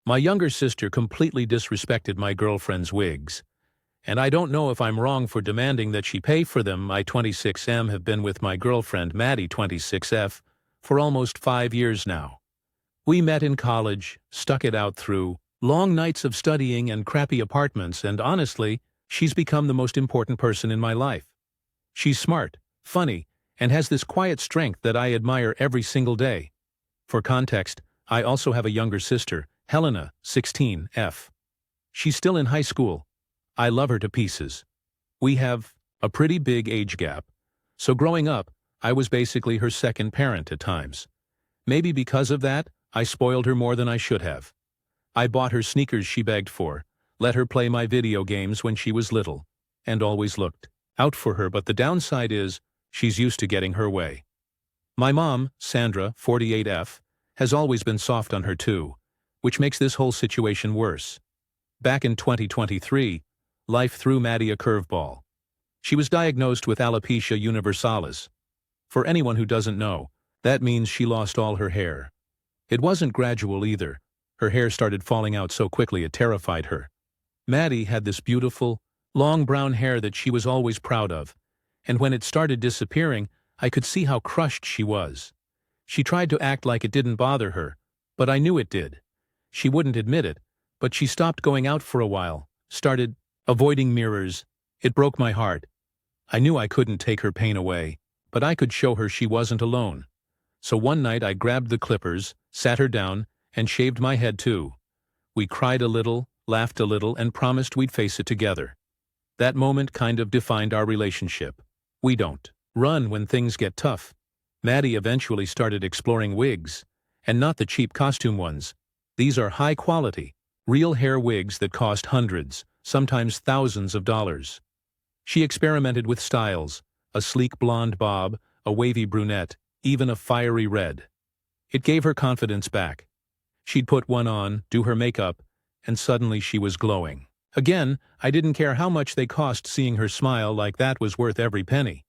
My younger sister completely disrespected my girlfriend's wigs, and I don't know if I'm wrong for demanding that she pay for them. I 26M have been with my girlfriend Maddie 26F for almost 5 years now. We met in college, stuck it out through long nights of studying and crappy apartments, and honestly, she's become the most important person in my life. She's smart, funny, and has this quiet strength that I admire every single day. For context, I also have a younger sister, Helena, 16F. She's still in high school. I love her to pieces. We have a pretty big age gap, so growing up, I was basically her second parent at times. Maybe because of that, I spoiled her more than I should have. I bought her sneakers she begged for, let her play my video games when she was little, and always looked out for her, but the downside is, she's used to getting her way. My mom, Sandra, 48F, has always been soft on her too, which makes this whole situation worse. Back in 2023, life threw Maddie a curveball. She was diagnosed with alopecia universalis. For anyone who doesn't know, that means she lost all her hair. It wasn't gradual either. Her hair started falling out so quickly it terrified her. Maddie had this beautiful, long brown hair that she was always proud of, and when it started disappearing, I could see how crushed she was. She tried to act like it didn't bother her, but I knew it did. She wouldn't admit it, but she stopped going out for a while, started avoiding mirrors. It broke my heart. I knew I couldn't take her pain away, but I could show her she wasn't alone. So one night I grabbed the clippers, sat her down, and shaved my head too. We cried a little, laughed a little, and promised we'd face it together. That moment kind of defined our relationship. We don't run when things get tough. Maddie eventually started exploring wigs, and not the cheap costume ones. These are high quality, real hair wigs that cost hundreds, sometimes thousands of dollars. She experimented with styles, a sleek blonde bob, a wavy brunette, even a fiery red. It gave her confidence back. She'd put one on, do her makeup, and suddenly she was glowing. Again, I didn't care how much they cost. Seeing her smile like that was worth every penny.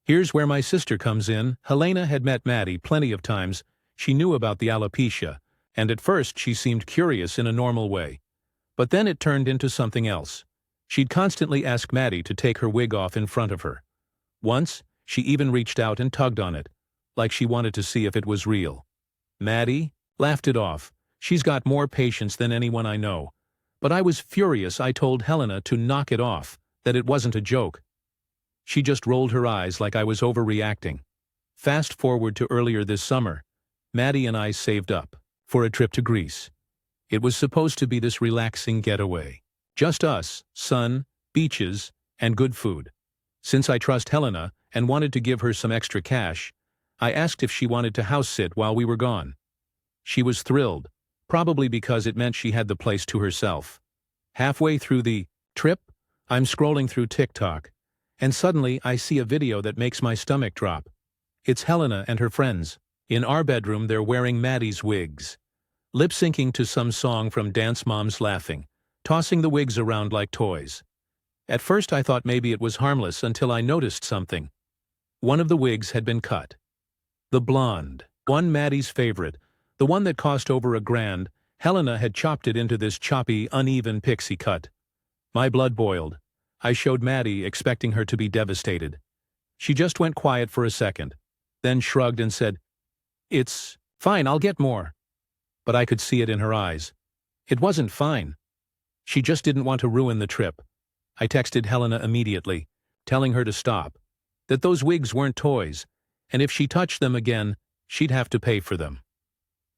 Here's where my sister comes in. Helena had met Maddie plenty of times. She knew about the alopecia, and at first she seemed curious in a normal way. But then it turned into something else. She'd constantly ask Maddie to take her wig off in front of her. Once, she even reached out and tugged on it, like she wanted to see if it was real. Maddie laughed it off. She's got more patience than anyone I know. But I was furious. I told Helena to knock it off, that it wasn't a joke. She just rolled her eyes like I was overreacting. Fast forward to earlier this summer. Maddie and I saved up for a trip to Greece. It was supposed to be this relaxing getaway. Just us, sun, beaches, and good food. Since I trust Helena and wanted to give her some extra cash, I asked if she wanted to house sit while we were gone. She was thrilled, probably because it meant she had the place to herself. Halfway through the trip, I'm scrolling through TikTok, and suddenly I see a video that makes my stomach drop. It's Helena and her friends. In our bedroom, they're wearing Maddie's wigs, lip-syncing to some song from Dance Moms, laughing, tossing the wigs around like toys. At first I thought maybe it was harmless until I noticed something. One of the wigs had been cut. The blonde one, Maddie's favorite, the one that cost over $1,000, Helena had chopped it into this choppy, uneven pixie cut. My blood boiled. I showed Maddie, expecting her to be devastated. She just went quiet for a second, then shrugged and said, "It's fine, I'll get more." But I could see it in her eyes. It wasn't fine. She just didn't want to ruin the trip. I texted Helena immediately, telling her to stop, that those wigs weren't toys, and if she touched them again, she'd have to pay for them.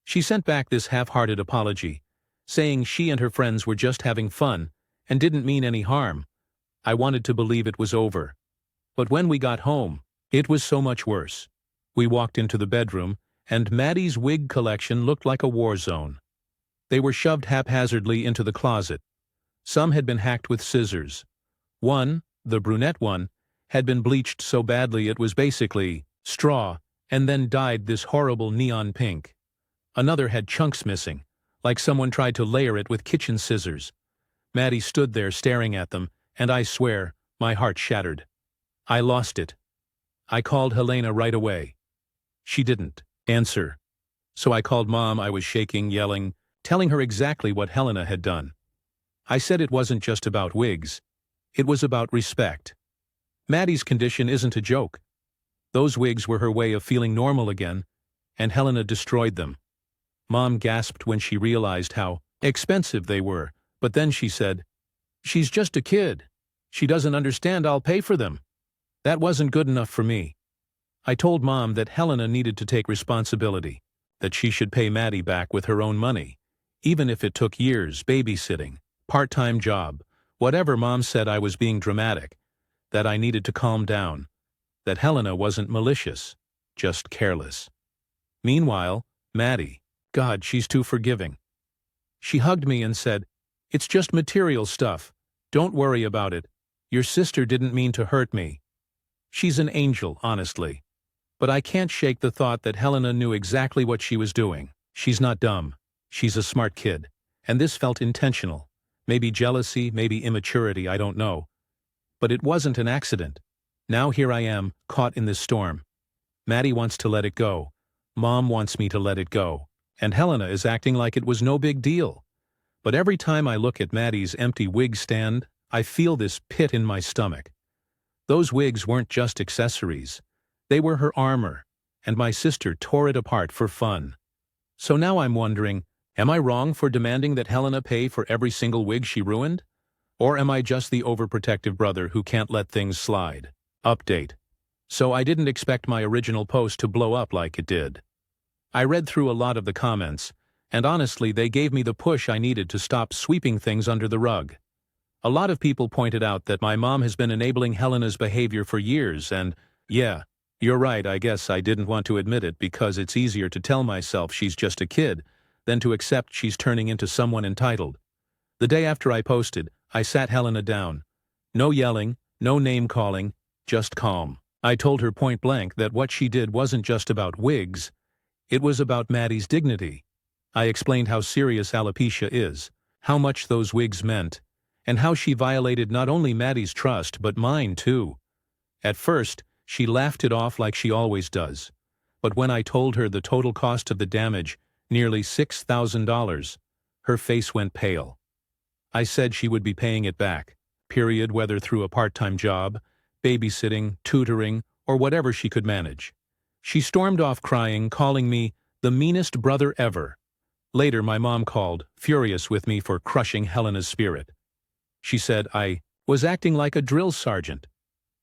She sent back this half-hearted apology, saying she and her friends were just having fun and didn't mean any harm. I wanted to believe it was over. But when we got home, it was so much worse. We walked into the bedroom, and Maddie's wig collection looked like a war zone. They were shoved haphazardly into the closet. Some had been hacked with scissors. One, the brunette one, had been bleached so badly it was basically straw, and then dyed this horrible neon pink. Another had chunks missing, like someone tried to layer it with kitchen scissors. Maddie stood there staring at them, and I swear, my heart shattered. I lost it. I called Helena right away. She didn't answer. So I called Mom. I was shaking, yelling, telling her exactly what Helena had done. I said it wasn't just about wigs. It was about respect. Maddie's condition isn't a joke. Those wigs were her way of feeling normal again, and Helena destroyed them. Mom gasped when she realized how expensive they were, but then she said, "She's just a kid. She doesn't understand I'll pay for them." That wasn't good enough for me. I told Mom that Helena needed to take responsibility, that she should pay Maddie back with her own money, even if it took years, babysitting, part-time job, whatever. Mom said I was being dramatic, that I needed to calm down, that Helena wasn't malicious, just careless. Meanwhile, Maddie, God, she's too forgiving. She hugged me and said, "It's just material stuff. Don't worry about it. Your sister didn't mean to hurt me." She's an angel, honestly. But I can't shake the thought that Helena knew exactly what she was doing. She's not dumb. She's a smart kid. And this felt intentional. Maybe jealousy, maybe immaturity, I don't know. But it wasn't an accident. Now here I am, caught in this storm. Maddie wants to let it go. Mom wants me to let it go. And Helena is acting like it was no big deal. But every time I look at Maddie's empty wig stand, I feel this pit in my stomach. Those wigs weren't just accessories. They were her armor, and my sister tore it apart for fun. So now I'm wondering, am I wrong for demanding that Helena pay for every single wig she ruined? Or am I just the overprotective brother who can't let things slide? Update. So I didn't expect my original post to blow up like it did. I read through a lot of the comments, and honestly they gave me the push I needed to stop sweeping things under the rug. A lot of people pointed out that my mom has been enabling Helena's behavior for years, and yeah, you're right, I guess I didn't want to admit it because it's easier to tell myself she's just a kid than to accept she's turning into someone entitled. The day after I posted, I sat Helena down. No yelling, no name-calling, just calm. I told her point blank that what she did wasn't just about wigs, it was about Maddie's dignity. I explained how serious alopecia is, how much those wigs meant, and how she violated not only Maddie's trust but mine too. At first, she laughed it off like she always does. But when I told her the total cost of the damage, nearly $6,000, her face went pale. I said she would be paying it back, period, whether through a part-time job, babysitting, tutoring, or whatever she could manage. She stormed off crying, calling me the meanest brother ever. Later my mom called, furious with me for crushing Helena's spirit. She said I was acting like a drill sergeant.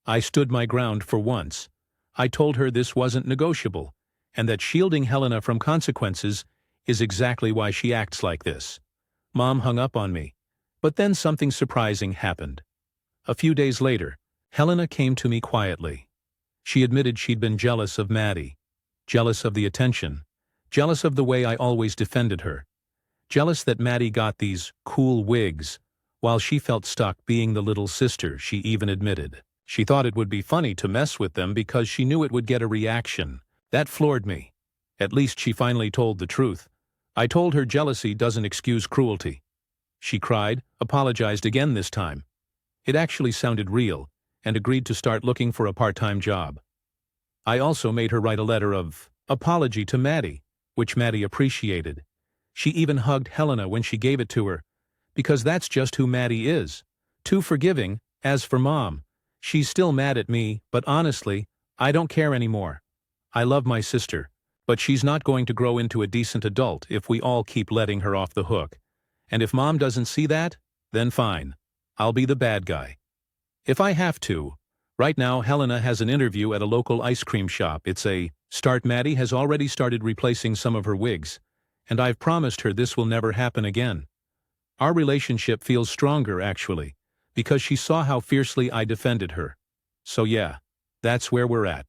I stood my ground for once. I told her this wasn't negotiable, and that shielding Helena from consequences is exactly why she acts like this. Mom hung up on me. But then something surprising happened. A few days later, Helena came to me quietly. She admitted she'd been jealous of Maddie, jealous of the attention, jealous of the way I always defended her, jealous that Maddie got these cool wigs, while she felt stuck being the little sister. She even admitted she thought it would be funny to mess with them because she knew it would get a reaction. That floored me. At least she finally told the truth. I told her jealousy doesn't excuse cruelty. She cried, apologized again this time. It actually sounded real, and agreed to start looking for a part-time job. I also made her write a letter of apology to Maddie, which Maddie appreciated. She even hugged Helena when she gave it to her, because that's just who Maddie is. Too forgiving. As for Mom, she's still mad at me, but honestly, I don't care anymore. I love my sister, but she's not going to grow into a decent adult if we all keep letting her off the hook. And if Mom doesn't see that, then fine. I'll be the bad guy. If I have to. Right now, Helena has an interview at a local ice cream shop. It's a start. Maddie has already started replacing some of her wigs, and I've promised her this will never happen again. Our relationship feels stronger, actually, because she saw how fiercely I defended her. So yeah, that's where we're at.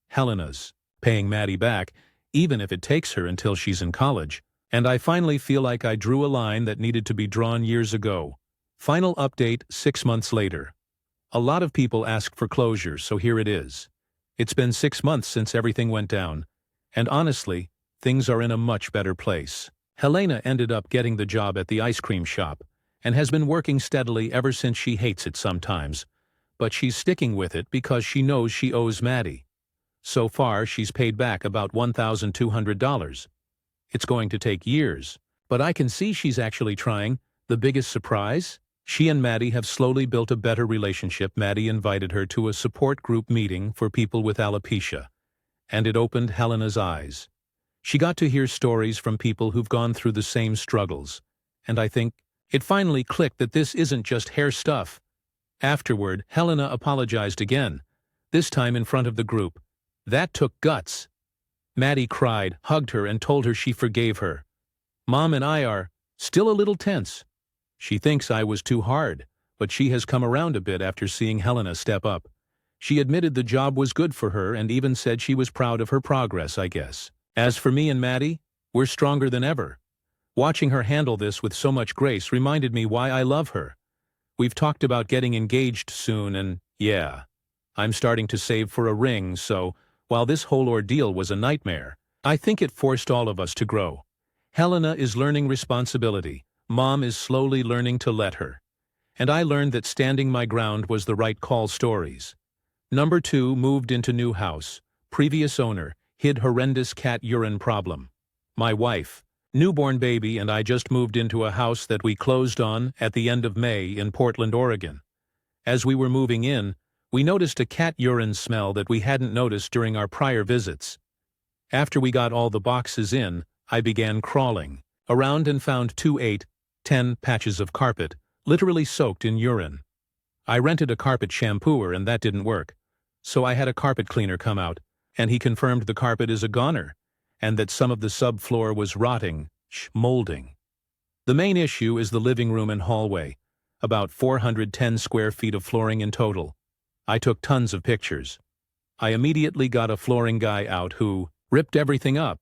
Helena's paying Maddie back, even if it takes her until she's in college. And I finally feel like I drew a line that needed to be drawn years ago. Final update 6 months later. A lot of people ask for closure, so here it is. It's been 6 months since everything went down, and honestly, things are in a much better place. Helena ended up getting the job at the ice cream shop, and has been working steadily ever since. She hates it sometimes, but she's sticking with it because she knows she owes Maddie. So far, she's paid back about $1,200. It's going to take years, But I can see she's actually trying. The biggest surprise? She and Maddie have slowly built a better relationship. Maddie invited her to a support group meeting for people with alopecia, and it opened Helena's eyes. She got to hear stories from people who've gone through the same struggles, and I think it finally clicked that this isn't just hair stuff. Afterward, Helena apologized again, this time in front of the group. That took guts. Maddie cried, hugged her, and told her she forgave her. Mom and I are still a little tense. She thinks I was too hard, but she has come around a bit after seeing Helena step up. She admitted the job was good for her and even said she was proud of her progress, I guess. As for me and Maddie, we're stronger than ever. Watching her handle this with so much grace reminded me why I love her. We've talked about getting engaged soon and, yeah, I'm starting to save for a ring, so while this whole ordeal was a nightmare, I think it forced all of us to grow. Helena is learning responsibility. Mom is slowly learning to let her. And I learned that standing my ground was the right call. Stories. Number 2, moved into new house. Previous owner, hid horrendous cat urine problem. My wife, newborn baby, and I just moved into a house that we closed on at the end of May in Portland, Oregon. As we were moving in, we noticed a cat urine smell that we hadn't noticed during our prior visits. After we got all the boxes in, I began crawling around and found 10 patches of carpet, literally soaked in urine. I rented a carpet shampooer and that didn't work. So I had a carpet cleaner come out, and he confirmed the carpet is a goner, and that some of the subfloor was rotting, molding. The main issue is the living room and hallway, about 410 square feet of flooring in total. I took tons of pictures. I immediately got a flooring guy out who ripped everything up,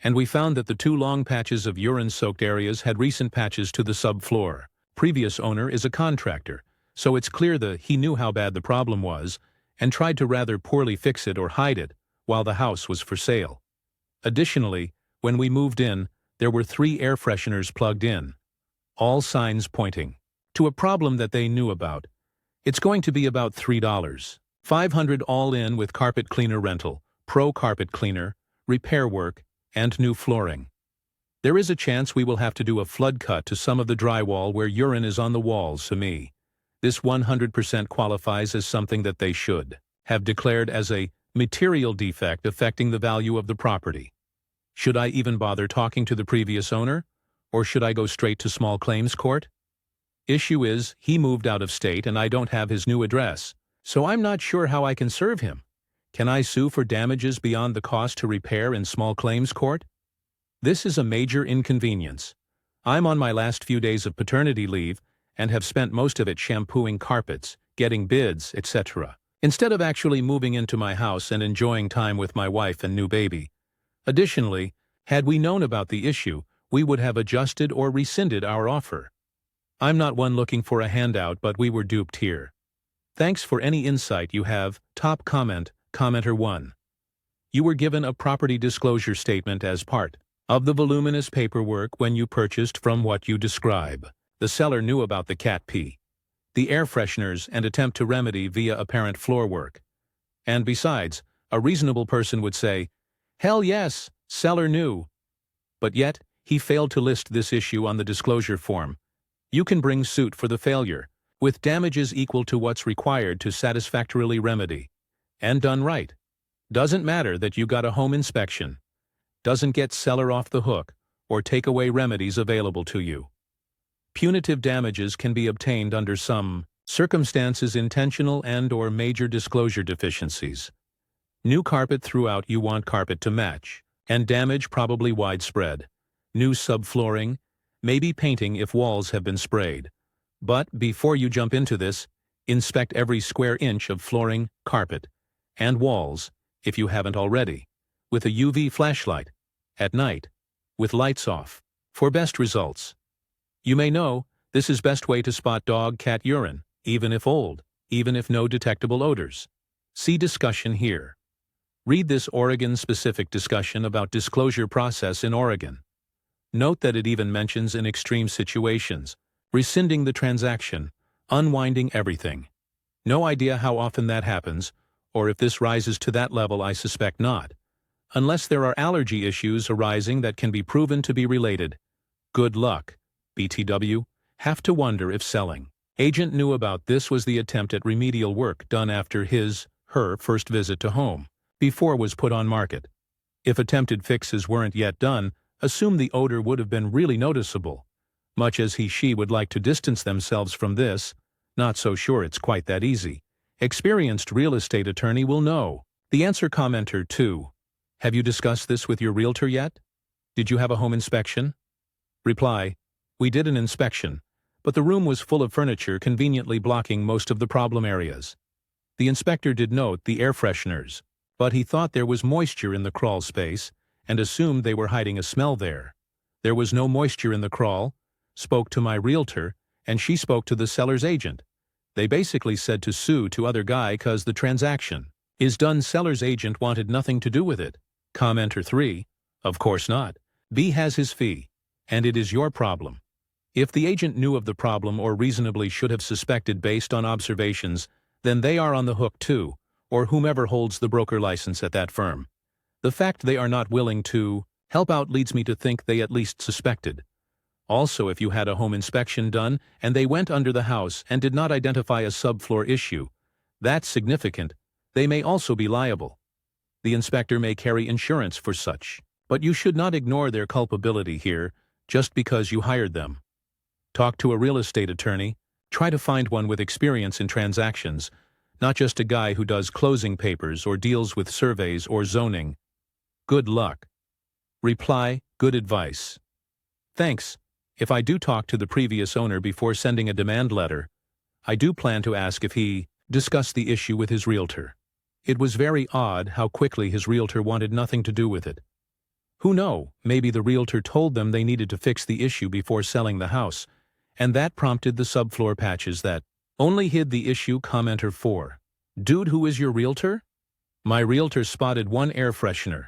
and we found that the 2 long patches of urine-soaked areas had recent patches to the subfloor. Previous owner is a contractor, so it's clear that he knew how bad the problem was and tried to rather poorly fix it or hide it while the house was for sale. Additionally, when we moved in, there were 3 air fresheners plugged in, all signs pointing to a problem that they knew about. It's going to be about $3.500 all in with carpet cleaner rental, pro carpet cleaner, repair work, and new flooring. There is a chance we will have to do a flood cut to some of the drywall where urine is on the walls. To me, this 100% qualifies as something that they should have declared as a material defect affecting the value of the property. Should I even bother talking to the previous owner, or should I go straight to small claims court? Issue is, he moved out of state and I don't have his new address, so I'm not sure how I can serve him. Can I sue for damages beyond the cost to repair in small claims court? This is a major inconvenience. I'm on my last few days of paternity leave and have spent most of it shampooing carpets, getting bids, etc., instead of actually moving into my house and enjoying time with my wife and new baby. Additionally, had we known about the issue, we would have adjusted or rescinded our offer. I'm not one looking for a handout, but we were duped here. Thanks for any insight you have. Top comment, Commenter 1. You were given a property disclosure statement as part of the voluminous paperwork when you purchased. From what you describe, the seller knew about the cat pee, the air fresheners, and attempt to remedy via apparent floor work. And besides, a reasonable person would say, hell yes, seller knew. But yet, he failed to list this issue on the disclosure form. You can bring suit for the failure, with damages equal to what's required to satisfactorily remedy. And done right. Doesn't matter that you got a home inspection. Doesn't get seller off the hook, or take away remedies available to you. Punitive damages can be obtained under some circumstances, intentional and/or major disclosure deficiencies. New carpet throughout, you want carpet to match, and damage probably widespread. New subflooring, maybe painting if walls have been sprayed. But before you jump into this, inspect every square inch of flooring, carpet, and walls, if you haven't already, with a UV flashlight, at night, with lights off, for best results. You may know, this is best way to spot dog-cat urine, even if old, even if no detectable odors. See discussion here. Read this Oregon-specific discussion about disclosure process in Oregon. Note that it even mentions in extreme situations, rescinding the transaction, unwinding everything. No idea how often that happens, or if this rises to that level. I suspect not. Unless there are allergy issues arising that can be proven to be related. Good luck. BTW, have to wonder if selling. Agent knew about this was the attempt at remedial work done after her first visit to home, before was put on market. If attempted fixes weren't yet done, assume the odor would have been really noticeable. Much as she would like to distance themselves from this, not so sure it's quite that easy. Experienced real estate attorney will know. The answer commenter 2. Have you discussed this with your realtor yet? Did you have a home inspection? Reply, we did an inspection, but the room was full of furniture conveniently blocking most of the problem areas. The inspector did note the air fresheners, but he thought there was moisture in the crawl space and assumed they were hiding a smell there. There was no moisture in the crawl, spoke to my realtor, and she spoke to the seller's agent. They basically said to sue to other guy cause the transaction is done. Seller's agent wanted nothing to do with it. Commenter 3, of course not. B has his fee, and it is your problem. If the agent knew of the problem or reasonably should have suspected based on observations, then they are on the hook too, or whomever holds the broker license at that firm. The fact they are not willing to help out leads me to think they at least suspected. Also, if you had a home inspection done and they went under the house and did not identify a subfloor issue, that's significant. They may also be liable. The inspector may carry insurance for such, but you should not ignore their culpability here just because you hired them. Talk to a real estate attorney. Try to find one with experience in transactions, not just a guy who does closing papers or deals with surveys or zoning. Good luck. Reply, good advice. Thanks. If I do talk to the previous owner before sending a demand letter, I do plan to ask if he discussed the issue with his realtor. It was very odd how quickly his realtor wanted nothing to do with it. Who knows, maybe the realtor told them they needed to fix the issue before selling the house, and that prompted the subfloor patches that only hid the issue. Commenter 4. Dude, who is your realtor? My realtor spotted one air freshener.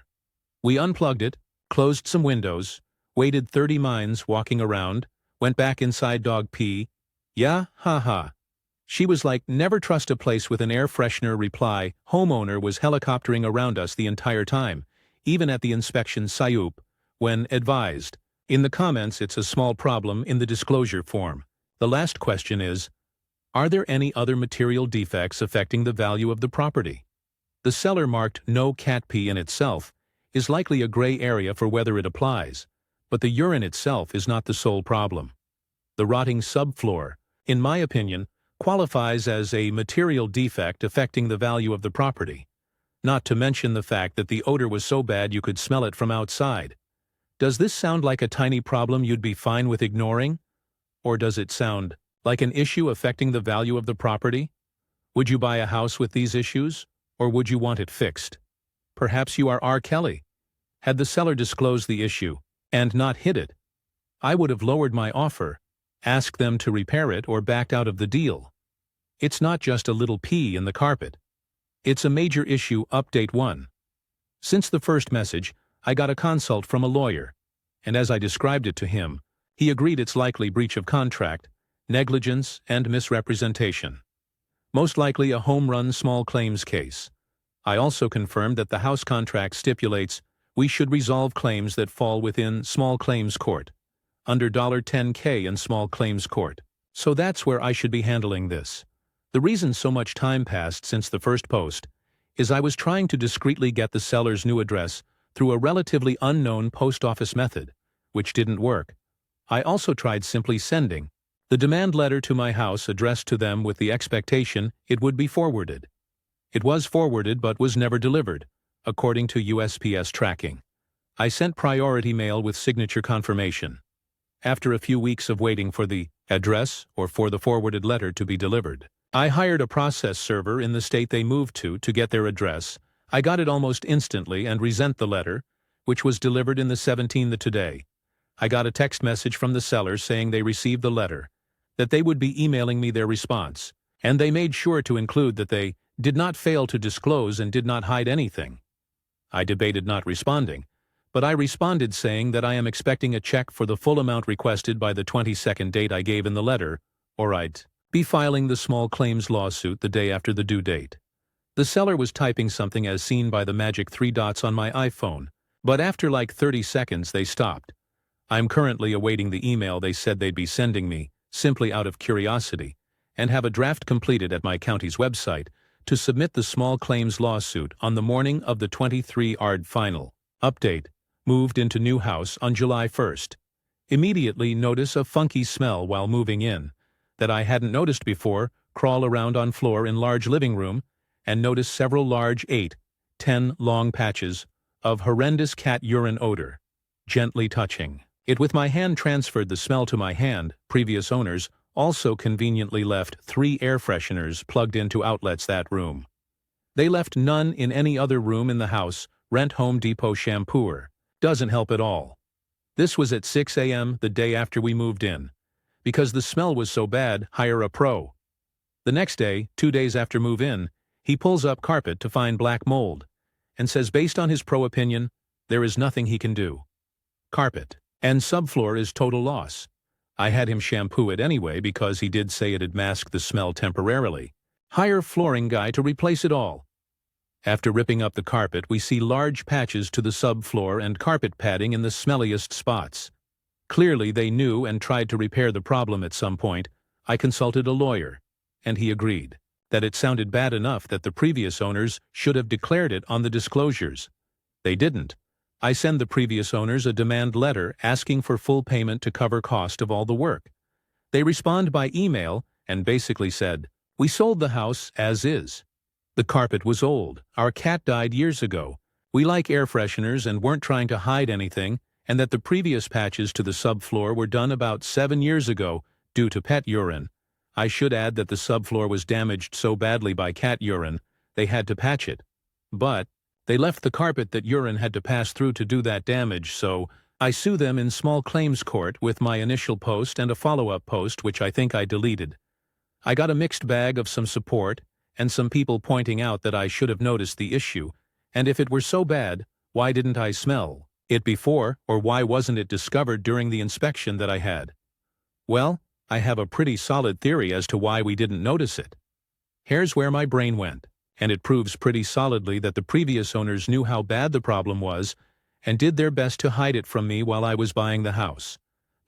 We unplugged it, closed some windows, waited 30 minutes walking around, went back inside dog pee. Yeah, haha. She was like, never trust a place with an air freshener. Reply, homeowner was helicoptering around us the entire time, even at the inspection SIUP, when advised. In the comments it's a small problem in the disclosure form. The last question is, are there any other material defects affecting the value of the property? The seller marked no cat pee in itself is likely a gray area for whether it applies, but the urine itself is not the sole problem. The rotting subfloor, in my opinion, qualifies as a material defect affecting the value of the property, not to mention the fact that the odor was so bad you could smell it from outside. Does this sound like a tiny problem you'd be fine with ignoring? Or does it sound like an issue affecting the value of the property? Would you buy a house with these issues, or would you want it fixed? Perhaps you are R. Kelly. Had the seller disclosed the issue and not hid it, I would have lowered my offer, asked them to repair it, or backed out of the deal. It's not just a little pee in the carpet. It's a major issue. Update 1. Since the first message, I got a consult from a lawyer, and as I described it to him, he agreed it's likely breach of contract, negligence, and misrepresentation. Most likely a home-run small claims case. I also confirmed that the house contract stipulates we should resolve claims that fall within small claims court, under $10K in small claims court. So that's where I should be handling this. The reason so much time passed since the first post is I was trying to discreetly get the seller's new address through a relatively unknown post office method, which didn't work. I also tried simply sending the demand letter to my house addressed to them with the expectation it would be forwarded. It was forwarded but was never delivered, according to USPS tracking. I sent priority mail with signature confirmation. After a few weeks of waiting for the address or for the forwarded letter to be delivered, I hired a process server in the state they moved to get their address. I got it almost instantly and resent the letter, which was delivered in the 17th today. I got a text message from the seller saying they received the letter, that they would be emailing me their response, and they made sure to include that they did not fail to disclose and did not hide anything. I debated not responding, but I responded saying that I am expecting a check for the full amount requested by the 22nd date I gave in the letter, or I'd be filing the small claims lawsuit the day after the due date. The seller was typing something as seen by the magic 3 dots on my iPhone, but after like 30 seconds they stopped. I'm currently awaiting the email they said they'd be sending me, simply out of curiosity, and have a draft completed at my county's website to submit the small claims lawsuit on the morning of the 23 ARD final. Update: moved into new house on July 1st. Immediately notice a funky smell while moving in, that I hadn't noticed before, crawl around on floor in large living room, and notice several large 8-10 long patches of horrendous cat urine odor, gently touching it with my hand transferred the smell to my hand. Previous owners also conveniently left 3 air fresheners plugged into outlets that room. They left none in any other room in the house. Rent Home Depot shampooer. Doesn't help at all. This was at 6 a.m. the day after we moved in. Because the smell was so bad, hire a pro. The next day, 2 days after move-in, he pulls up carpet to find black mold, and says based on his pro opinion, there is nothing he can do. Carpet and subfloor is total loss. I had him shampoo it anyway because he did say it'd mask the smell temporarily. Hire flooring guy to replace it all. After ripping up the carpet, we see large patches to the subfloor and carpet padding in the smelliest spots. Clearly they knew and tried to repair the problem at some point. I consulted a lawyer, and he agreed that it sounded bad enough that the previous owners should have declared it on the disclosures. They didn't. I send the previous owners a demand letter asking for full payment to cover cost of all the work. They respond by email and basically said, "We sold the house as is. The carpet was old. Our cat died years ago. We like air fresheners and weren't trying to hide anything, and that the previous patches to the subfloor were done about 7 years ago due to pet urine. I should add that the subfloor was damaged so badly by cat urine, they had to patch it. But they left the carpet that urine had to pass through to do that damage, so I sue them in small claims court with my initial post and a follow-up post which I think I deleted. I got a mixed bag of some support and some people pointing out that I should have noticed the issue, and if it were so bad, why didn't I smell it before, or why wasn't it discovered during the inspection that I had? Well, I have a pretty solid theory as to why we didn't notice it. Here's where my brain went, and it proves pretty solidly that the previous owners knew how bad the problem was and did their best to hide it from me while I was buying the house.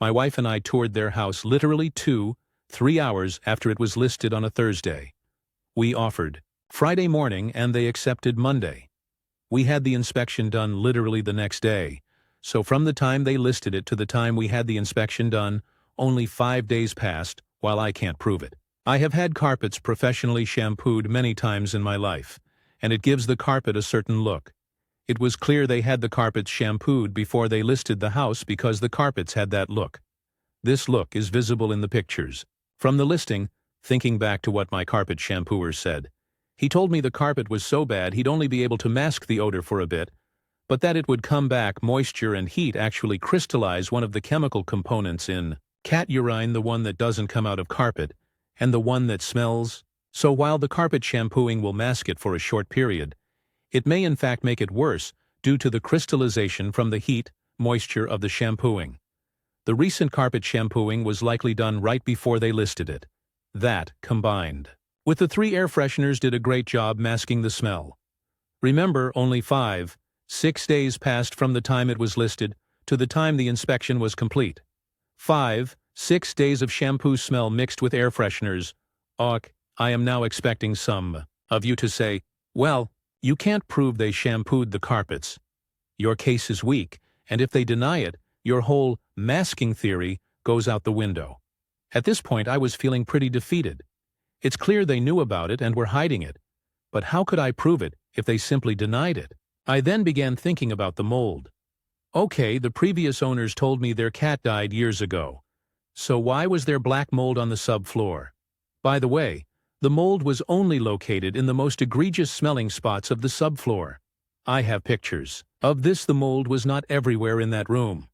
My wife and I toured their house literally 2-3 hours after it was listed on a Thursday. We offered Friday morning and they accepted Monday. We had the inspection done literally the next day, so from the time they listed it to the time we had the inspection done, only 5 days passed, while I can't prove it. I have had carpets professionally shampooed many times in my life, and it gives the carpet a certain look. It was clear they had the carpets shampooed before they listed the house because the carpets had that look. This look is visible in the pictures. From the listing, thinking back to what my carpet shampooer said, he told me the carpet was so bad he'd only be able to mask the odor for a bit, but that it would come back, moisture and heat actually crystallize one of the chemical components in cat urine, the one that doesn't come out of carpet, and the one that smells. So while the carpet shampooing will mask it for a short period, it may in fact make it worse due to the crystallization from the heat, moisture of the shampooing. The recent carpet shampooing was likely done right before they listed it. That, combined with the 3 air fresheners, did a great job masking the smell. Remember, only 5-6 days passed from the time it was listed to the time the inspection was complete. 5-6 days of shampoo smell mixed with air fresheners. Och, I am now expecting some of you to say, well, you can't prove they shampooed the carpets. Your case is weak, and if they deny it, your whole masking theory goes out the window. At this point, I was feeling pretty defeated. It's clear they knew about it and were hiding it, but how could I prove it if they simply denied it? I then began thinking about the mold. Okay, the previous owners told me their cat died years ago. So why was there black mold on the subfloor? By the way, the mold was only located in the most egregious smelling spots of the subfloor. I have pictures of this. The mold was not everywhere in that room.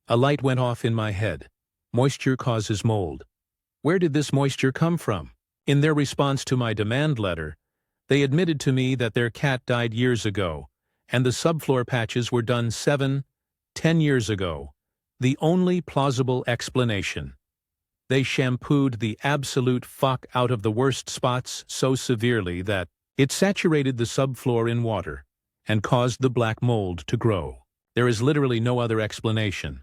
A light went off in my head. Moisture causes mold. Where did this moisture come from? In their response to my demand letter, they admitted to me that their cat died years ago, and the subfloor patches were done 7-10 years ago. The only plausible explanation. They shampooed the absolute fuck out of the worst spots so severely that it saturated the subfloor in water and caused the black mold to grow. There is literally no other explanation.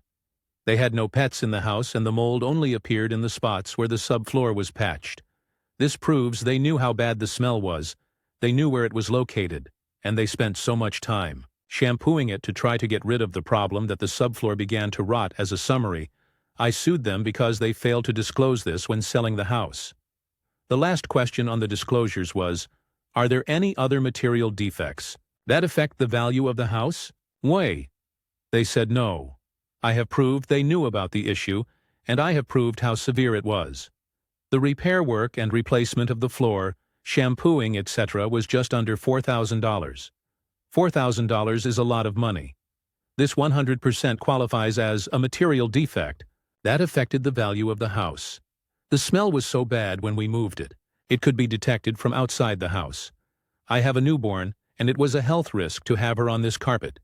They had no pets in the house and the mold only appeared in the spots where the subfloor was patched. This proves they knew how bad the smell was, they knew where it was located, and they spent so much time shampooing it to try to get rid of the problem that the subfloor began to rot. As a summary, I sued them because they failed to disclose this when selling the house. The last question on the disclosures was, are there any other material defects that affect the value of the house? Way. They said no. I have proved they knew about the issue, and I have proved how severe it was. The repair work and replacement of the floor, shampooing, etc. was just under $4,000. $4,000 is a lot of money. This 100% qualifies as a material defect that affected the value of the house. The smell was so bad when we moved it. It could be detected from outside the house. I have a newborn, and it was a health risk to have her on this carpet.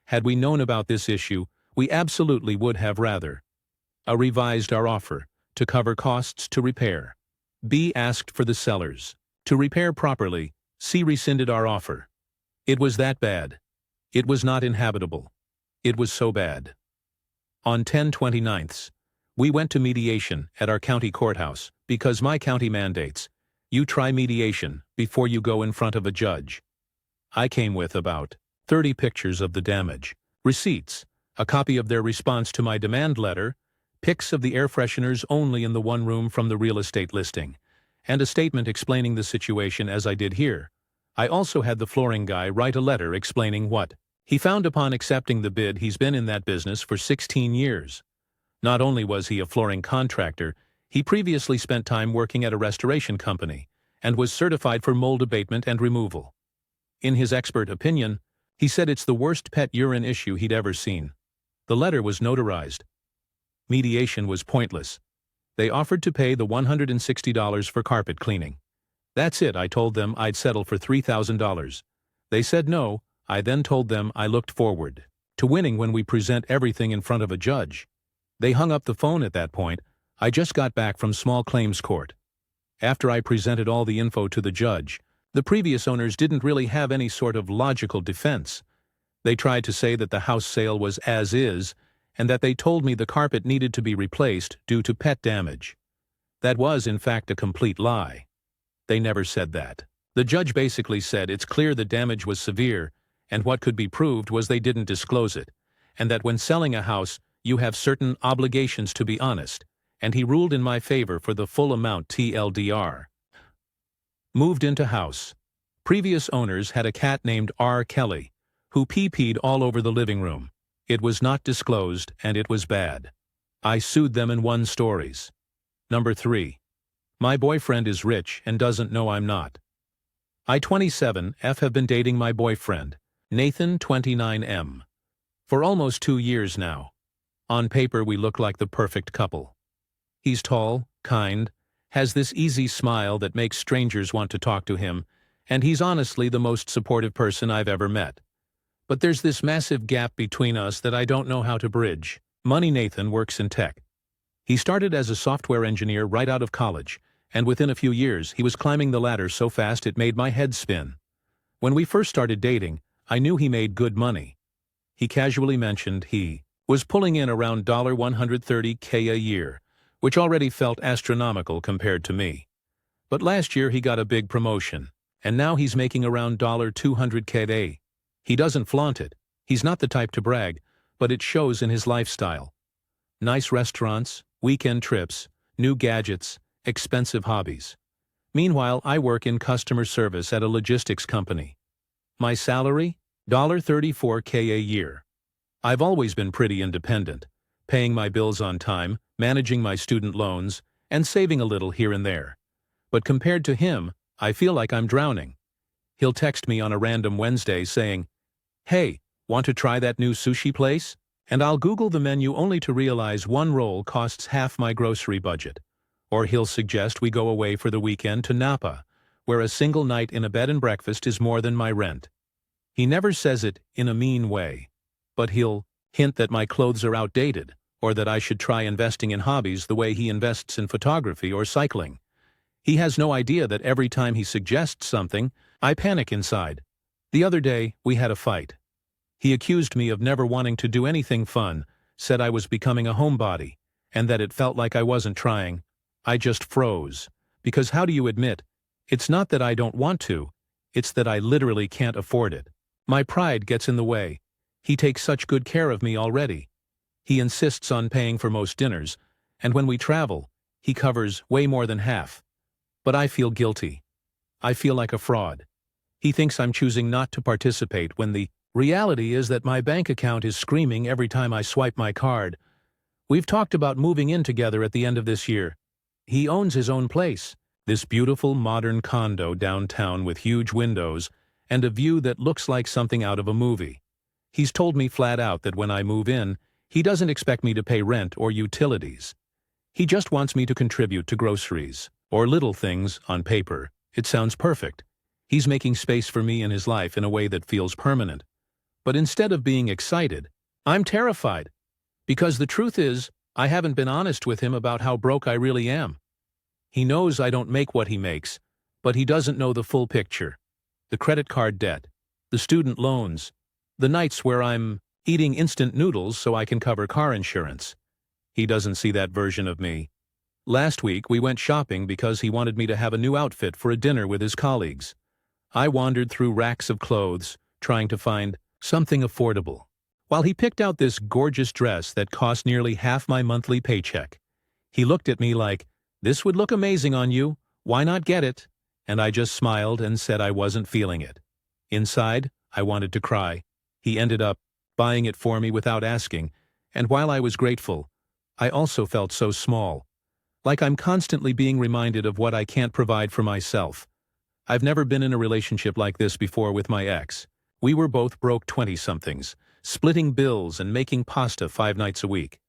Had we known about this issue, we absolutely would have rather revised our offer to cover costs to repair. B. Asked for the sellers to repair properly. C. Rescinded our offer. It was that bad. It was not inhabitable. It was so bad. On 10/29, we went to mediation at our county courthouse because my county mandates you try mediation before you go in front of a judge. I came with about 30 pictures of the damage, receipts, a copy of their response to my demand letter, pics of the air fresheners only in the one room from the real estate listing, and a statement explaining the situation as I did here. I also had the flooring guy write a letter explaining what he found upon accepting the bid. He's been in that business for 16 years. Not only was he a flooring contractor, he previously spent time working at a restoration company and was certified for mold abatement and removal. In his expert opinion, he said it's the worst pet urine issue he'd ever seen. The letter was notarized. Mediation was pointless. They offered to pay the $160 for carpet cleaning. That's it. I told them I'd settle for $3,000. They said no. I then told them I looked forward to winning when we present everything in front of a judge. They hung up the phone at that point. I just got back from small claims court. After I presented all the info to the judge, the previous owners didn't really have any sort of logical defense. They tried to say that the house sale was as is, and that they told me the carpet needed to be replaced due to pet damage. That was, in fact, a complete lie. They never said that. The judge basically said it's clear the damage was severe, and what could be proved was they didn't disclose it, and that when selling a house, you have certain obligations to be honest, and he ruled in my favor for the full amount TLDR. Moved into house. Previous owners had a cat named R. Kelly, who pee-peed all over the living room. It was not disclosed, and it was bad. I sued them and won stories. Number 3. My boyfriend is rich and doesn't know I'm not. I, 27F, have been dating my boyfriend, Nathan, 29M, for almost 2 years now. On paper, we look like the perfect couple. He's tall, kind, has this easy smile that makes strangers want to talk to him, and he's honestly the most supportive person I've ever met. But there's this massive gap between us that I don't know how to bridge. Money. Nathan works in tech. He started as a software engineer right out of college, and within a few years he was climbing the ladder so fast it made my head spin. When we first started dating, I knew he made good money. He casually mentioned he was pulling in around $130K a year, which already felt astronomical compared to me. But last year he got a big promotion, and now he's making around $200K. He doesn't flaunt it. He's not the type to brag, but it shows in his lifestyle. Nice restaurants, weekend trips, new gadgets, expensive hobbies. Meanwhile, I work in customer service at a logistics company. My salary? $34K a year. I've always been pretty independent, paying my bills on time, managing my student loans, and saving a little here and there. But compared to him, I feel like I'm drowning. He'll text me on a random Wednesday saying, "Hey, want to try that new sushi place?" And I'll Google the menu only to realize one roll costs half my grocery budget. Or he'll suggest we go away for the weekend to Napa, where a single night in a bed and breakfast is more than my rent. He never says it in a mean way, but he'll hint that my clothes are outdated, or that I should try investing in hobbies the way he invests in photography or cycling. He has no idea that every time he suggests something, I panic inside. The other day, we had a fight. He accused me of never wanting to do anything fun, said I was becoming a homebody, and that it felt like I wasn't trying. I just froze. Because how do you admit, it's not that I don't want to, it's that I literally can't afford it. My pride gets in the way. He takes such good care of me already. He insists on paying for most dinners, and when we travel, he covers way more than half. But I feel guilty. I feel like a fraud. He thinks I'm choosing not to participate when the reality is that my bank account is screaming every time I swipe my card. We've talked about moving in together at the end of this year. He owns his own place, this beautiful modern condo downtown with huge windows and a view that looks like something out of a movie. He's told me flat out that when I move in, he doesn't expect me to pay rent or utilities. He just wants me to contribute to groceries, or little things on paper. It sounds perfect. He's making space for me in his life in a way that feels permanent. But instead of being excited, I'm terrified. Because the truth is, I haven't been honest with him about how broke I really am. He knows I don't make what he makes, but he doesn't know the full picture. The credit card debt, the student loans, the nights where I'm eating instant noodles so I can cover car insurance. He doesn't see that version of me. Last week we went shopping because he wanted me to have a new outfit for a dinner with his colleagues. I wandered through racks of clothes, trying to find something affordable, while he picked out this gorgeous dress that cost nearly half my monthly paycheck. He looked at me like, "This would look amazing on you, why not get it?" And I just smiled and said I wasn't feeling it. Inside, I wanted to cry. He ended up buying it for me without asking, and while I was grateful, I also felt so small. Like I'm constantly being reminded of what I can't provide for myself. I've never been in a relationship like this before with my ex. We were both broke 20-somethings, splitting bills and making pasta 5 nights a week.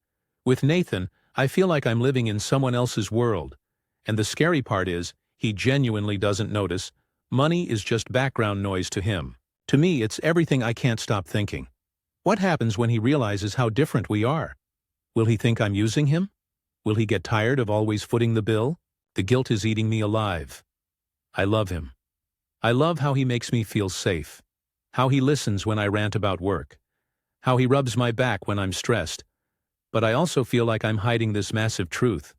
With Nathan, I feel like I'm living in someone else's world. And the scary part is, he genuinely doesn't notice. Money is just background noise to him. To me, it's everything I can't stop thinking. What happens when he realizes how different we are? Will he think I'm using him? Will he get tired of always footing the bill? The guilt is eating me alive. I love him. I love how he makes me feel safe. How he listens when I rant about work. How he rubs my back when I'm stressed. But I also feel like I'm hiding this massive truth.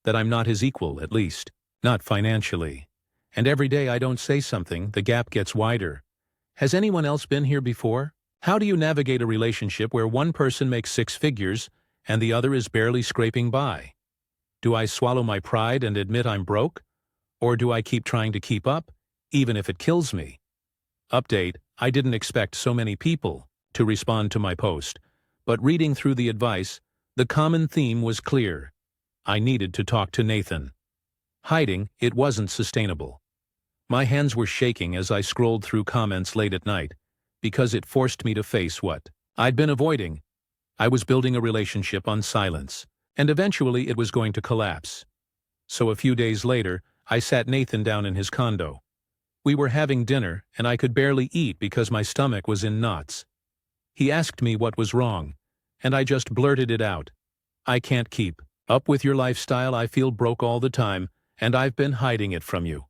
That I'm not his equal, at least. Not financially. And every day I don't say something, the gap gets wider. Has anyone else been here before? How do you navigate a relationship where one person makes 6 figures and the other is barely scraping by? Do I swallow my pride and admit I'm broke? Or do I keep trying to keep up, even if it kills me? Update: I didn't expect so many people to respond to my post, but reading through the advice, the common theme was clear. I needed to talk to Nathan. Hiding, it wasn't sustainable. My hands were shaking as I scrolled through comments late at night, because it forced me to face what I'd been avoiding. I was building a relationship on silence, and eventually it was going to collapse. So a few days later, I sat Nathan down in his condo. We were having dinner, and I could barely eat because my stomach was in knots. He asked me what was wrong, and I just blurted it out. I can't keep up with your lifestyle. I feel broke all the time, and I've been hiding it from you.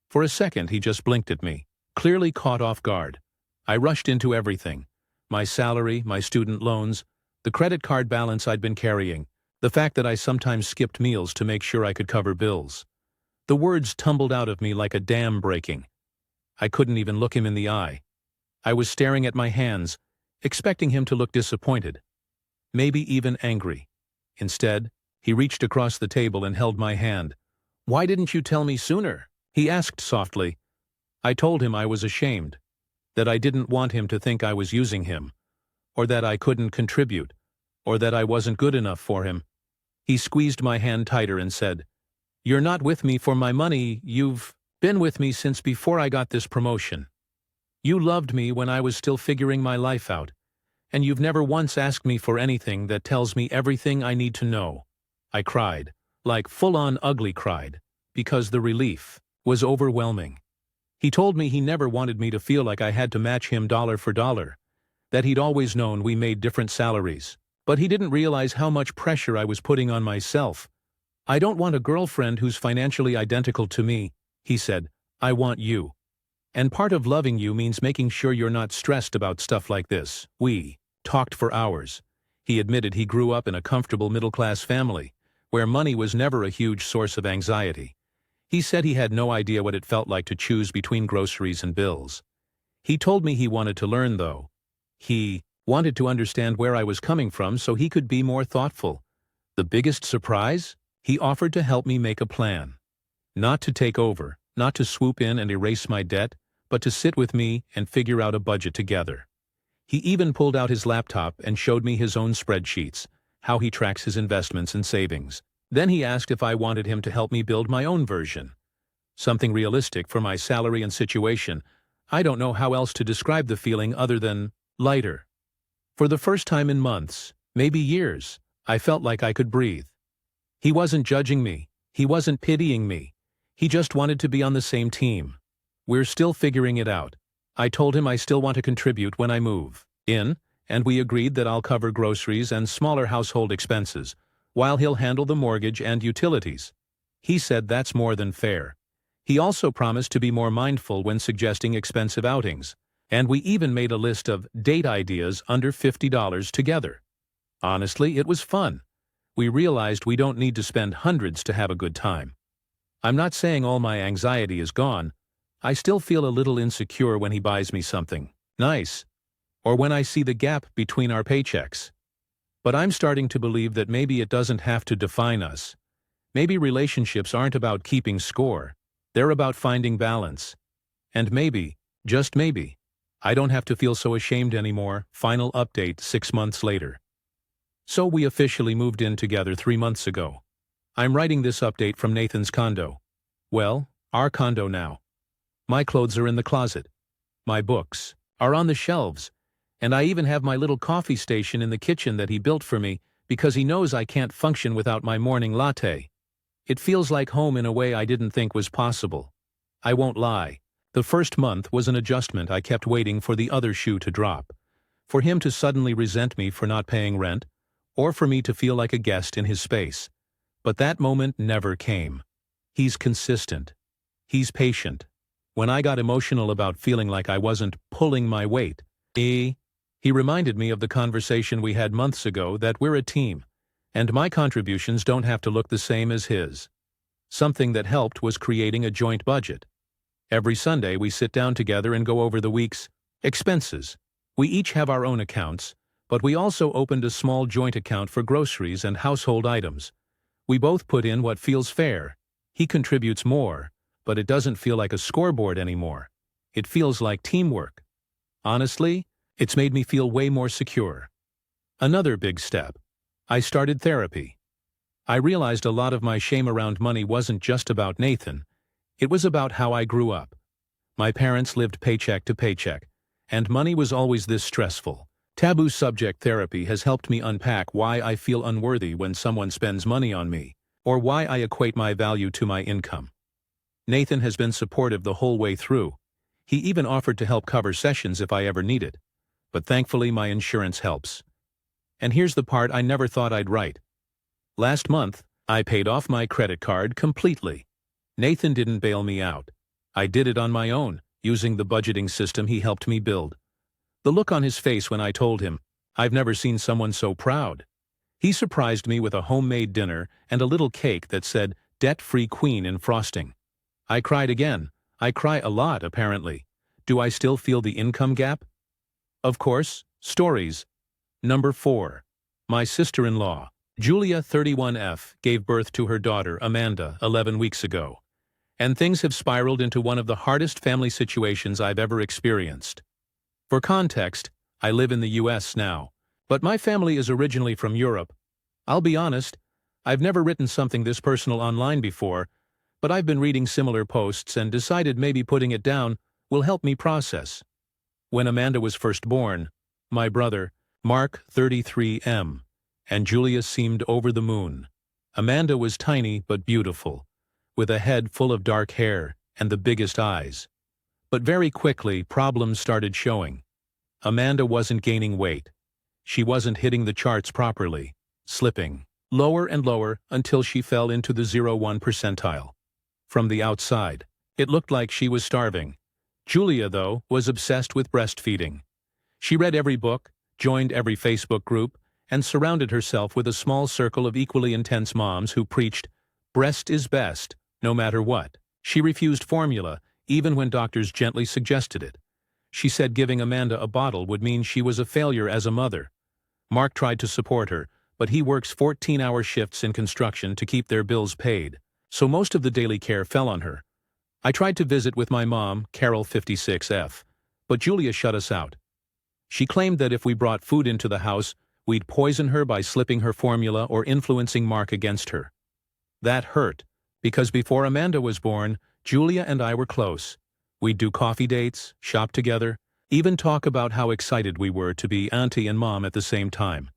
For a second, he just blinked at me, clearly caught off guard. I rushed into everything. My salary, my student loans, the credit card balance I'd been carrying, the fact that I sometimes skipped meals to make sure I could cover bills. The words tumbled out of me like a dam breaking. I couldn't even look him in the eye. I was staring at my hands, expecting him to look disappointed, maybe even angry. Instead, he reached across the table and held my hand. "Why didn't you tell me sooner?" he asked softly. I told him I was ashamed, that I didn't want him to think I was using him, or that I couldn't contribute, or that I wasn't good enough for him. He squeezed my hand tighter and said, "You're not with me for my money, you've been with me since before I got this promotion. You loved me when I was still figuring my life out, and you've never once asked me for anything that tells me everything I need to know." I cried, like full-on ugly cried, because the relief was overwhelming. He told me he never wanted me to feel like I had to match him dollar for dollar, that he'd always known we made different salaries, but he didn't realize how much pressure I was putting on myself. "I don't want a girlfriend who's financially identical to me," he said. "I want you. And part of loving you means making sure you're not stressed about stuff like this." We talked for hours. He admitted he grew up in a comfortable middle-class family, where money was never a huge source of anxiety. He said he had no idea what it felt like to choose between groceries and bills. He told me he wanted to learn, though. He wanted to understand where I was coming from so he could be more thoughtful. The biggest surprise? He offered to help me make a plan. Not to take over, not to swoop in and erase my debt, but to sit with me and figure out a budget together. He even pulled out his laptop and showed me his own spreadsheets, how he tracks his investments and savings. Then he asked if I wanted him to help me build my own version. Something realistic for my salary and situation. I don't know how else to describe the feeling other than lighter. For the first time in months, maybe years, I felt like I could breathe. He wasn't judging me. He wasn't pitying me. He just wanted to be on the same team. We're still figuring it out. I told him I still want to contribute when I move in, and we agreed that I'll cover groceries and smaller household expenses, while he'll handle the mortgage and utilities. He said that's more than fair. He also promised to be more mindful when suggesting expensive outings, and we even made a list of date ideas under $50 together. Honestly, it was fun. We realized we don't need to spend hundreds to have a good time. I'm not saying all my anxiety is gone. I still feel a little insecure when he buys me something nice, or when I see the gap between our paychecks. But I'm starting to believe that maybe it doesn't have to define us. Maybe relationships aren't about keeping score. They're about finding balance. And maybe, just maybe, I don't have to feel so ashamed anymore. Final update 6 months later. So we officially moved in together 3 months ago. I'm writing this update from Nathan's condo. Well, our condo now. My clothes are in the closet. My books are on the shelves. And I even have my little coffee station in the kitchen that he built for me because he knows I can't function without my morning latte. It feels like home in a way I didn't think was possible. I won't lie. The first month was an adjustment. I kept waiting for the other shoe to drop. For him to suddenly resent me for not paying rent, or for me to feel like a guest in his space. But that moment never came. He's consistent. He's patient. When I got emotional about feeling like I wasn't pulling my weight, he reminded me of the conversation we had months ago that we're a team, and my contributions don't have to look the same as his. Something that helped was creating a joint budget. Every Sunday we sit down together and go over the week's expenses. We each have our own accounts, but we also opened a small joint account for groceries and household items. We both put in what feels fair. He contributes more, but it doesn't feel like a scoreboard anymore. It feels like teamwork. Honestly, it's made me feel way more secure. Another big step. I started therapy. I realized a lot of my shame around money wasn't just about Nathan. It was about how I grew up. My parents lived paycheck to paycheck, and money was always this stressful. Taboo subject therapy has helped me unpack why I feel unworthy when someone spends money on me, or why I equate my value to my income. Nathan has been supportive the whole way through. He even offered to help cover sessions if I ever need it. But thankfully my insurance helps. And here's the part I never thought I'd write. Last month, I paid off my credit card completely. Nathan didn't bail me out. I did it on my own, using the budgeting system he helped me build. The look on his face when I told him, I've never seen someone so proud. He surprised me with a homemade dinner and a little cake that said, "Debt-free Queen" in frosting. I cried again. I cry a lot, apparently. Do I still feel the income gap? Of course, stories. Number 4. My sister-in-law, Julia 31F, gave birth to her daughter, Amanda, 11 weeks ago. And things have spiraled into one of the hardest family situations I've ever experienced. For context, I live in the US now, but my family is originally from Europe. I'll be honest, I've never written something this personal online before, but I've been reading similar posts and decided maybe putting it down will help me process. When Amanda was first born, my brother, Mark 33M, and Julia seemed over the moon. Amanda was tiny but beautiful, with a head full of dark hair and the biggest eyes. But very quickly, problems started showing. Amanda wasn't gaining weight. She wasn't hitting the charts properly, slipping lower and lower until she fell into the 0.1 percentile. From the outside, it looked like she was starving. Julia, though, was obsessed with breastfeeding. She read every book, joined every Facebook group, and surrounded herself with a small circle of equally intense moms who preached, "Breast is best, no matter what." She refused formula, even when doctors gently suggested it. She said giving Amanda a bottle would mean she was a failure as a mother. Mark tried to support her, but he works 14-hour shifts in construction to keep their bills paid, so most of the daily care fell on her. I tried to visit with my mom, Carol 56F, but Julia shut us out. She claimed that if we brought food into the house, we'd poison her by slipping her formula or influencing Mark against her. That hurt, because before Amanda was born, Julia and I were close. We'd do coffee dates, shop together, even talk about how excited we were to be auntie and mom at the same time.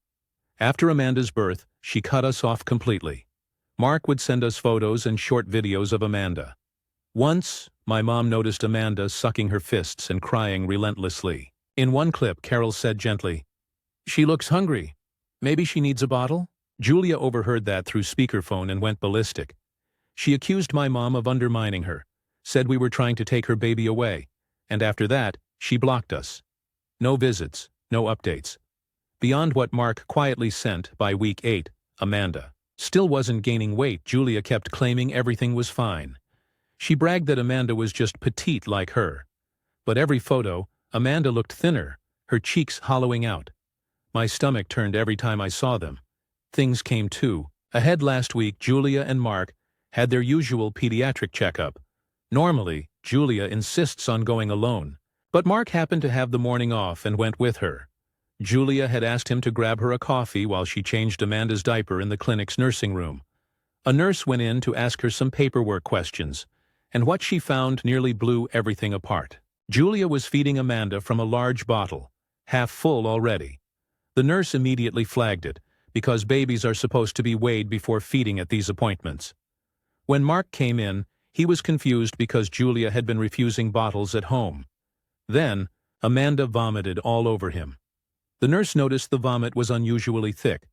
After Amanda's birth, she cut us off completely. Mark would send us photos and short videos of Amanda. Once, my mom noticed Amanda sucking her fists and crying relentlessly. In one clip, Carol said gently, "She looks hungry. Maybe she needs a bottle?" Julia overheard that through speakerphone and went ballistic. She accused my mom of undermining her, said we were trying to take her baby away, and after that, she blocked us. No visits, no updates. Beyond what Mark quietly sent by week 8, Amanda still wasn't gaining weight. Julia kept claiming everything was fine. She bragged that Amanda was just petite like her. But every photo, Amanda looked thinner, her cheeks hollowing out. My stomach turned every time I saw them. Things came too ahead. Last week, Julia and Mark had their usual pediatric checkup. Normally, Julia insists on going alone, but Mark happened to have the morning off and went with her. Julia had asked him to grab her a coffee while she changed Amanda's diaper in the clinic's nursing room. A nurse went in to ask her some paperwork questions, and what she found nearly blew everything apart. Julia was feeding Amanda from a large bottle, half full already. The nurse immediately flagged it, because babies are supposed to be weighed before feeding at these appointments. When Mark came in, he was confused because Julia had been refusing bottles at home. Then, Amanda vomited all over him. The nurse noticed the vomit was unusually thick.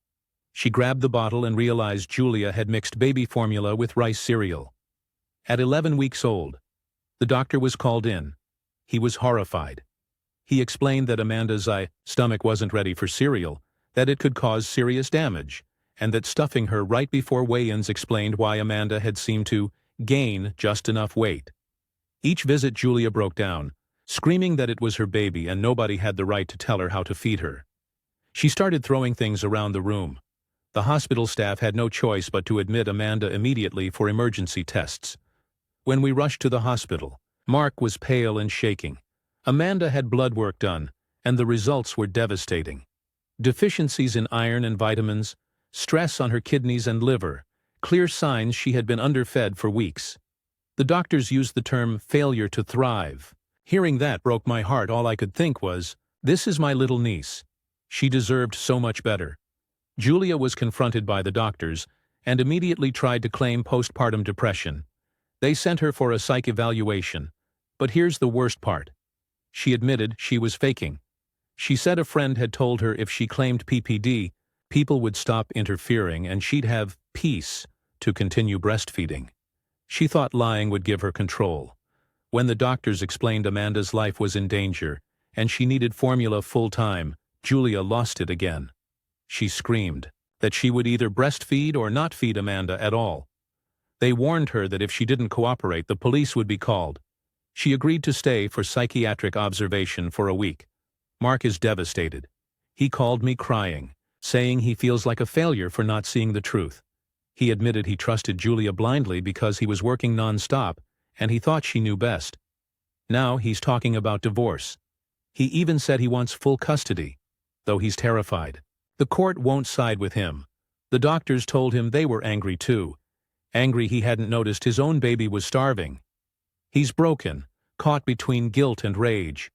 She grabbed the bottle and realized Julia had mixed baby formula with rice cereal. At 11 weeks old, the doctor was called in. He was horrified. He explained that Amanda's stomach wasn't ready for cereal, that it could cause serious damage, and that stuffing her right before weigh-ins explained why Amanda had seemed to gain just enough weight. Each visit, Julia broke down, screaming that it was her baby and nobody had the right to tell her how to feed her. She started throwing things around the room. The hospital staff had no choice but to admit Amanda immediately for emergency tests. When we rushed to the hospital, Mark was pale and shaking. Amanda had blood work done, and the results were devastating. Deficiencies in iron and vitamins, stress on her kidneys and liver, clear signs she had been underfed for weeks. The doctors used the term failure to thrive. Hearing that broke my heart. All I could think was, this is my little niece. She deserved so much better. Julia was confronted by the doctors and immediately tried to claim postpartum depression. They sent her for a psych evaluation. But here's the worst part. She admitted she was faking. She said a friend had told her if she claimed PPD, people would stop interfering and she'd have peace to continue breastfeeding. She thought lying would give her control. When the doctors explained Amanda's life was in danger and she needed formula full-time, Julia lost it again. She screamed that she would either breastfeed or not feed Amanda at all. They warned her that if she didn't cooperate, the police would be called. She agreed to stay for psychiatric observation for a week. Mark is devastated. He called me crying, saying he feels like a failure for not seeing the truth. He admitted he trusted Julia blindly because he was working non-stop and he thought she knew best. Now he's talking about divorce. He even said he wants full custody, though he's terrified. The court won't side with him. The doctors told him they were angry too. Angry he hadn't noticed his own baby was starving. He's broken, caught between guilt and rage.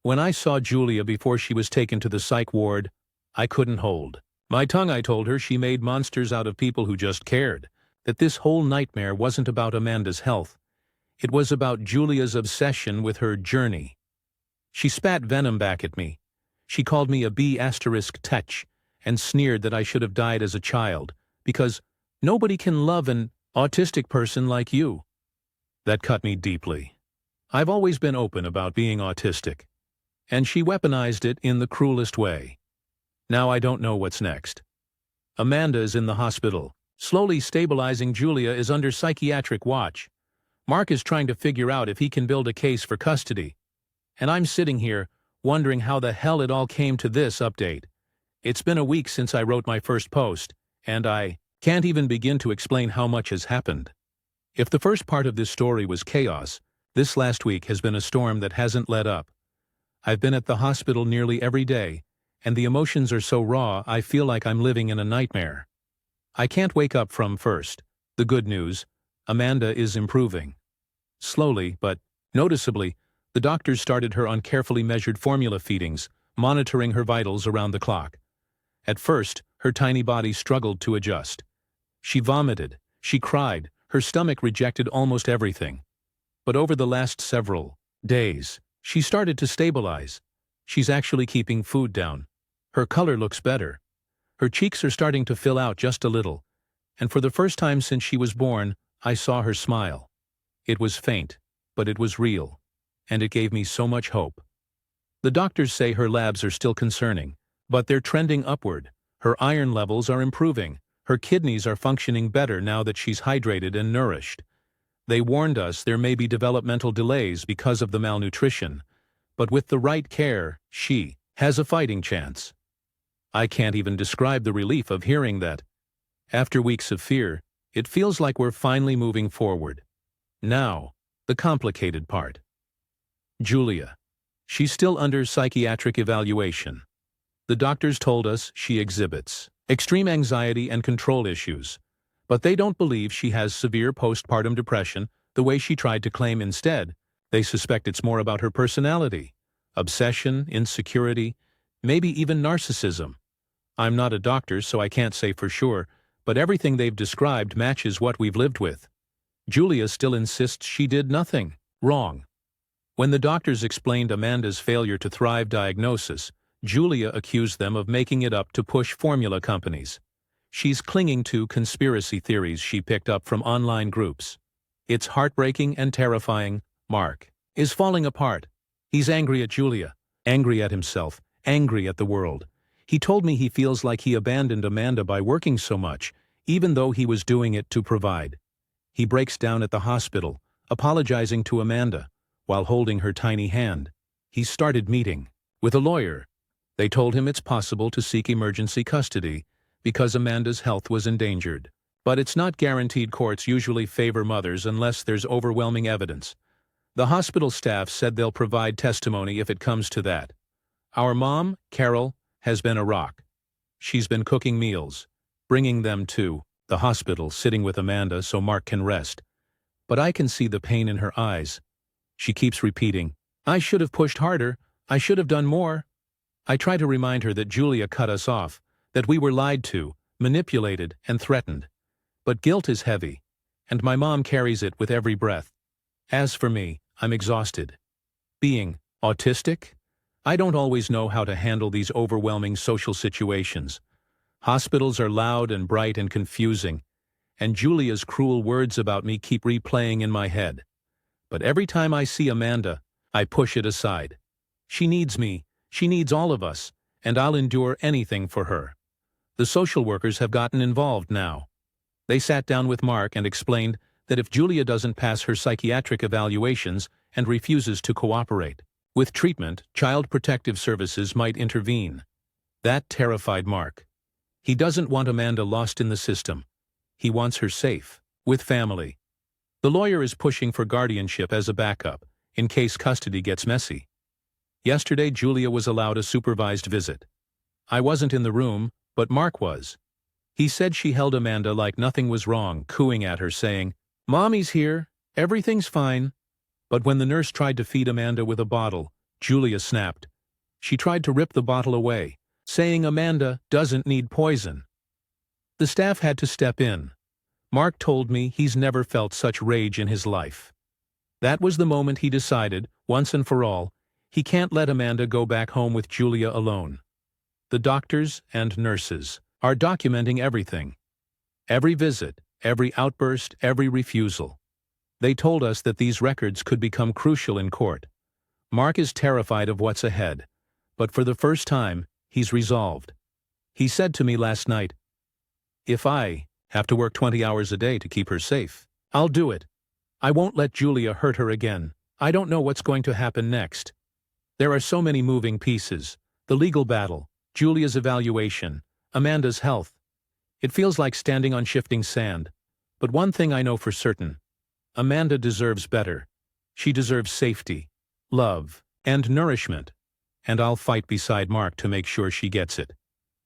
When I saw Julia before she was taken to the psych ward, I couldn't hold my tongue. I told her she made monsters out of people who just cared, that this whole nightmare wasn't about Amanda's health. It was about Julia's obsession with her journey. She spat venom back at me. She called me a B**tech and sneered that I should have died as a child, because nobody can love an autistic person like you. That cut me deeply. I've always been open about being autistic, and she weaponized it in the cruelest way. Now I don't know what's next. Amanda is in the hospital. Slowly stabilizing. Julia is under psychiatric watch. Mark is trying to figure out if he can build a case for custody. And I'm sitting here, wondering how the hell it all came to this update. It's been a week since I wrote my first post, and I can't even begin to explain how much has happened. If the first part of this story was chaos, this last week has been a storm that hasn't let up. I've been at the hospital nearly every day, and the emotions are so raw I feel like I'm living in a nightmare. I can't wake up from first. The good news, Amanda is improving. Slowly, but noticeably, the doctors started her on carefully measured formula feedings, monitoring her vitals around the clock. At first, her tiny body struggled to adjust. She vomited, she cried, her stomach rejected almost everything. But over the last several days, she started to stabilize. She's actually keeping food down. Her color looks better. Her cheeks are starting to fill out just a little. And for the first time since she was born, I saw her smile. It was faint, but it was real. And it gave me so much hope. The doctors say her labs are still concerning, but they're trending upward. Her iron levels are improving. Her kidneys are functioning better now that she's hydrated and nourished. They warned us there may be developmental delays because of the malnutrition, but with the right care, she has a fighting chance. I can't even describe the relief of hearing that. After weeks of fear, it feels like we're finally moving forward. Now, the complicated part. Julia. She's still under psychiatric evaluation. The doctors told us she exhibits extreme anxiety and control issues, but they don't believe she has severe postpartum depression the way she tried to claim. Instead, they suspect it's more about her personality, obsession, insecurity, maybe even narcissism. I'm not a doctor, so I can't say for sure, but everything they've described matches what we've lived with. Julia still insists she did nothing wrong. When the doctors explained Amanda's failure to thrive diagnosis, Julia accused them of making it up to push formula companies. She's clinging to conspiracy theories she picked up from online groups. It's heartbreaking and terrifying. Mark is falling apart. He's angry at Julia, angry at himself, angry at the world. He told me he feels like he abandoned Amanda by working so much, even though he was doing it to provide. He breaks down at the hospital, apologizing to Amanda, while holding her tiny hand. He started meeting with a lawyer. They told him it's possible to seek emergency custody because Amanda's health was endangered. But it's not guaranteed. Courts usually favor mothers unless there's overwhelming evidence. The hospital staff said they'll provide testimony if it comes to that. Our mom, Carol, has been a rock. She's been cooking meals, bringing them to the hospital, sitting with Amanda so Mark can rest. But I can see the pain in her eyes. She keeps repeating, "I should have pushed harder. I should have done more." I try to remind her that Julia cut us off, that we were lied to, manipulated, and threatened. But guilt is heavy, and my mom carries it with every breath. As for me, I'm exhausted. Being autistic, I don't always know how to handle these overwhelming social situations. Hospitals are loud and bright and confusing, and Julia's cruel words about me keep replaying in my head. But every time I see Amanda, I push it aside. She needs me. She needs all of us, and I'll endure anything for her. The social workers have gotten involved now. They sat down with Mark and explained that if Julia doesn't pass her psychiatric evaluations and refuses to cooperate with treatment, Child Protective Services might intervene. That terrified Mark. He doesn't want Amanda lost in the system. He wants her safe, with family. The lawyer is pushing for guardianship as a backup, in case custody gets messy. Yesterday, Julia was allowed a supervised visit. I wasn't in the room, but Mark was. He said she held Amanda like nothing was wrong, cooing at her, saying, "Mommy's here, everything's fine." But when the nurse tried to feed Amanda with a bottle, Julia snapped. She tried to rip the bottle away, saying Amanda doesn't need poison. The staff had to step in. Mark told me he's never felt such rage in his life. That was the moment he decided, once and for all, he can't let Amanda go back home with Julia alone. The doctors and nurses are documenting everything. Every visit, every outburst, every refusal. They told us that these records could become crucial in court. Mark is terrified of what's ahead, but for the first time, he's resolved. He said to me last night, "If I have to work 20 hours a day to keep her safe, I'll do it. I won't let Julia hurt her again. I don't know what's going to happen next. There are so many moving pieces. The legal battle, Julia's evaluation, Amanda's health. It feels like standing on shifting sand. But one thing I know for certain. Amanda deserves better. She deserves safety, love, and nourishment. And I'll fight beside Mark to make sure she gets it."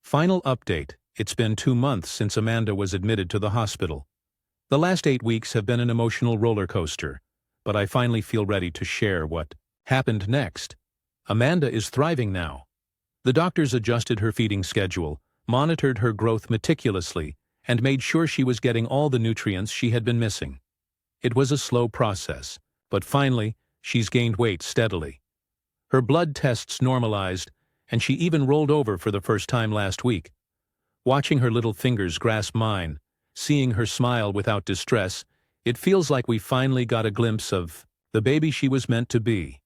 Final update. It's been 2 months since Amanda was admitted to the hospital. The last 8 weeks have been an emotional roller coaster, but I finally feel ready to share what happened next. Amanda is thriving now. The doctors adjusted her feeding schedule, monitored her growth meticulously, and made sure she was getting all the nutrients she had been missing. It was a slow process, but finally, she's gained weight steadily. Her blood tests normalized, and she even rolled over for the first time last week. Watching her little fingers grasp mine, seeing her smile without distress, it feels like we finally got a glimpse of the baby she was meant to be.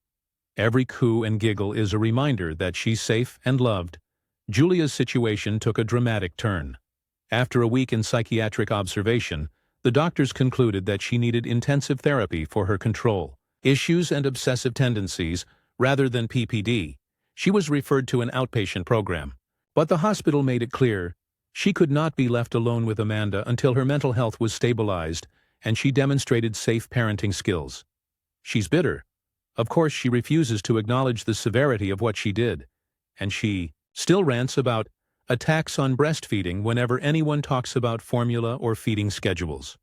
Every coo and giggle is a reminder that she's safe and loved. Julia's situation took a dramatic turn. After a week in psychiatric observation, the doctors concluded that she needed intensive therapy for her control issues and obsessive tendencies rather than PPD. She was referred to an outpatient program. But the hospital made it clear she could not be left alone with Amanda until her mental health was stabilized and she demonstrated safe parenting skills. She's bitter. Of course, she refuses to acknowledge the severity of what she did. And she still rants about attacks on breastfeeding whenever anyone talks about formula or feeding schedules.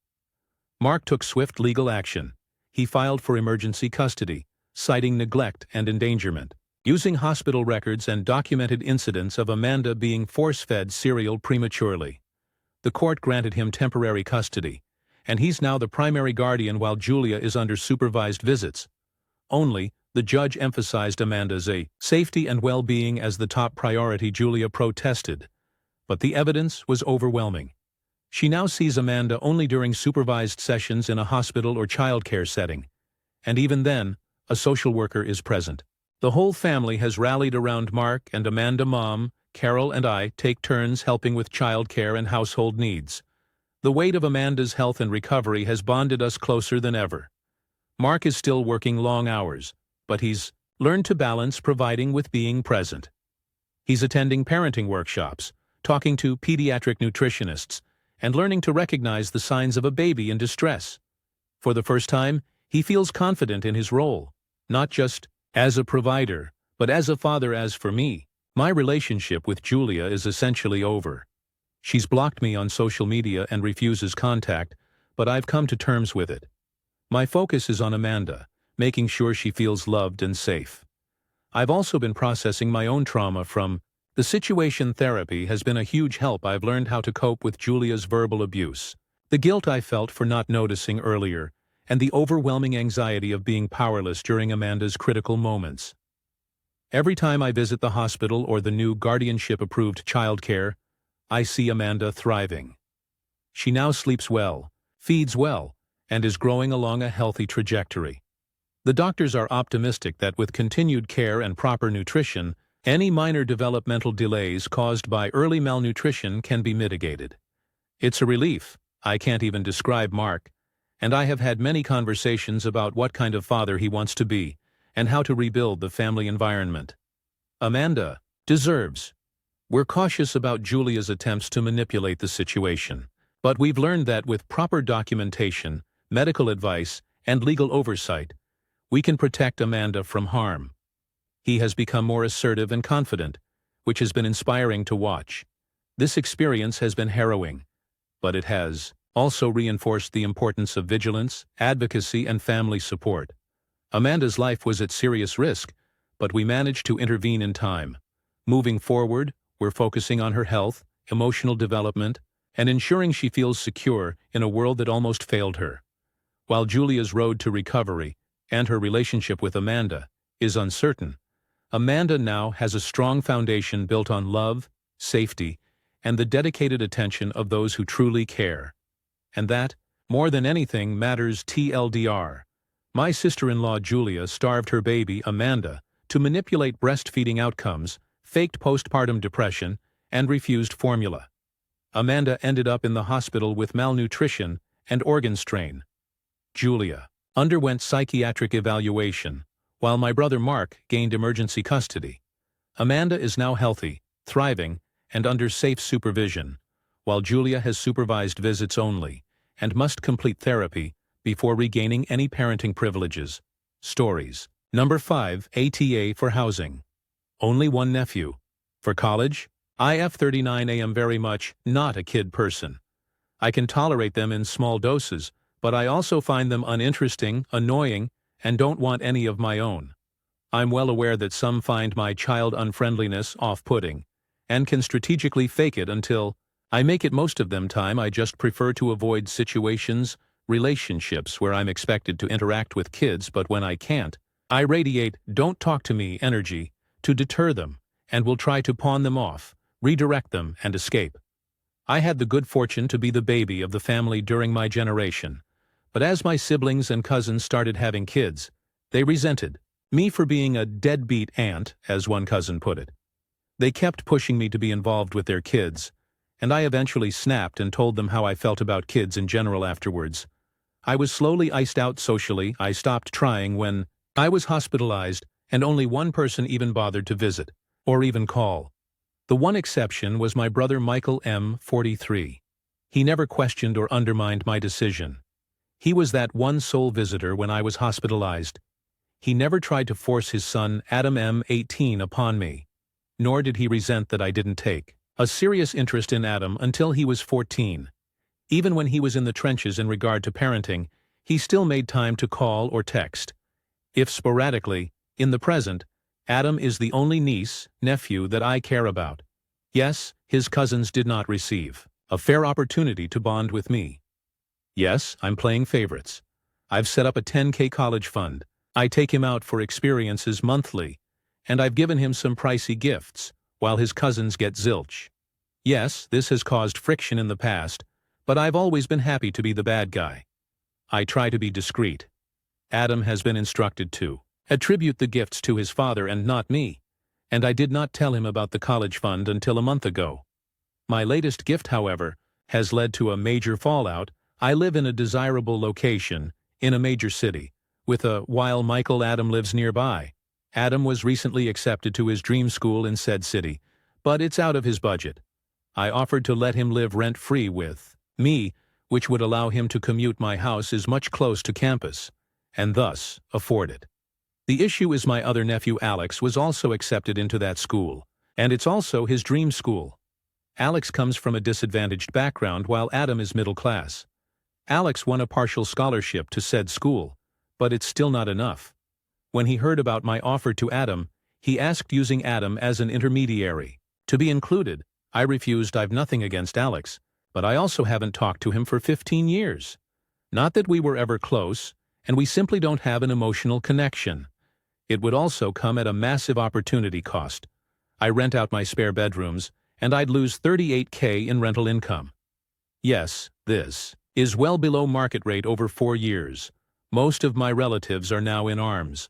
Mark took swift legal action. He filed for emergency custody, citing neglect and endangerment, using hospital records and documented incidents of Amanda being force-fed cereal prematurely. The court granted him temporary custody, and he's now the primary guardian while Julia is under supervised visits. Only, the judge emphasized Amanda's safety and well-being as the top priority. Julia protested, but the evidence was overwhelming. She now sees Amanda only during supervised sessions in a hospital or childcare setting, and even then, a social worker is present. The whole family has rallied around Mark and Amanda. Mom, Carol, and I take turns helping with childcare and household needs. The weight of Amanda's health and recovery has bonded us closer than ever. Mark is still working long hours, but he's learned to balance providing with being present. He's attending parenting workshops, talking to pediatric nutritionists, and learning to recognize the signs of a baby in distress. For the first time, he feels confident in his role, not just as a provider, but as a father. As for me, my relationship with Julia is essentially over. She's blocked me on social media and refuses contact, but I've come to terms with it. My focus is on Amanda, making sure she feels loved and safe. I've also been processing my own trauma from the situation. Therapy has been a huge help. I've learned how to cope with Julia's verbal abuse, the guilt I felt for not noticing earlier, and the overwhelming anxiety of being powerless during Amanda's critical moments. Every time I visit the hospital or the new guardianship-approved childcare, I see Amanda thriving. She now sleeps well, feeds well, and is growing along a healthy trajectory. The doctors are optimistic that with continued care and proper nutrition, any minor developmental delays caused by early malnutrition can be mitigated. It's a relief. I can't even describe Mark, and I have had many conversations about what kind of father he wants to be and how to rebuild the family environment Amanda deserves. We're cautious about Julia's attempts to manipulate the situation, but we've learned that with proper documentation, medical advice, and legal oversight, we can protect Amanda from harm. He has become more assertive and confident, which has been inspiring to watch. This experience has been harrowing, but it has also reinforced the importance of vigilance, advocacy, and family support. Amanda's life was at serious risk, but we managed to intervene in time. Moving forward, we're focusing on her health, emotional development, and ensuring she feels secure in a world that almost failed her. While Julia's road to recovery and her relationship with Amanda is uncertain, Amanda now has a strong foundation built on love, safety, and the dedicated attention of those who truly care. And that, more than anything, matters. TLDR. My sister-in-law Julia starved her baby, Amanda, to manipulate breastfeeding outcomes, faked postpartum depression, and refused formula. Amanda ended up in the hospital with malnutrition and organ strain. Julia underwent psychiatric evaluation, while my brother Mark gained emergency custody. Amanda is now healthy, thriving, and under safe supervision, while Julia has supervised visits only and must complete therapy before regaining any parenting privileges. Stories. Number 5. ATA for housing. Only one nephew. For college, IF39 am very much not a kid person. I can tolerate them in small doses, but I also find them uninteresting, annoying, and don't want any of my own. I'm well aware that some find my child unfriendliness off-putting, and can strategically fake it until I make it. Most of them time I just prefer to avoid situations, relationships where I'm expected to interact with kids, but when I can't, I radiate "don't talk to me" energy to deter them, and will try to pawn them off, redirect them, and escape. I had the good fortune to be the baby of the family during my generation, but as my siblings and cousins started having kids, they resented me for being a deadbeat aunt, as one cousin put it. They kept pushing me to be involved with their kids, and I eventually snapped and told them how I felt about kids in general afterwards. I was slowly iced out socially. I stopped trying when I was hospitalized, and only one person even bothered to visit, or even call. The one exception was my brother Michael M. 43. He never questioned or undermined my decision. He was that one sole visitor when I was hospitalized. He never tried to force his son Adam M. 18 upon me, nor did he resent that I didn't take a serious interest in Adam until he was 14. Even when he was in the trenches in regard to parenting, he still made time to call or text. If sporadically, in the present, Adam is the only nephew that I care about. Yes, his cousins did not receive a fair opportunity to bond with me. Yes, I'm playing favorites. I've set up a 10K college fund. I take him out for experiences monthly, and I've given him some pricey gifts, while his cousins get zilch. Yes, this has caused friction in the past, but I've always been happy to be the bad guy. I try to be discreet. Adam has been instructed to attribute the gifts to his father and not me, and I did not tell him about the college fund until a month ago. My latest gift, however, has led to a major fallout. I live in a desirable location, in a major city, while Adam lives nearby. Adam was recently accepted to his dream school in said city, but it's out of his budget. I offered to let him live rent-free with me, which would allow him to commute. My house is much close to campus, and thus afford it. The issue is my other nephew Alex was also accepted into that school, and it's also his dream school. Alex comes from a disadvantaged background while Adam is middle class. Alex won a partial scholarship to said school, but it's still not enough. When he heard about my offer to Adam, he asked using Adam as an intermediary to be included. I refused. I've nothing against Alex, but I also haven't talked to him for 15 years. Not that we were ever close, and we simply don't have an emotional connection. It would also come at a massive opportunity cost. I rent out my spare bedrooms, and I'd lose $38K in rental income. Yes, this is well below market rate over 4 years. Most of my relatives are now in arms.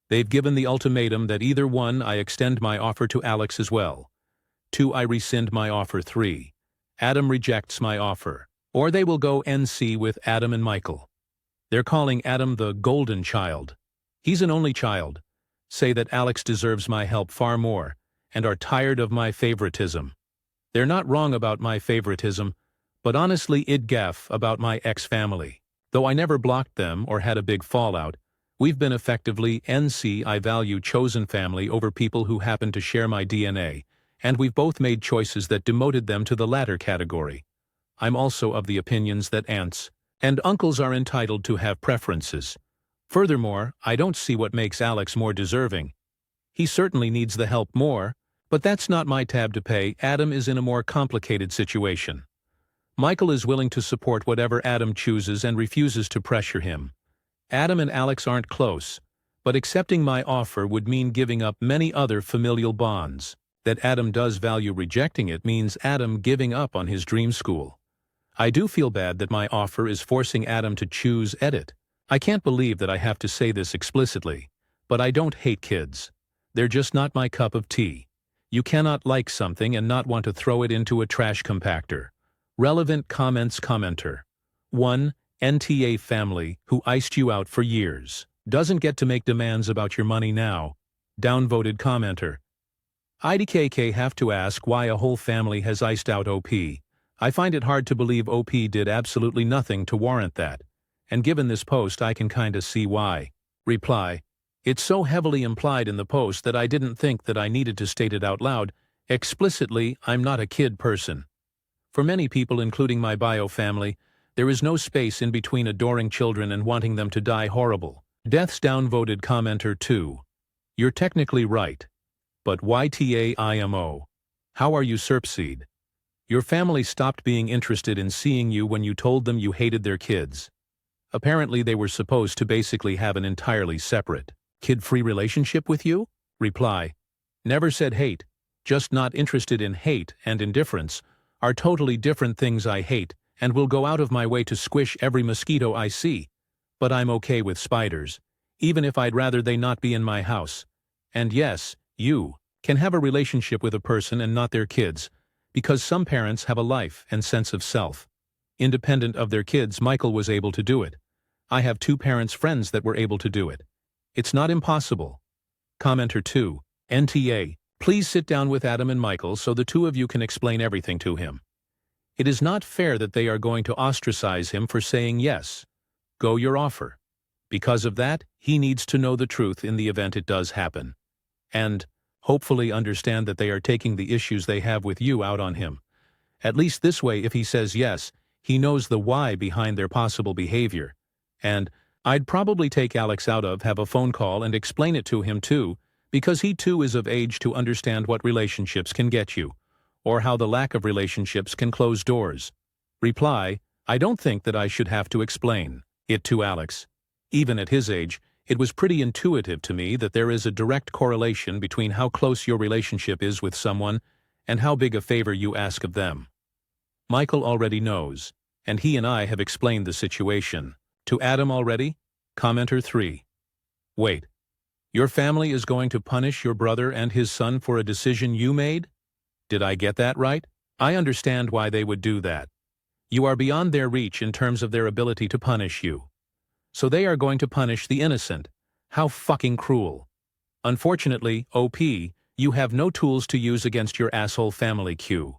They've given the ultimatum that either 1, I extend my offer to Alex as well. 2, I rescind my offer. 3, Adam rejects my offer. Or they will go NC with Adam and Michael. They're calling Adam the golden child. He's an only child. Say that Alex deserves my help far more, and are tired of my favoritism. They're not wrong about my favoritism, but honestly id gaff about my ex-family. Though I never blocked them or had a big fallout, we've been effectively NC. I value chosen family over people who happen to share my DNA, and we've both made choices that demoted them to the latter category. I'm also of the opinions that aunts and uncles are entitled to have preferences. Furthermore, I don't see what makes Alex more deserving. He certainly needs the help more, but that's not my tab to pay. Adam is in a more complicated situation. Michael is willing to support whatever Adam chooses and refuses to pressure him. Adam and Alex aren't close, but accepting my offer would mean giving up many other familial bonds. That Adam does value. Rejecting it means Adam giving up on his dream school. I do feel bad that my offer is forcing Adam to choose edit. I can't believe that I have to say this explicitly, but I don't hate kids. They're just not my cup of tea. You cannot like something and not want to throw it into a trash compactor. Relevant comments commenter. 1. NTA family who iced you out for years. Doesn't get to make demands about your money now. Downvoted commenter. IDKK have to ask why a whole family has iced out OP. I find it hard to believe OP did absolutely nothing to warrant that. And given this post I can kinda see why. Reply. It's so heavily implied in the post that I didn't think that I needed to state it out loud. Explicitly, I'm not a kid person. For many people, including my bio family, there is no space in between adoring children and wanting them to die horrible. Death's downvoted commenter 2. You're technically right. But YTAIMO. How are you Serpseed? Your family stopped being interested in seeing you when you told them you hated their kids. Apparently they were supposed to basically have an entirely separate, kid-free relationship with you? Reply. Never said hate, just not interested in hate and indifference are totally different things. I hate and will go out of my way to squish every mosquito I see, but I'm okay with spiders, even if I'd rather they not be in my house. And yes, you can have a relationship with a person and not their kids, because some parents have a life and sense of self. Independent of their kids, Michael was able to do it. I have 2 parents' friends that were able to do it. It's not impossible. Commenter 2. NTA. Please sit down with Adam and Michael so the 2 of you can explain everything to him. It is not fair that they are going to ostracize him for saying yes. Go your offer. Because of that, he needs to know the truth in the event it does happen. And hopefully understand that they are taking the issues they have with you out on him. At least this way, if he says yes, he knows the why behind their possible behavior. And I'd probably take Alex have a phone call and explain it to him too, because he too is of age to understand what relationships can get you, or how the lack of relationships can close doors. Reply, I don't think that I should have to explain it to Alex. Even at his age, it was pretty intuitive to me that there is a direct correlation between how close your relationship is with someone and how big a favor you ask of them. Michael already knows, and he and I have explained the situation. To Adam already? Commenter 3. Wait. Your family is going to punish your brother and his son for a decision you made? Did I get that right? I understand why they would do that. You are beyond their reach in terms of their ability to punish you. So they are going to punish the innocent. How fucking cruel. Unfortunately, OP, you have no tools to use against your asshole family Q.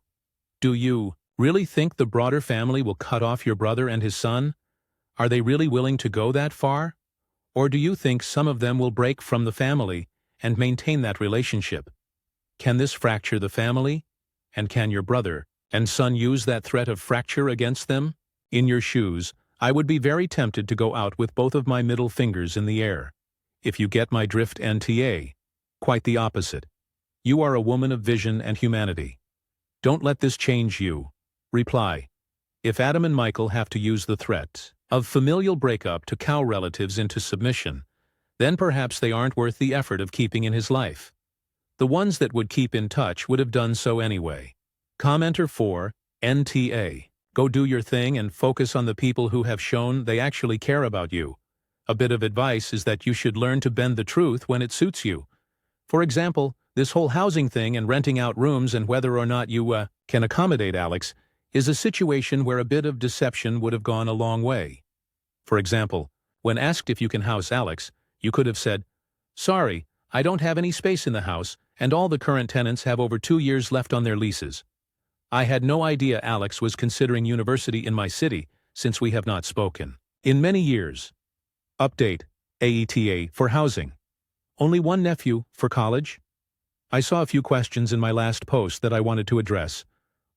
Do you really think the broader family will cut off your brother and his son? Are they really willing to go that far? Or do you think some of them will break from the family and maintain that relationship? Can this fracture the family? And can your brother and son use that threat of fracture against them? In your shoes, I would be very tempted to go out with both of my middle fingers in the air. If you get my drift, NTA. Quite the opposite. You are a woman of vision and humanity. Don't let this change you. Reply. If Adam and Michael have to use the threat of familial breakup to cow relatives into submission, then perhaps they aren't worth the effort of keeping in his life. The ones that would keep in touch would have done so anyway. Commenter 4, NTA. Go do your thing and focus on the people who have shown they actually care about you. A bit of advice is that you should learn to bend the truth when it suits you. For example, this whole housing thing and renting out rooms and whether or not you can accommodate Alex is a situation where a bit of deception would have gone a long way. For example, when asked if you can house Alex, you could have said, "Sorry, I don't have any space in the house, and all the current tenants have over 2 years left on their leases. I had no idea Alex was considering university in my city, since we have not spoken in many years." Update, AITA for housing. Only one nephew for college? I saw a few questions in my last post that I wanted to address.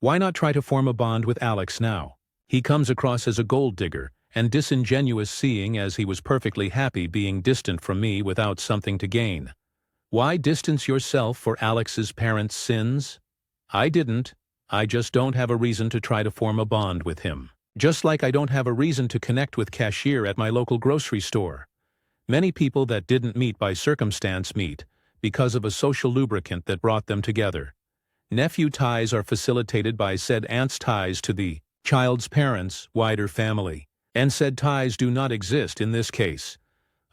Why not try to form a bond with Alex now? He comes across as a gold digger and disingenuous, seeing as he was perfectly happy being distant from me without something to gain. Why distance yourself for Alex's parents' sins? I didn't. I just don't have a reason to try to form a bond with him. Just like I don't have a reason to connect with cashier at my local grocery store. Many people that didn't meet by circumstance meet because of a social lubricant that brought them together. Nephew ties are facilitated by said aunt's ties to the child's parents' wider family, and said ties do not exist in this case.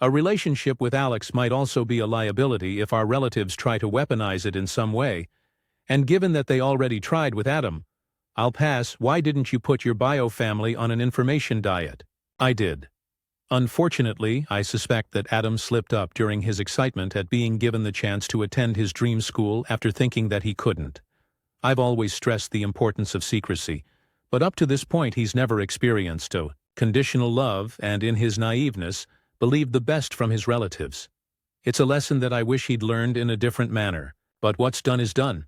A relationship with Alex might also be a liability if our relatives try to weaponize it in some way, And given that they already tried with Adam, I'll pass. Why didn't you put your bio family on an information diet? I did. Unfortunately, I suspect that Adam slipped up during his excitement at being given the chance to attend his dream school after thinking that he couldn't. I've always stressed the importance of secrecy, but up to this point he's never experienced conditional love and, in his naiveness, believed the best from his relatives. It's a lesson that I wish he'd learned in a different manner, but what's done is done.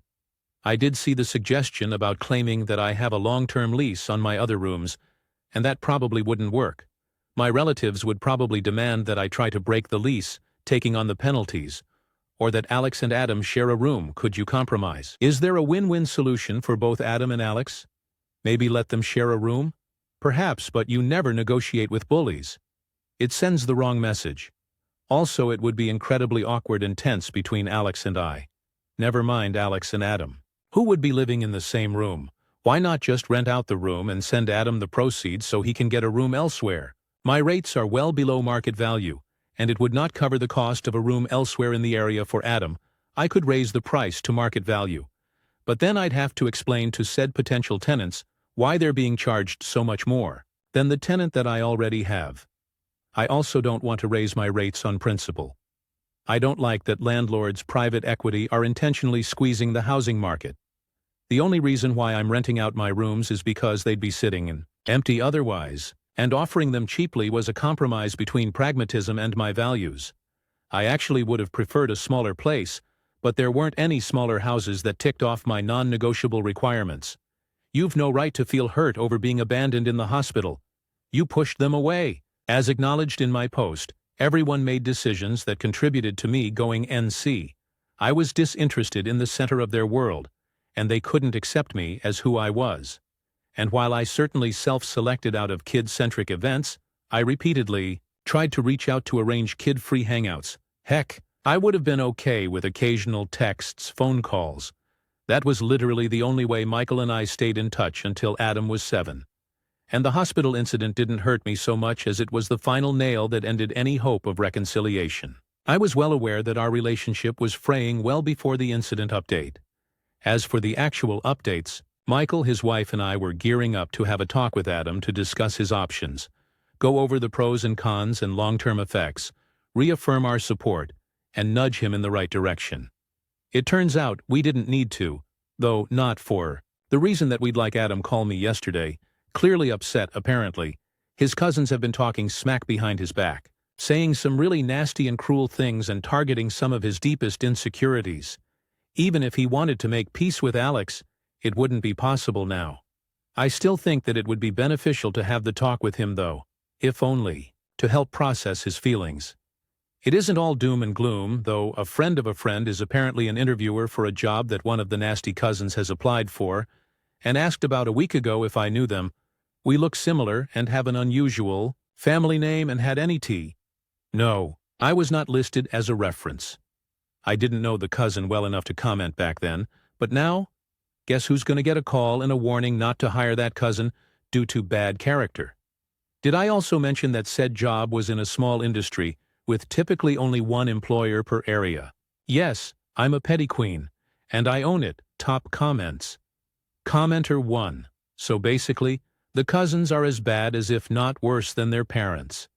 I did see the suggestion about claiming that I have a long-term lease on my other rooms, and that probably wouldn't work. My relatives would probably demand that I try to break the lease, taking on the penalties, or that Alex and Adam share a room. Could you compromise? Is there a win-win solution for both Adam and Alex? Maybe let them share a room? Perhaps, but you never negotiate with bullies. It sends the wrong message. Also, it would be incredibly awkward and tense between Alex and I. Never mind Alex and Adam. Who would be living in the same room? Why not just rent out the room and send Adam the proceeds so he can get a room elsewhere? My rates are well below market value, and it would not cover the cost of a room elsewhere in the area for Adam. I could raise the price to market value. But then I'd have to explain to said potential tenants why they're being charged so much more than the tenant that I already have. I also don't want to raise my rates on principle. I don't like that landlords' private equity are intentionally squeezing the housing market. The only reason why I'm renting out my rooms is because they'd be sitting empty otherwise, and offering them cheaply was a compromise between pragmatism and my values. I actually would have preferred a smaller place, but there weren't any smaller houses that ticked off my non-negotiable requirements. You've no right to feel hurt over being abandoned in the hospital. You pushed them away. As acknowledged in my post, everyone made decisions that contributed to me going NC. I was disinterested in the center of their world, and they couldn't accept me as who I was. And while I certainly self-selected out of kid-centric events, I repeatedly tried to reach out to arrange kid-free hangouts. Heck, I would have been okay with occasional texts, phone calls. That was literally the only way Michael and I stayed in touch until Adam was 7. And the hospital incident didn't hurt me so much as it was the final nail that ended any hope of reconciliation. I was well aware that our relationship was fraying well before the incident update. As for the actual updates, Michael, his wife, and I were gearing up to have a talk with Adam to discuss his options, go over the pros and cons and long-term effects, reaffirm our support, and nudge him in the right direction. It turns out we didn't need to, though not for the reason that we'd like Adam call me yesterday, clearly upset apparently. His cousins have been talking smack behind his back, saying some really nasty and cruel things and targeting some of his deepest insecurities. Even if he wanted to make peace with Alex, it wouldn't be possible now. I still think that it would be beneficial to have the talk with him though, if only to help process his feelings. It isn't all doom and gloom, though a friend of a friend is apparently an interviewer for a job that one of the nasty cousins has applied for, and asked about a week ago if I knew them. We look similar and have an unusual family name and had any tea. No, I was not listed as a reference. I didn't know the cousin well enough to comment back then, but now, guess who's going to get a call and a warning not to hire that cousin due to bad character? Did I also mention that said job was in a small industry with typically only one employer per area? Yes, I'm a petty queen, and I own it. Top comments. Commenter 1. So basically, the cousins are as bad as if not worse than their parents.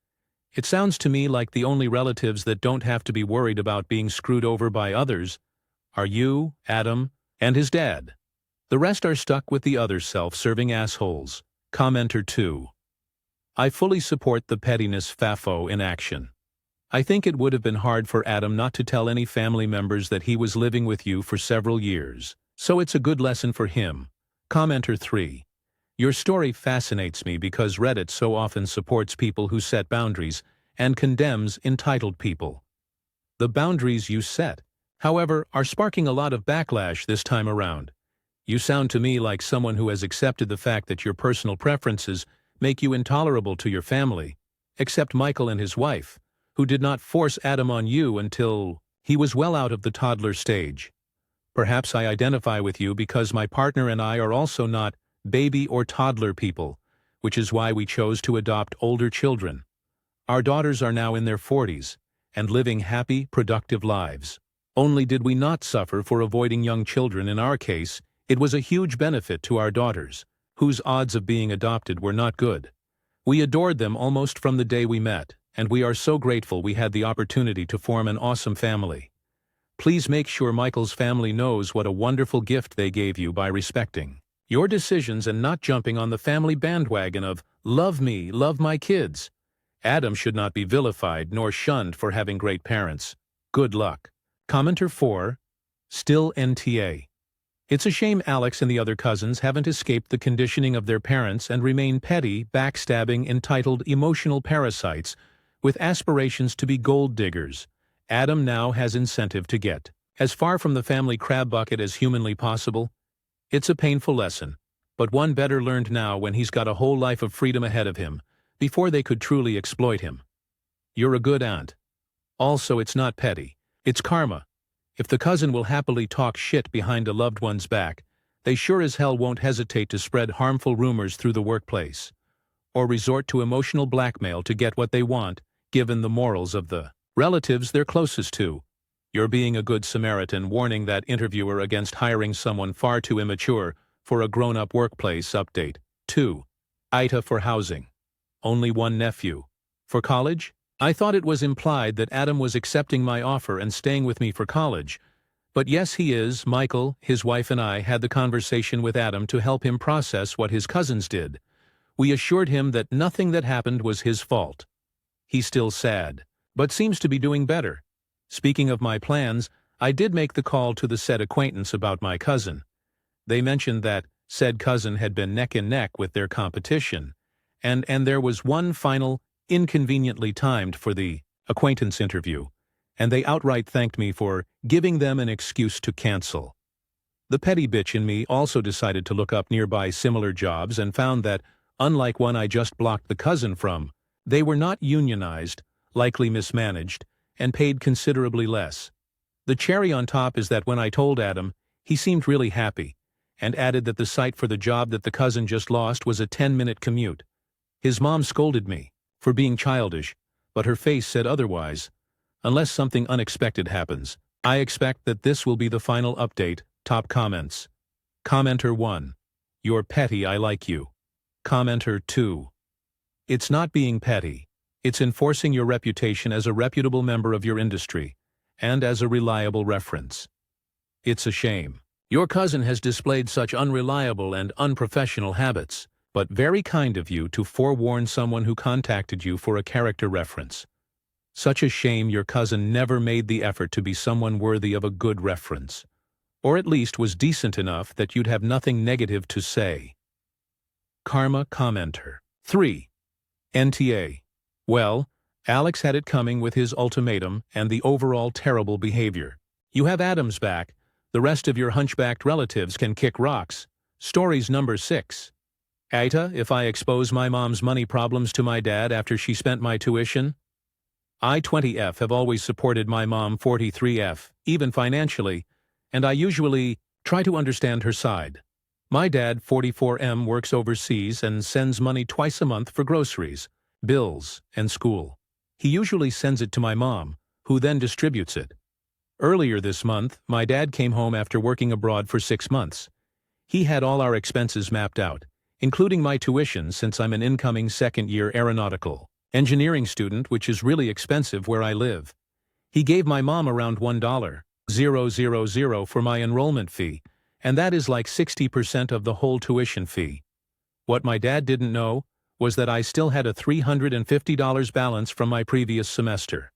It sounds to me like the only relatives that don't have to be worried about being screwed over by others are you, Adam, and his dad. The rest are stuck with the other self-serving assholes. Commenter 2. I fully support the pettiness FAFO in action. I think it would have been hard for Adam not to tell any family members that he was living with you for several years, so it's a good lesson for him. Commenter 3. Your story fascinates me because Reddit so often supports people who set boundaries and condemns entitled people. The boundaries you set, however, are sparking a lot of backlash this time around. You sound to me like someone who has accepted the fact that your personal preferences make you intolerable to your family, except Michael and his wife, who did not force Adam on you until he was well out of the toddler stage. Perhaps I identify with you because my partner and I are also not baby or toddler people, which is why we chose to adopt older children. Our daughters are now in their 40s and living happy, productive lives. Only did we not suffer for avoiding young children in our case, it was a huge benefit to our daughters, whose odds of being adopted were not good. We adored them almost from the day we met, and we are so grateful we had the opportunity to form an awesome family. Please make sure Michael's family knows what a wonderful gift they gave you by respecting your decisions and not jumping on the family bandwagon of, love me, love my kids. Adam should not be vilified nor shunned for having great parents. Good luck. Commenter 4. Still NTA. It's a shame Alex and the other cousins haven't escaped the conditioning of their parents and remain petty, backstabbing, entitled emotional parasites with aspirations to be gold diggers. Adam now has incentive to get as far from the family crab bucket as humanly possible. It's a painful lesson, but one better learned now when he's got a whole life of freedom ahead of him, before they could truly exploit him. You're a good aunt. Also, it's not petty. It's karma. If the cousin will happily talk shit behind a loved one's back, they sure as hell won't hesitate to spread harmful rumors through the workplace, or resort to emotional blackmail to get what they want, given the morals of the relatives they're closest to. You're being a good Samaritan warning that interviewer against hiring someone far too immature for a grown-up workplace. Update 2. AITA for housing. Only one nephew. For college? I thought it was implied that Adam was accepting my offer and staying with me for college. But yes, he is. Michael, his wife, and I had the conversation with Adam to help him process what his cousins did. We assured him that nothing that happened was his fault. He's still sad, but seems to be doing better. Speaking of my plans, I did make the call to the said acquaintance about my cousin. They mentioned that said cousin had been neck and neck with their competition, and there was one final, inconveniently timed for the acquaintance interview, and they outright thanked me for giving them an excuse to cancel. The petty bitch in me also decided to look up nearby similar jobs and found that, unlike one I just blocked the cousin from, they were not unionized, likely mismanaged, and paid considerably less. The cherry on top is that when I told Adam, he seemed really happy, and added that the site for the job that the cousin just lost was a 10-minute commute. His mom scolded me for being childish, but her face said otherwise. Unless something unexpected happens, I expect that this will be the final update. Top comments. Commenter 1. You're petty, I like you. Commenter 2. It's not being petty. It's enforcing your reputation as a reputable member of your industry, and as a reliable reference. It's a shame. Your cousin has displayed such unreliable and unprofessional habits, but very kind of you to forewarn someone who contacted you for a character reference. Such a shame your cousin never made the effort to be someone worthy of a good reference, or at least was decent enough that you'd have nothing negative to say. Karma commenter. 3. NTA. Well, Alex had it coming with his ultimatum and the overall terrible behavior. You have Adam's back. The rest of your hunchbacked relatives can kick rocks. Stories number 6. AITA, if I expose my mom's money problems to my dad after she spent my tuition? I 20F have always supported my mom 43F, even financially, and I usually try to understand her side. My dad 44M works overseas and sends money twice a month for groceries, bills, and school. He usually sends it to my mom, who then distributes it. Earlier this month, my dad came home after working abroad for 6 months. He had all our expenses mapped out, including my tuition since I'm an incoming second-year aeronautical engineering student, which is really expensive where I live. He gave my mom around $1,000 for my enrollment fee, and that is like 60% of the whole tuition fee. What my dad didn't know was that I still had a $350 balance from my previous semester.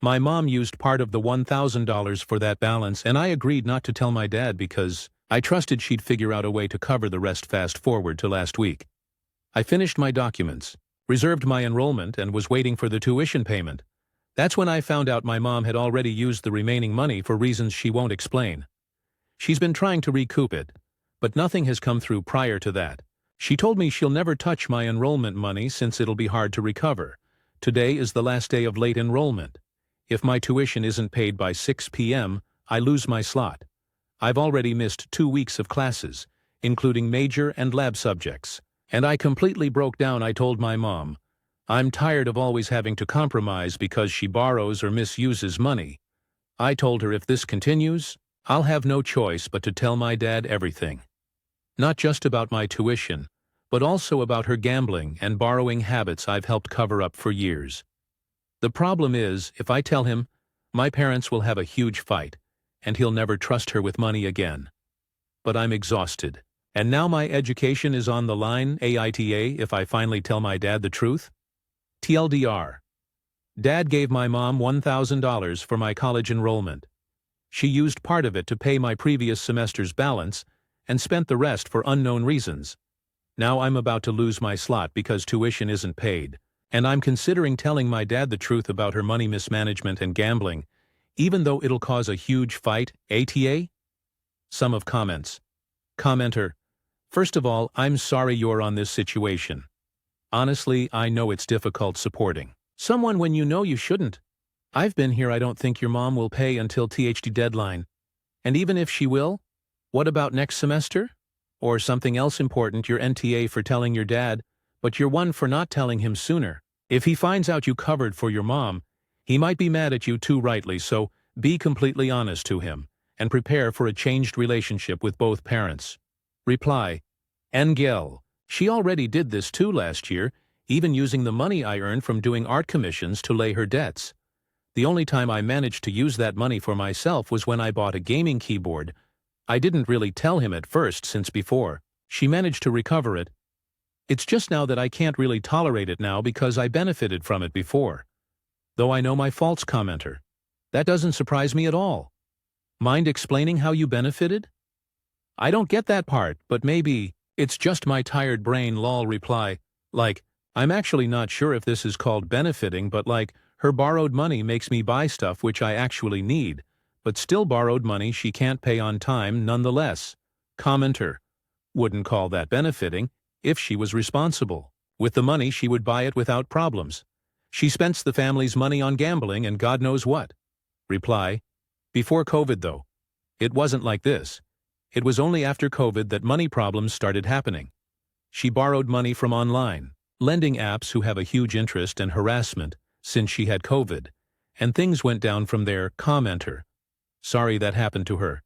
My mom used part of the $1,000 for that balance, and I agreed not to tell my dad because I trusted she'd figure out a way to cover the rest. Fast forward to last week. I finished my documents, reserved my enrollment, and was waiting for the tuition payment. That's when I found out my mom had already used the remaining money for reasons she won't explain. She's been trying to recoup it, but nothing has come through prior to that. She told me she'll never touch my enrollment money since it'll be hard to recover. Today is the last day of late enrollment. If my tuition isn't paid by 6 p.m., I lose my slot. I've already missed 2 weeks of classes, including major and lab subjects, and I completely broke down. I told my mom, I'm tired of always having to compromise because she borrows or misuses money. I told her if this continues, I'll have no choice but to tell my dad everything. Not just about my tuition, but also about her gambling and borrowing habits I've helped cover up for years. The problem is, if I tell him, my parents will have a huge fight, and he'll never trust her with money again. But I'm exhausted. And now my education is on the line, AITA, if I finally tell my dad the truth? TLDR. Dad gave my mom $1,000 for my college enrollment. She used part of it to pay my previous semester's balance and spent the rest for unknown reasons. Now I'm about to lose my slot because tuition isn't paid, and I'm considering telling my dad the truth about her money mismanagement and gambling, even though it'll cause a huge fight, ATA? Sum of comments. Commenter. First of all, I'm sorry you're on this situation. Honestly, I know it's difficult supporting someone when you know you shouldn't. I've been here. I don't think your mom will pay until THD deadline. And even if she will, what about next semester? Or something else important, your NTA for telling your dad, but you're one for not telling him sooner. If he finds out you covered for your mom, he might be mad at you too, rightly, so be completely honest to him and prepare for a changed relationship with both parents. Reply. Engel. She already did this too last year, even using the money I earned from doing art commissions to lay her debts. The only time I managed to use that money for myself was when I bought a gaming keyboard. I didn't really tell him at first, since before she managed to recover it. It's just now that I can't really tolerate it now because I benefited from it before. Though I know my faults, commenter. That doesn't surprise me at all. Mind explaining how you benefited? I don't get that part, but maybe it's just my tired brain. Lol. Reply. Like, I'm actually not sure if this is called benefiting, but like, her borrowed money makes me buy stuff which I actually need, but still borrowed money she can't pay on time nonetheless. Commenter. Wouldn't call that benefiting. If she was responsible with the money, she would buy it without problems. She spends the family's money on gambling and God knows what. Reply. Before COVID, though, it wasn't like this. It was only after COVID that money problems started happening. She borrowed money from online lending apps who have a huge interest and harassment since she had COVID, and things went down from there. Commenter. Sorry that happened to her.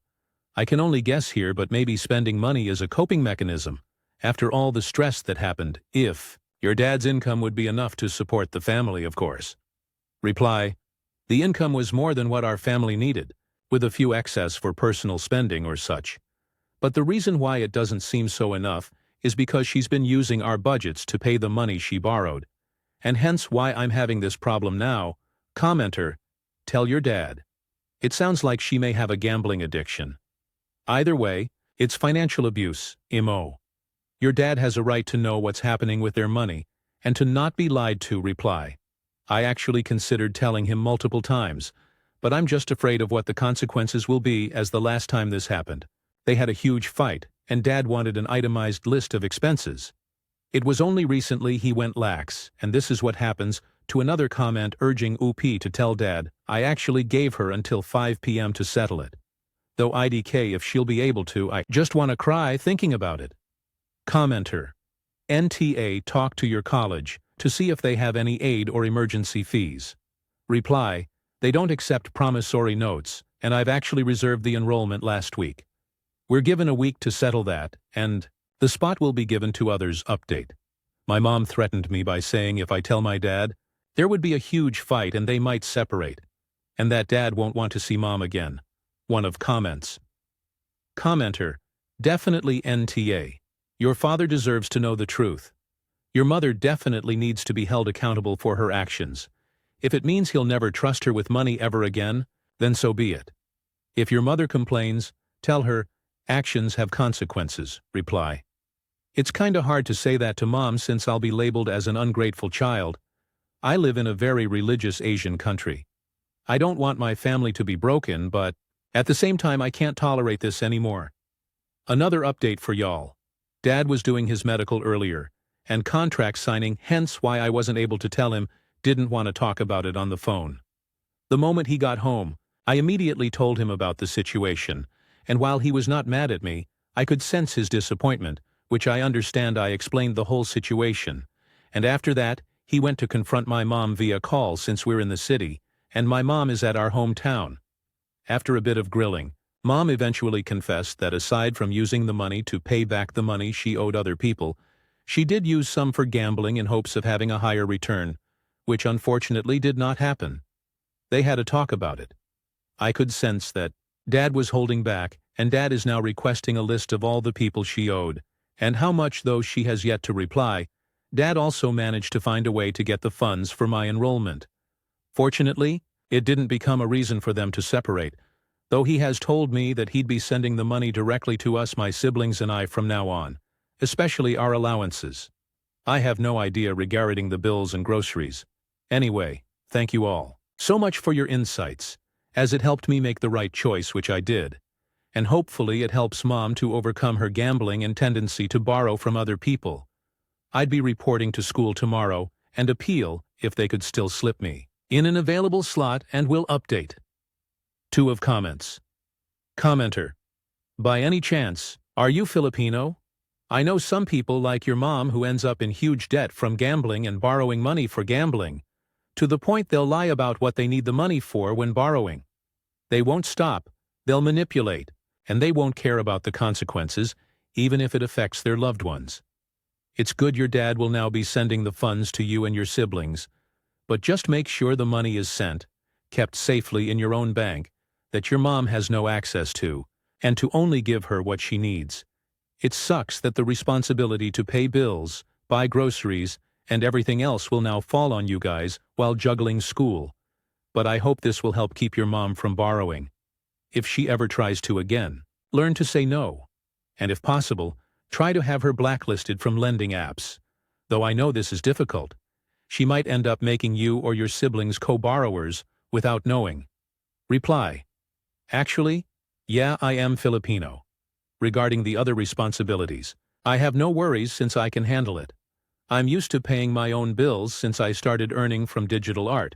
I can only guess here, but maybe spending money is a coping mechanism after all the stress that happened, if your dad's income would be enough to support the family, of course. Reply. The income was more than what our family needed, with a few excess for personal spending or such. But the reason why it doesn't seem so enough is because she's been using our budgets to pay the money she borrowed, and hence why I'm having this problem now. Commenter. Tell your dad. It sounds like she may have a gambling addiction. Either way, it's financial abuse, MO. Your dad has a right to know what's happening with their money, and to not be lied to. Reply. I actually considered telling him multiple times, but I'm just afraid of what the consequences will be, as the last time this happened. They had a huge fight, and Dad wanted an itemized list of expenses. It was only recently he went lax, and this is what happens. To another comment urging UP to tell Dad, I actually gave her until 5 p.m. to settle it. Though IDK if she'll be able to, I just want to cry thinking about it. Commenter. NTA. Talk to your college to see if they have any aid or emergency fees. Reply. They don't accept promissory notes, and I've actually reserved the enrollment last week. We're given a week to settle that, and the spot will be given to others. Update. My mom threatened me by saying if I tell my dad, there would be a huge fight and they might separate, and that Dad won't want to see Mom again. One of comments. Commenter. Definitely NTA. Your father deserves to know the truth. Your mother definitely needs to be held accountable for her actions. If it means he'll never trust her with money ever again, then so be it. If your mother complains, tell her, actions have consequences. Reply. It's kinda hard to say that to Mom since I'll be labeled as an ungrateful child. I live in a very religious Asian country. I don't want my family to be broken, but at the same time I can't tolerate this anymore. Another update for y'all. Dad was doing his medical earlier, and contract signing, hence why I wasn't able to tell him, didn't want to talk about it on the phone. The moment he got home, I immediately told him about the situation, and while he was not mad at me, I could sense his disappointment, which I understand. I explained the whole situation, and after that, he went to confront my mom via call since we're in the city, and my mom is at our hometown. After a bit of grilling, Mom eventually confessed that aside from using the money to pay back the money she owed other people, she did use some for gambling in hopes of having a higher return, which unfortunately did not happen. They had a talk about it. I could sense that Dad was holding back, and Dad is now requesting a list of all the people she owed, and how much, though she has yet to reply. Dad also managed to find a way to get the funds for my enrollment. Fortunately, it didn't become a reason for them to separate, though he has told me that he'd be sending the money directly to us, my siblings and I, from now on, especially our allowances. I have no idea regarding the bills and groceries. Anyway, thank you all so much for your insights, as it helped me make the right choice, which I did. And hopefully it helps Mom to overcome her gambling and tendency to borrow from other people. I'd be reporting to school tomorrow and appeal if they could still slip me in an available slot, and will update. 2 of comments. Commenter: by any chance, are you Filipino? I know some people like your mom who ends up in huge debt from gambling and borrowing money for gambling, to the point they'll lie about what they need the money for when borrowing. They won't stop, they'll manipulate, and they won't care about the consequences, even if it affects their loved ones. It's good your dad will now be sending the funds to you and your siblings, but just make sure the money is sent, kept safely in your own bank, that your mom has no access to, and to only give her what she needs. It sucks that the responsibility to pay bills, buy groceries, and everything else will now fall on you guys while juggling school, but I hope this will help keep your mom from borrowing. If she ever tries to again, learn to say no, and if possible, try to have her blacklisted from lending apps. Though I know this is difficult, she might end up making you or your siblings co-borrowers without knowing. Reply: actually, yeah, I am Filipino. Regarding the other responsibilities, I have no worries since I can handle it. I'm used to paying my own bills since I started earning from digital art.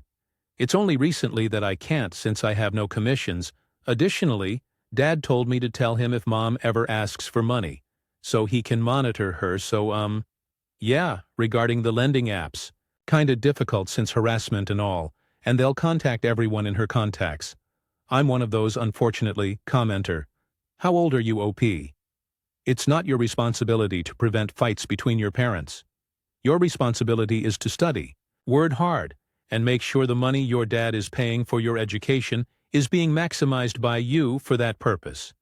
It's only recently that I can't since I have no commissions. Additionally, Dad told me to tell him if Mom ever asks for money, so he can monitor her. So, yeah, regarding the lending apps, kinda difficult since harassment and all, and they'll contact everyone in her contacts. I'm one of those, unfortunately. Commenter: how old are you, OP? It's not your responsibility to prevent fights between your parents. Your responsibility is to study, work hard, and make sure the money your dad is paying for your education is being maximized by you for that purpose.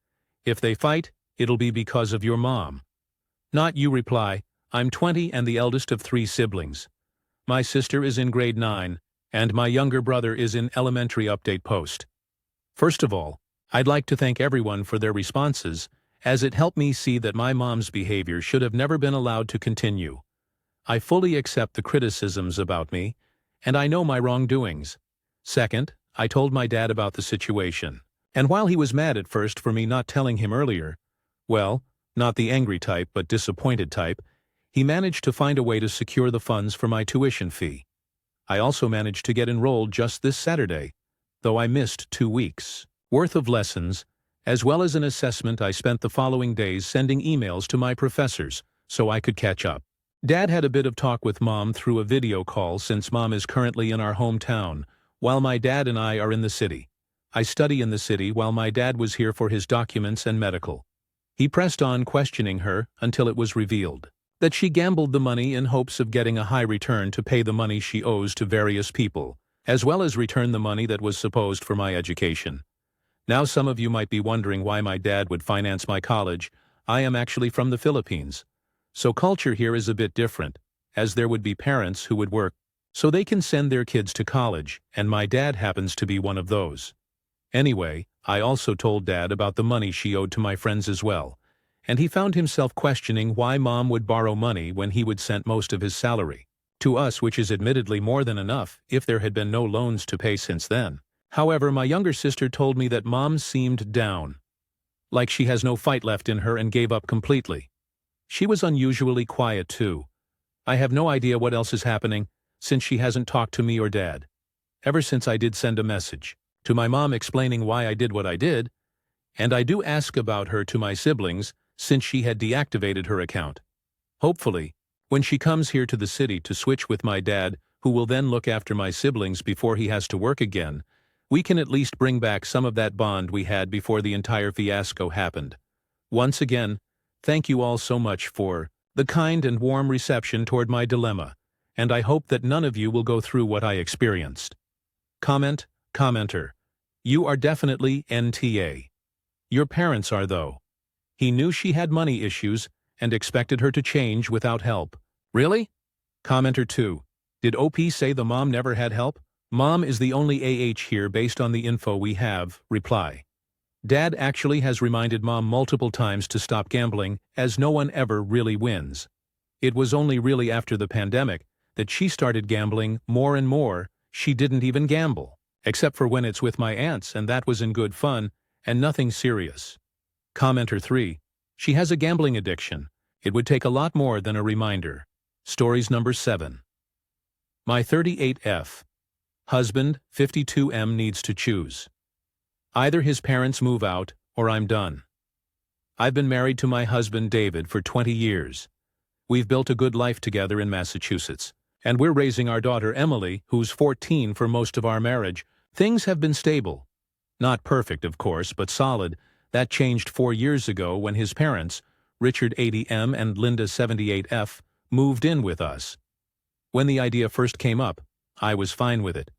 If they fight, it'll be because of your mom, not you. Reply: I'm 20 and the eldest of 3 siblings. My sister is in grade 9, and my younger brother is in elementary. Update post. First of all, I'd like to thank everyone for their responses, as it helped me see that my mom's behavior should have never been allowed to continue. I fully accept the criticisms about me, and I know my wrongdoings. Second, I told my dad about the situation, and while he was mad at first for me not telling him earlier, well, not the angry type but disappointed type, he managed to find a way to secure the funds for my tuition fee. I also managed to get enrolled just this Saturday, though I missed 2 weeks worth of lessons, as well as an assessment. I spent the following days sending emails to my professors so I could catch up. Dad had a bit of talk with Mom through a video call since Mom is currently in our hometown, while my dad and I are in the city. I study in the city while my dad was here for his documents and medical. He pressed on questioning her until it was revealed that she gambled the money in hopes of getting a high return to pay the money she owes to various people, as well as return the money that was supposed for my education. Now some of you might be wondering why my dad would finance my college. I am actually from the Philippines, so culture here is a bit different, as there would be parents who would work so they can send their kids to college, and my dad happens to be one of those. Anyway, I also told Dad about the money she owed to my friends as well, and he found himself questioning why Mom would borrow money when he would send most of his salary to us, which is admittedly more than enough if there had been no loans to pay since then. However, my younger sister told me that Mom seemed down, like she has no fight left in her and gave up completely. She was unusually quiet too. I have no idea what else is happening, since she hasn't talked to me or Dad ever since I did send a message to my mom explaining why I did what I did, and I do ask about her to my siblings since she had deactivated her account. Hopefully, when she comes here to the city to switch with my dad, who will then look after my siblings before he has to work again, We can at least bring back some of that bond we had before the entire fiasco happened. Once again, thank you all so much for the kind and warm reception toward my dilemma, and I hope that none of you will go through what I experienced. Commenter. You are definitely NTA. Your parents are though. He knew she had money issues and expected her to change without help. Really? Commenter 2. Did OP say the mom never had help? Mom is the only AH here based on the info we have. Reply. Dad actually has reminded Mom multiple times to stop gambling, as no one ever really wins. It was only really after the pandemic that she started gambling more and more. She didn't even gamble, except for when it's with my aunts, and that was in good fun and nothing serious. Commenter 3. She has a gambling addiction. It would take a lot more than a reminder. Stories number 7. My 38F. Husband, 52M, needs to choose. Either his parents move out, or I'm done. I've been married to my husband David for 20 years. We've built a good life together in Massachusetts, and we're raising our daughter Emily, who's 14 for most of our marriage. Things have been stable. Not perfect, of course, but solid. That changed 4 years ago when his parents, Richard 80M and Linda 78F, moved in with us. When the idea first came up, I was fine with it.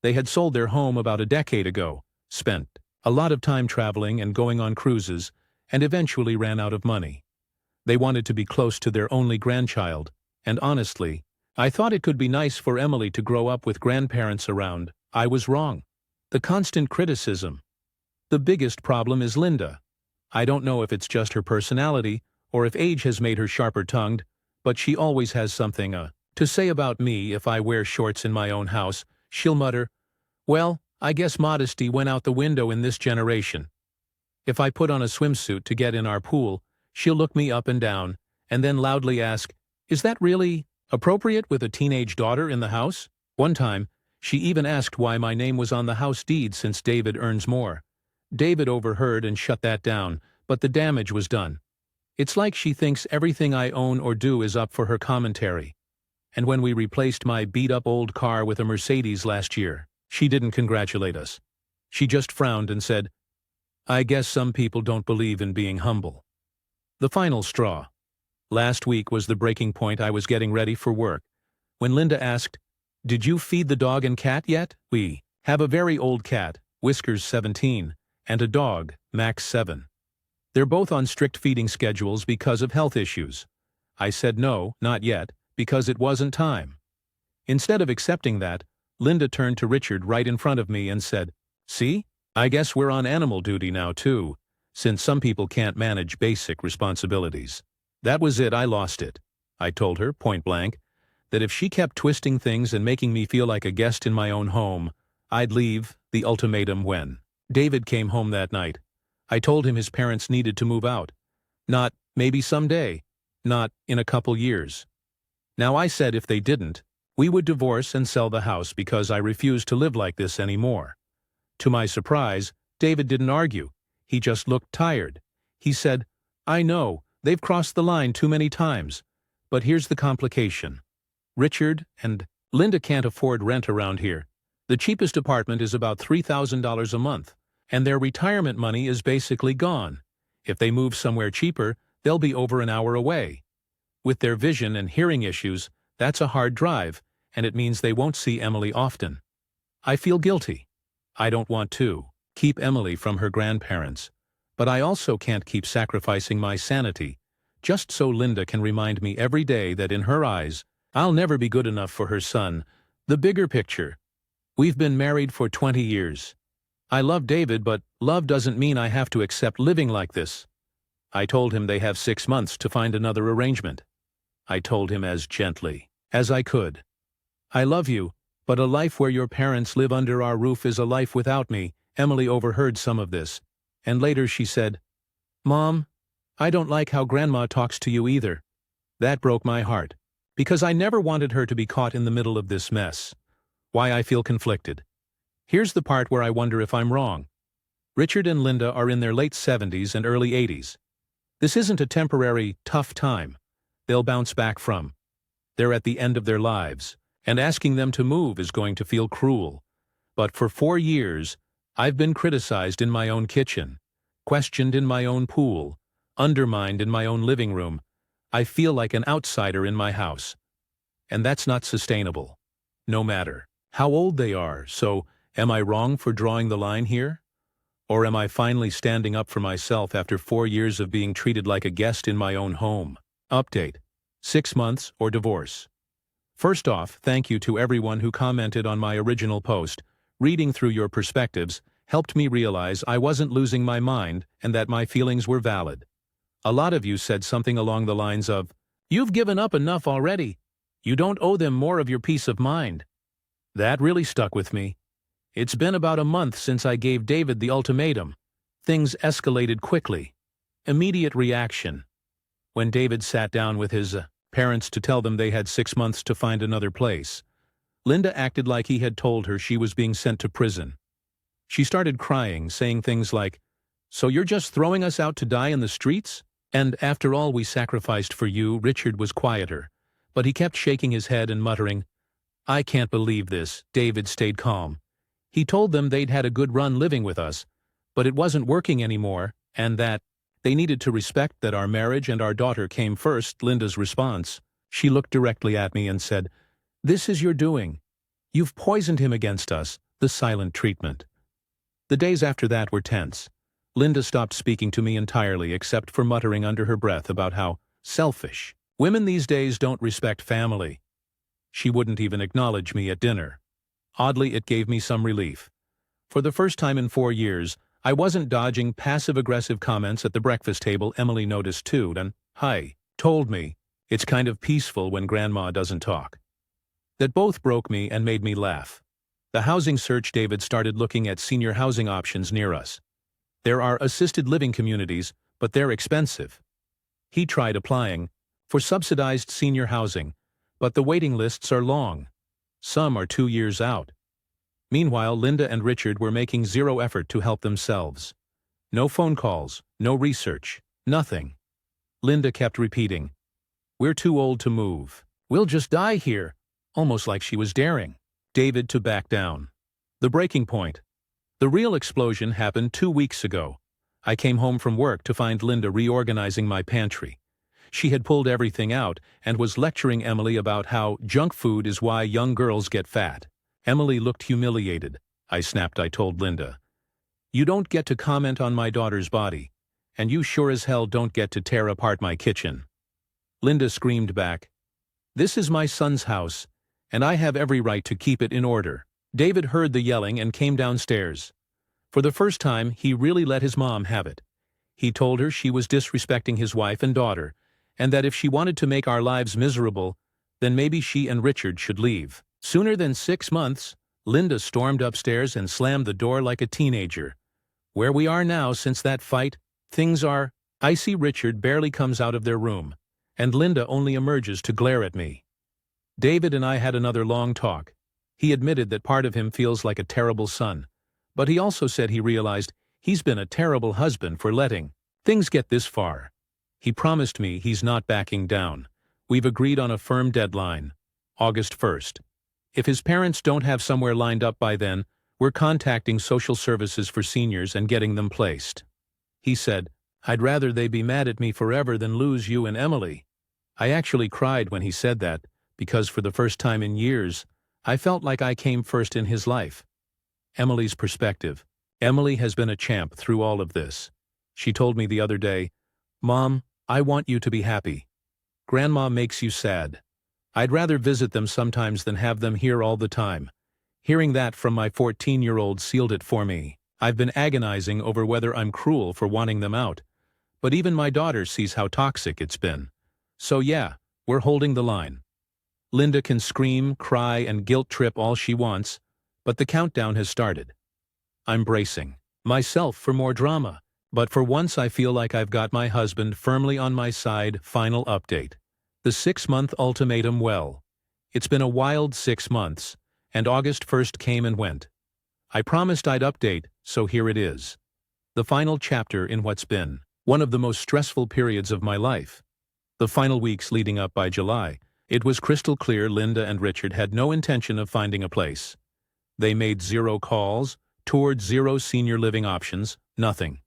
They had sold their home about a decade ago, spent a lot of time traveling and going on cruises, and eventually ran out of money. They wanted to be close to their only grandchild, and honestly, I thought it could be nice for Emily to grow up with grandparents around. I was wrong. The constant criticism. The biggest problem is Linda. I don't know if it's just her personality, or if age has made her sharper-tongued, but she always has something to say about me. If I wear shorts in my own house, she'll mutter, "Well, I guess modesty went out the window in this generation." If I put on a swimsuit to get in our pool, she'll look me up and down, and then loudly ask, "Is that really appropriate with a teenage daughter in the house?" One time, she even asked why my name was on the house deed since David earns more. David overheard and shut that down, but the damage was done. It's like she thinks everything I own or do is up for her commentary. And when we replaced my beat-up old car with a Mercedes last year, she didn't congratulate us. She just frowned and said, "I guess some people don't believe in being humble." The final straw. Last week was the breaking point. I was getting ready for work when Linda asked, "Did you feed the dog and cat yet?" We have a very old cat, Whiskers 17, and a dog, Max 7. They're both on strict feeding schedules because of health issues. I said no, not yet, because it wasn't time. Instead of accepting that, Linda turned to Richard right in front of me and said, "See? I guess we're on animal duty now too, since some people can't manage basic responsibilities." That was it. I lost it. I told her, point blank, that if she kept twisting things and making me feel like a guest in my own home, I'd leave. The ultimatum when David came home that night. I told him his parents needed to move out. Not, maybe someday. Not, in a couple years. Now I said if they didn't, we would divorce and sell the house because I refused to live like this anymore. To my surprise, David didn't argue. He just looked tired. He said, "I know, they've crossed the line too many times. But here's the complication. Richard and Linda can't afford rent around here. The cheapest apartment is about $3,000 a month, and their retirement money is basically gone. If they move somewhere cheaper, they'll be over an hour away. With their vision and hearing issues, that's a hard drive, and it means they won't see Emily often. I feel guilty. I don't want to keep Emily from her grandparents, but I also can't keep sacrificing my sanity, just so Linda can remind me every day that in her eyes, I'll never be good enough for her son. The bigger picture. We've been married for 20 years. I love David, but love doesn't mean I have to accept living like this. I told him they have 6 months to find another arrangement. I told him as gently as I could. I love you, but a life where your parents live under our roof is a life without me. Emily overheard some of this, and later she said, "Mom, I don't like how Grandma talks to you either." That broke my heart, because I never wanted her to be caught in the middle of this mess. Why I feel conflicted. Here's the part where I wonder if I'm wrong. Richard and Linda are in their late 70s and early 80s. This isn't a temporary, tough time they'll bounce back from. They're at the end of their lives, and asking them to move is going to feel cruel. But for 4 years, I've been criticized in my own kitchen, questioned in my own pool, undermined in my own living room. I feel like an outsider in my house. And that's not sustainable. No matter how old they are, so am I wrong for drawing the line here? Or am I finally standing up for myself after 4 years of being treated like a guest in my own home? Update: 6 months or divorce. First off, thank you to everyone who commented on my original post. Reading through your perspectives helped me realize I wasn't losing my mind and that my feelings were valid. A lot of you said something along the lines of, "You've given up enough already. You don't owe them more of your peace of mind." That really stuck with me. It's been about a month since I gave David the ultimatum. Things escalated quickly. Immediate reaction. When David sat down with his parents to tell them they had 6 months to find another place, Linda acted like he had told her she was being sent to prison. She started crying, saying things like, "So you're just throwing us out to die in the streets?" And after all we sacrificed for you. Richard was quieter, but he kept shaking his head and muttering, "I can't believe this." David stayed calm. He told them they'd had a good run living with us, but it wasn't working anymore, and that they needed to respect that our marriage and our daughter came first. Linda's response: she looked directly at me and said, "This is your doing. You've poisoned him against us." The silent treatment. The days after that were tense. Linda stopped speaking to me entirely except for muttering under her breath about how selfish women these days don't respect family. She wouldn't even acknowledge me at dinner. Oddly, it gave me some relief. For the first time in 4 years, I wasn't dodging passive-aggressive comments at the breakfast table. Emily noticed too, and told me, "It's kind of peaceful when Grandma doesn't talk." That both broke me and made me laugh. The housing search: David started looking at senior housing options near us. There are assisted living communities, but they're expensive. He tried applying for subsidized senior housing, but the waiting lists are long. Some are 2 years out. Meanwhile, Linda and Richard were making zero effort to help themselves. No phone calls, no research, nothing. Linda kept repeating, "We're too old to move. We'll just die here," almost like she was daring David to back down. The breaking point. The real explosion happened 2 weeks ago. I came home from work to find Linda reorganizing my pantry. She had pulled everything out and was lecturing Emily about how junk food is why young girls get fat. Emily looked humiliated. I snapped. I told Linda, "You don't get to comment on my daughter's body, and you sure as hell don't get to tear apart my kitchen." Linda screamed back, "This is my son's house, and I have every right to keep it in order." David heard the yelling and came downstairs. For the first time, he really let his mom have it. He told her she was disrespecting his wife and daughter, and that if she wanted to make our lives miserable, then maybe she and Richard should leave. Sooner than 6 months, Linda stormed upstairs and slammed the door like a teenager. Where we are now since that fight, things are icy. Richard barely comes out of their room, and Linda only emerges to glare at me. David and I had another long talk. He admitted that part of him feels like a terrible son, but he also said he realized he's been a terrible husband for letting things get this far. He promised me he's not backing down. We've agreed on a firm deadline, August 1st. If his parents don't have somewhere lined up by then, we're contacting social services for seniors and getting them placed. He said, "I'd rather they be mad at me forever than lose you and Emily." I actually cried when he said that, because for the first time in years, I felt like I came first in his life. Emily's perspective. Emily has been a champ through all of this. She told me the other day, "Mom, I want you to be happy. Grandma makes you sad. I'd rather visit them sometimes than have them here all the time." Hearing that from my 14-year-old sealed it for me. I've been agonizing over whether I'm cruel for wanting them out, but even my daughter sees how toxic it's been. So yeah, we're holding the line. Linda can scream, cry, and guilt trip all she wants, but the countdown has started. I'm bracing myself for more drama, but for once I feel like I've got my husband firmly on my side. Final update. The 6-month ultimatum. Well, it's been a wild 6 months, and August 1st came and went. I promised I'd update, so here it is. The final chapter in what's been one of the most stressful periods of my life. The final weeks leading up. By July, it was crystal clear Linda and Richard had no intention of finding a place. They made 0 calls, toured 0 senior living options, nothing.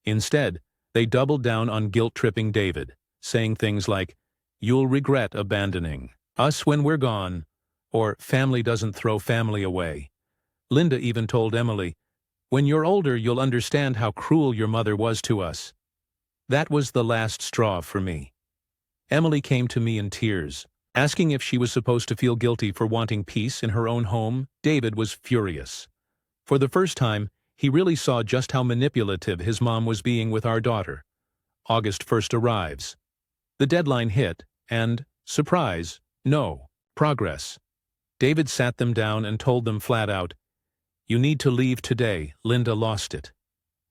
Instead, they doubled down on guilt-tripping David, saying things like, "You'll regret abandoning us when we're gone," or "Family doesn't throw family away." Linda even told Emily, "When you're older, you'll understand how cruel your mother was to us." That was the last straw for me. Emily came to me in tears, asking if she was supposed to feel guilty for wanting peace in her own home. David was furious. For the first time, he really saw just how manipulative his mom was being with our daughter. August 1st arrives. The deadline hit, and, surprise, no progress. David sat them down and told them flat out, "You need to leave today. Linda lost it."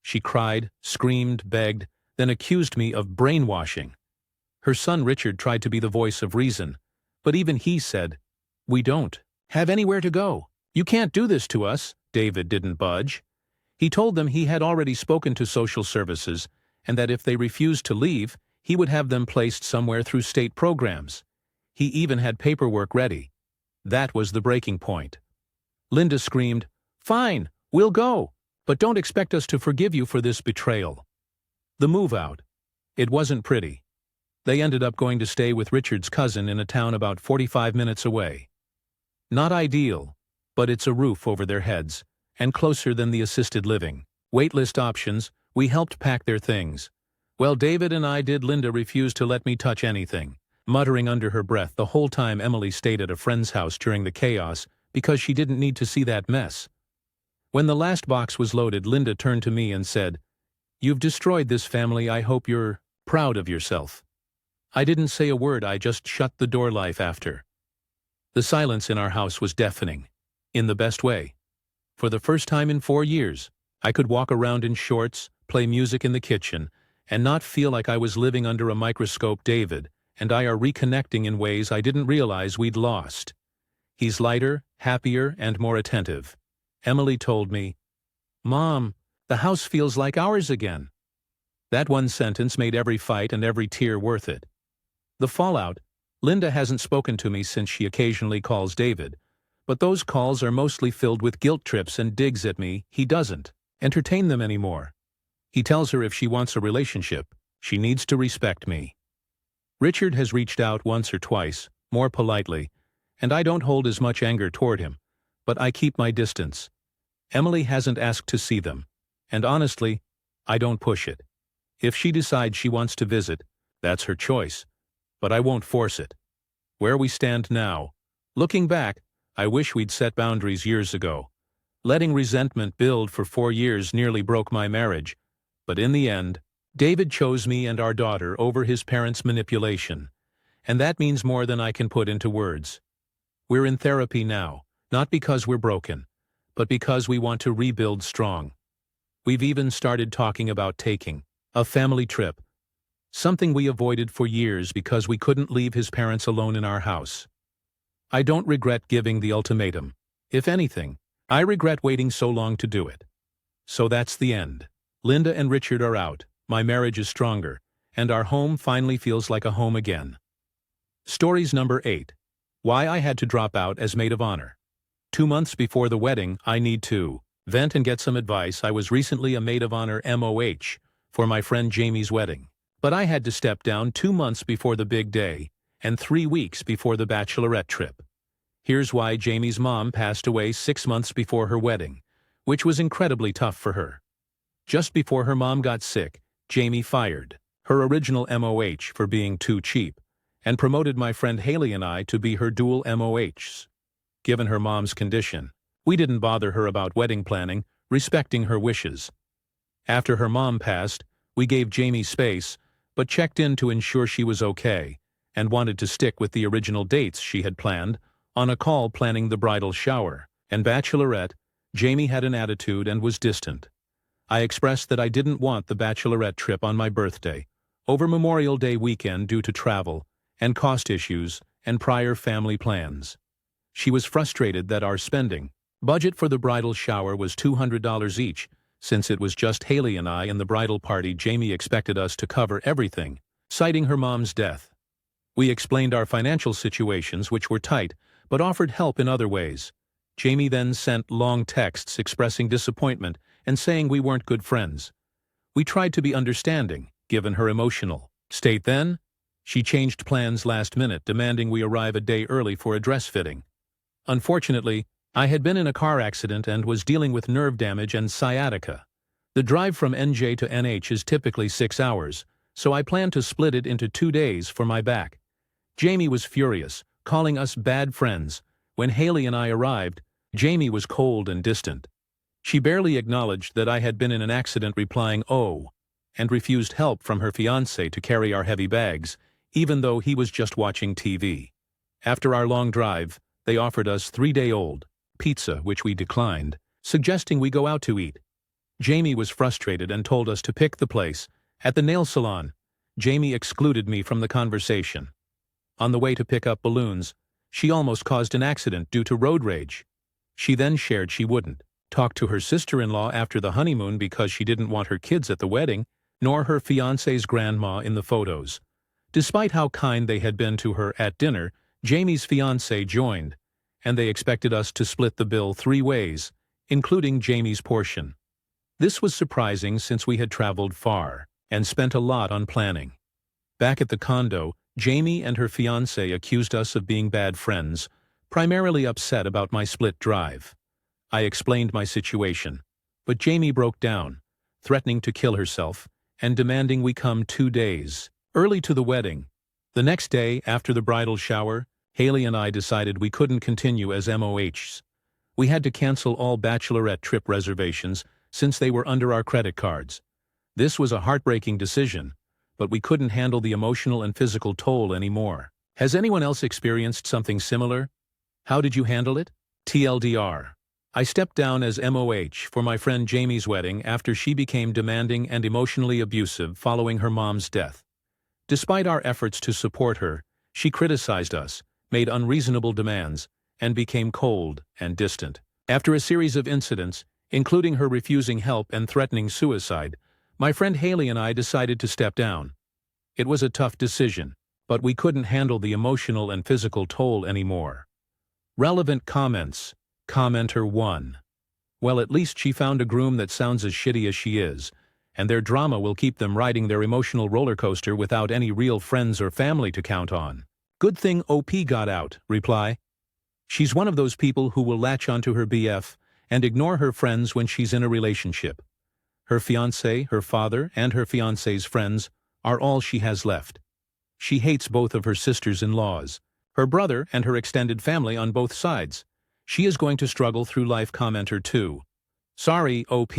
She cried, screamed, begged, then accused me of brainwashing. Her son Richard tried to be the voice of reason, but even he said, "We don't have anywhere to go. You can't do this to us." David didn't budge. He told them he had already spoken to social services and that if they refused to leave, he would have them placed somewhere through state programs. He even had paperwork ready. That was the breaking point. Linda screamed, "Fine, we'll go, but don't expect us to forgive you for this betrayal." The move out. It wasn't pretty. They ended up going to stay with Richard's cousin in a town about 45 minutes away. Not ideal, but it's a roof over their heads, and closer than the assisted living. Waitlist options, we helped pack their things. Well, David and I did. Linda refused to let me touch anything, muttering under her breath the whole time Emily stayed at a friend's house during the chaos because she didn't need to see that mess. When the last box was loaded, Linda turned to me and said, "You've destroyed this family. I hope you're proud of yourself." I didn't say a word. I just shut the door life after. The silence in our house was deafening, in the best way. For the first time in 4 years, I could walk around in shorts, play music in the kitchen, and not feel like I was living under a microscope. David and I are reconnecting in ways I didn't realize we'd lost. He's lighter, happier, and more attentive. Emily told me, "Mom, the house feels like ours again." That one sentence made every fight and every tear worth it. The fallout. Linda hasn't spoken to me since. She occasionally calls David, but those calls are mostly filled with guilt trips and digs at me. He doesn't entertain them anymore. He tells her if she wants a relationship, she needs to respect me. Richard has reached out once or twice, more politely, and I don't hold as much anger toward him, but I keep my distance. Emily hasn't asked to see them, and honestly, I don't push it. If she decides she wants to visit, that's her choice, but I won't force it. Where we stand now, looking back, I wish we'd set boundaries years ago. Letting resentment build for 4 years nearly broke my marriage, but in the end, David chose me and our daughter over his parents' manipulation, and that means more than I can put into words. We're in therapy now, not because we're broken, but because we want to rebuild strong. We've even started talking about taking a family trip, something we avoided for years because we couldn't leave his parents alone in our house. I don't regret giving the ultimatum. If anything, I regret waiting so long to do it. So that's the end. Linda and Richard are out, my marriage is stronger, and our home finally feels like a home again. Stories number 8. Why I had to drop out as maid of honor. 2 months before the wedding, I need to vent and get some advice. I was recently a maid of honor MOH for my friend Jamie's wedding, but I had to step down 2 months before the big day and 3 weeks before the bachelorette trip. Here's why. Jamie's mom passed away 6 months before her wedding, which was incredibly tough for her. Just before her mom got sick, Jamie fired her original MOH for being too cheap and promoted my friend Haley and I to be her dual MOHs. Given her mom's condition, we didn't bother her about wedding planning, respecting her wishes. After her mom passed, we gave Jamie space, but checked in to ensure she was okay, and wanted to stick with the original dates she had planned. On a call planning the bridal shower and bachelorette, Jamie had an attitude and was distant. I expressed that I didn't want the bachelorette trip on my birthday, over Memorial Day weekend due to travel and cost issues and prior family plans. She was frustrated that our spending budget for the bridal shower was $200 each. Since it was just Haley and I in the bridal party, Jamie expected us to cover everything, citing her mom's death. We explained our financial situations, which were tight, but offered help in other ways. Jamie then sent long texts expressing disappointment and saying we weren't good friends. We tried to be understanding, given her emotional state then. She changed plans last minute, demanding we arrive a day early for a dress fitting. Unfortunately, I had been in a car accident and was dealing with nerve damage and sciatica. The drive from NJ to NH is typically 6 hours, so I planned to split it into 2 days for my back. Jamie was furious, calling us bad friends. When Haley and I arrived, Jamie was cold and distant. She barely acknowledged that I had been in an accident, replying, "Oh," and refused help from her fiancé to carry our heavy bags, even though he was just watching TV. After our long drive, they offered us 3-day-old pizza, which we declined, suggesting we go out to eat. Jamie was frustrated and told us to pick the place. At the nail salon, Jamie excluded me from the conversation. On the way to pick up balloons, she almost caused an accident due to road rage. She then shared she wouldn't talk to her sister-in-law after the honeymoon because she didn't want her kids at the wedding, nor her fiancé's grandma in the photos. Despite how kind they had been to her at dinner, Jamie's fiancé joined, and they expected us to split the bill 3 ways, including Jamie's portion. This was surprising since we had traveled far and spent a lot on planning. Back at the condo, Jamie and her fiancé accused us of being bad friends, primarily upset about my split drive. I explained my situation, but Jamie broke down, threatening to kill herself and demanding we come 2 days early to the wedding. The next day, after the bridal shower, Haley and I decided we couldn't continue as MOHs. We had to cancel all bachelorette trip reservations since they were under our credit cards. This was a heartbreaking decision, but we couldn't handle the emotional and physical toll anymore. Has anyone else experienced something similar? How did you handle it? TLDR. I stepped down as MOH for my friend Jamie's wedding after she became demanding and emotionally abusive following her mom's death. Despite our efforts to support her, she criticized us, made unreasonable demands, and became cold and distant. After a series of incidents, including her refusing help and threatening suicide, my friend Haley and I decided to step down. It was a tough decision, but we couldn't handle the emotional and physical toll anymore. Relevant comments. Commenter 1. Well, at least she found a groom that sounds as shitty as she is, and their drama will keep them riding their emotional roller coaster without any real friends or family to count on. Good thing OP got out. Reply. She's one of those people who will latch onto her BF and ignore her friends when she's in a relationship. Her fiancé, her father, and her fiancé's friends are all she has left. She hates both of her sisters-in-laws, her brother, and her extended family on both sides. She is going to struggle through life. Commenter 2. Sorry, OP,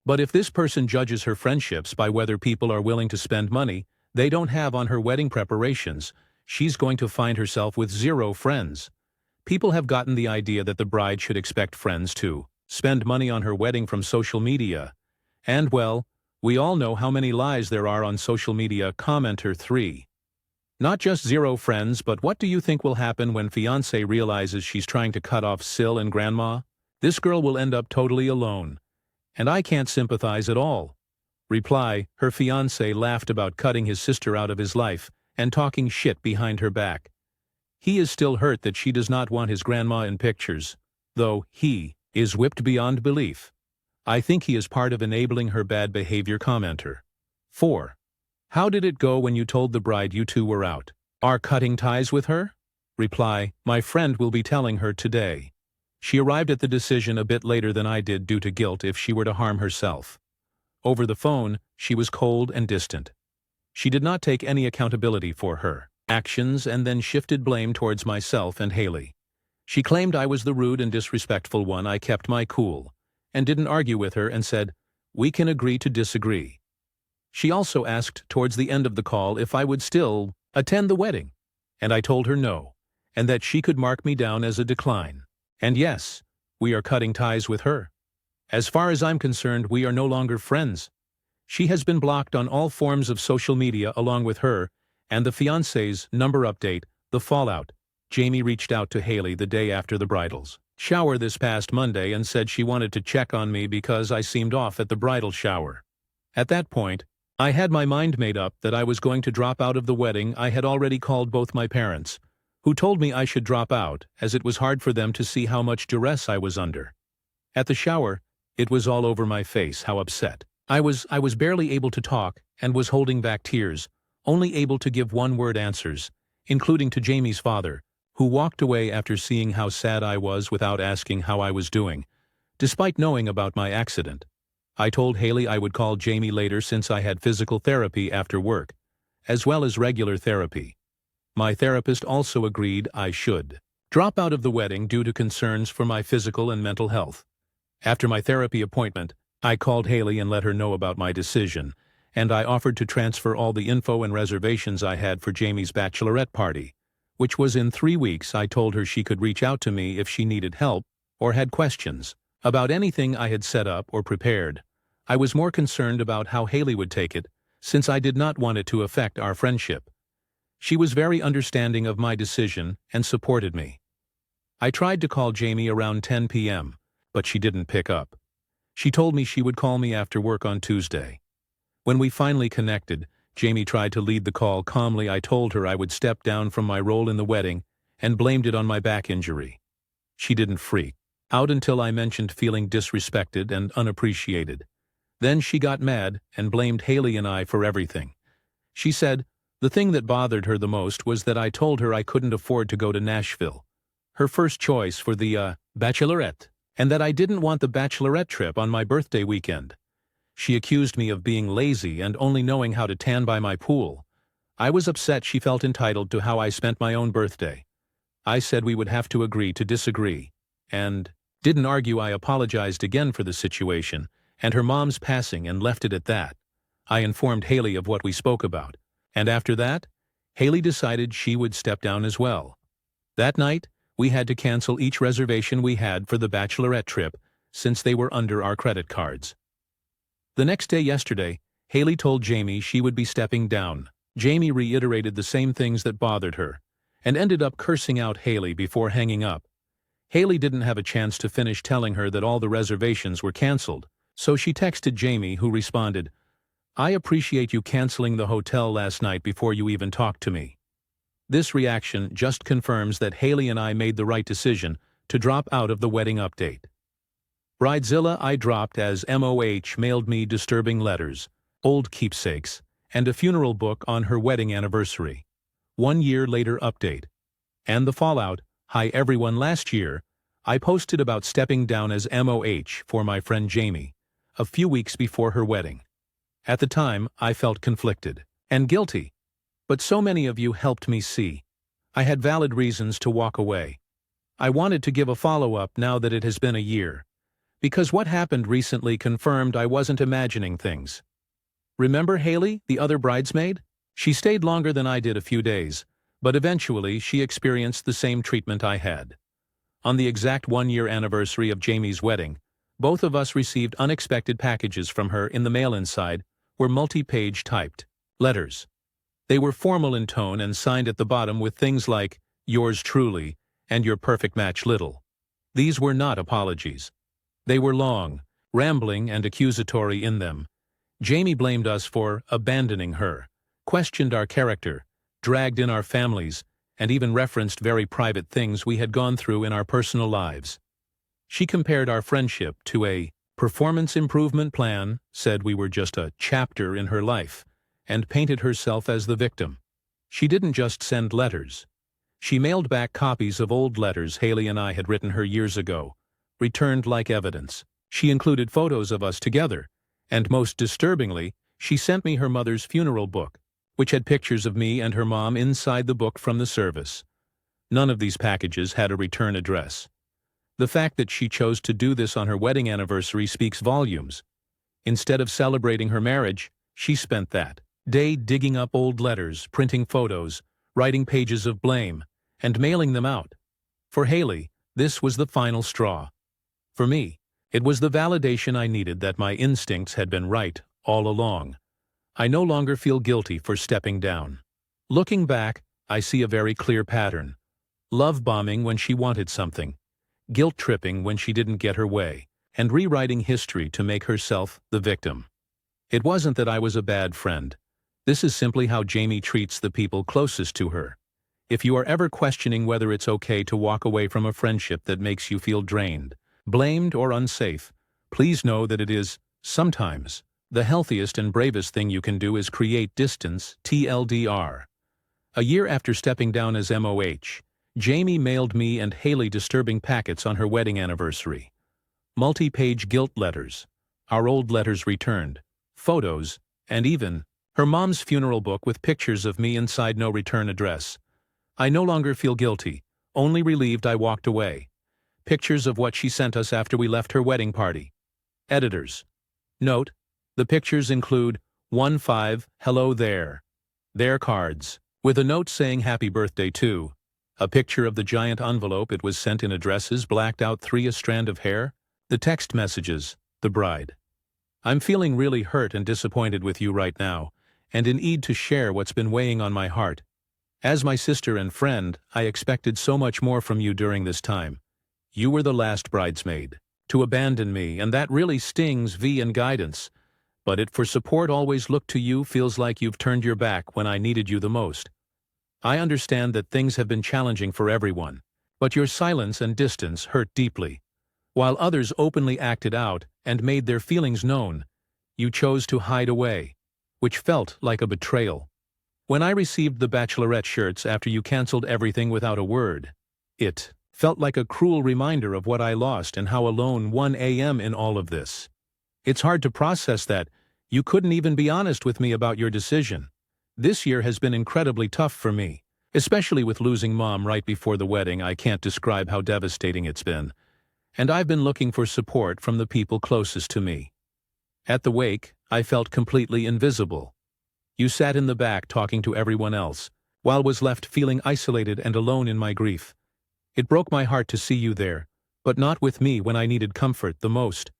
but if this person judges her friendships by whether people are willing to spend money they don't have on her wedding preparations, she's going to find herself with 0 friends. People have gotten the idea that the bride should expect friends to spend money on her wedding from social media. And well, we all know how many lies there are on social media. Commenter 3. Not just 0 friends, but what do you think will happen when fiancé realizes she's trying to cut off Sil and Grandma? This girl will end up totally alone. And I can't sympathize at all. Reply, her fiancé laughed about cutting his sister out of his life and talking shit behind her back. He is still hurt that she does not want his grandma in pictures, though he is whipped beyond belief. I think he is part of enabling her bad behavior. Commenter 4. How did it go when you told the bride you two were out? Are cutting ties with her? Reply, my friend will be telling her today. She arrived at the decision a bit later than I did due to guilt if she were to harm herself. Over the phone, she was cold and distant. She did not take any accountability for her actions and then shifted blame towards myself and Haley. She claimed I was the rude and disrespectful one. I kept my cool and didn't argue with her and said, we can agree to disagree. She also asked towards the end of the call if I would still attend the wedding, and I told her no, and that she could mark me down as a decline. And yes, we are cutting ties with her. As far as I'm concerned, we are no longer friends. She has been blocked on all forms of social media along with her and the fiancé's number update. The fallout. Jamie reached out to Haley the day after the bridal's shower this past Monday and said she wanted to check on me because I seemed off at the bridal shower. At that point, I had my mind made up that I was going to drop out of the wedding. I had already called both my parents, who told me I should drop out as it was hard for them to see how much duress I was under. At the shower, it was all over my face how upset. I was barely able to talk and was holding back tears, only able to give one-word answers, including to Jamie's father, who walked away after seeing how sad I was without asking how I was doing, despite knowing about my accident. I told Haley I would call Jamie later since I had physical therapy after work, as well as regular therapy. My therapist also agreed I should drop out of the wedding due to concerns for my physical and mental health. After my therapy appointment, I called Haley and let her know about my decision, and I offered to transfer all the info and reservations I had for Jamie's bachelorette party, which was in 3 weeks. I told her she could reach out to me if she needed help or had questions about anything I had set up or prepared. I was more concerned about how Haley would take it, since I did not want it to affect our friendship. She was very understanding of my decision and supported me. I tried to call Jamie around 10 p.m., but she didn't pick up. She told me she would call me after work on Tuesday. When we finally connected, Jamie tried to lead the call calmly. I told her I would step down from my role in the wedding and blamed it on my back injury. She didn't freak out until I mentioned feeling disrespected and unappreciated. Then she got mad and blamed Haley and I for everything. She said the thing that bothered her the most was that I told her I couldn't afford to go to Nashville, her first choice for the bachelorette, and that I didn't want the bachelorette trip on my birthday weekend. She accused me of being lazy and only knowing how to tan by my pool. I was upset she felt entitled to how I spent my own birthday. I said we would have to agree to disagree, and didn't argue. I apologized again for the situation and her mom's passing and left it at that. I informed Haley of what we spoke about, and after that, Haley decided she would step down as well. That night, we had to cancel each reservation we had for the bachelorette trip since they were under our credit cards. The next day, yesterday, Haley told Jamie she would be stepping down. Jamie reiterated the same things that bothered her, and ended up cursing out Haley before hanging up. Haley didn't have a chance to finish telling her that all the reservations were canceled, so she texted Jamie, who responded, "I appreciate you canceling the hotel last night before you even talked to me." This reaction just confirms that Haley and I made the right decision to drop out of the wedding update. Bridezilla I dropped as MOH mailed me disturbing letters, old keepsakes, and a funeral book on her wedding anniversary. 1 year later update. And the fallout. Hi everyone. Last year, I posted about stepping down as MOH for my friend Jamie, a few weeks before her wedding. At the time, I felt conflicted and guilty. But so many of you helped me see I had valid reasons to walk away. I wanted to give a follow-up now that it has been a year, because what happened recently confirmed I wasn't imagining things. Remember Haley, the other bridesmaid? She stayed longer than I did, a few days, but eventually she experienced the same treatment I had. On the exact 1-year anniversary of Jamie's wedding, both of us received unexpected packages from her. In the mail inside were multi-page typed letters. They were formal in tone and signed at the bottom with things like, "Yours truly," and "Your perfect match, Little." These were not apologies. They were long, rambling, and accusatory in them. Jamie blamed us for abandoning her, questioned our character, dragged in our families, and even referenced very private things we had gone through in our personal lives. She compared our friendship to a performance improvement plan, said we were just a chapter in her life, and painted herself as the victim. She didn't just send letters. She mailed back copies of old letters Haley and I had written her years ago, returned like evidence. She included photos of us together, and most disturbingly, she sent me her mother's funeral book, which had pictures of me and her mom inside the book from the service. None of these packages had a return address. The fact that she chose to do this on her wedding anniversary speaks volumes. Instead of celebrating her marriage, she spent that day digging up old letters, printing photos, writing pages of blame, and mailing them out. For Haley, this was the final straw. For me, it was the validation I needed that my instincts had been right all along. I no longer feel guilty for stepping down. Looking back, I see a very clear pattern. Love bombing when she wanted something, guilt tripping when she didn't get her way, and rewriting history to make herself the victim. It wasn't that I was a bad friend. This is simply how Jamie treats the people closest to her. If you are ever questioning whether it's okay to walk away from a friendship that makes you feel drained, blamed, or unsafe, please know that it is, sometimes, the healthiest and bravest thing you can do is create distance, TLDR. A year after stepping down as MOH, Jamie mailed me and Haley disturbing packets on her wedding anniversary. Multi-page guilt letters, our old letters returned, photos, and even her mom's funeral book with pictures of me inside no return address. I no longer feel guilty, only relieved I walked away. Pictures of what she sent us after we left her wedding party. Editors. Note, the pictures include 1-5, hello there. Their cards, with a note saying happy birthday to. A picture of the giant envelope it was sent in addresses blacked out 3 a strand of hair. The text messages, the bride. I'm feeling really hurt and disappointed with you right now, and in need to share what's been weighing on my heart. As my sister and friend, I expected so much more from you during this time. You were the last bridesmaid to abandon me, and that really stings. And guidance. But it for support always looked to you feels like you've turned your back when I needed you the most. I understand that things have been challenging for everyone, but your silence and distance hurt deeply. While others openly acted out and made their feelings known, you chose to hide away, which felt like a betrayal. When I received the bachelorette shirts after you canceled everything without a word, it felt like a cruel reminder of what I lost and how alone 1 a.m. in all of this. It's hard to process that you couldn't even be honest with me about your decision. This year has been incredibly tough for me, especially with losing Mom right before the wedding. I can't describe how devastating it's been. And I've been looking for support from the people closest to me. At the wake, I felt completely invisible. You sat in the back talking to everyone else, while was left feeling isolated and alone in my grief. It broke my heart to see you there, but not with me when I needed comfort the most.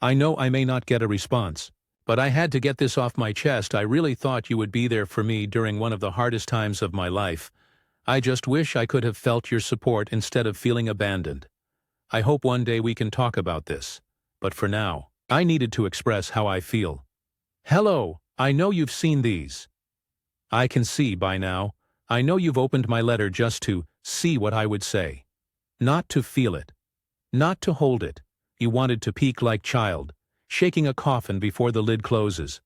I know I may not get a response, but I had to get this off my chest. I really thought you would be there for me during one of the hardest times of my life. I just wish I could have felt your support instead of feeling abandoned. I hope one day we can talk about this, but for now, I needed to express how I feel. Hello, I know you've seen these. I can see by now. I know you've opened my letter just to see what I would say. Not to feel it. Not to hold it. You wanted to peek like child, shaking a coffin before the lid closes.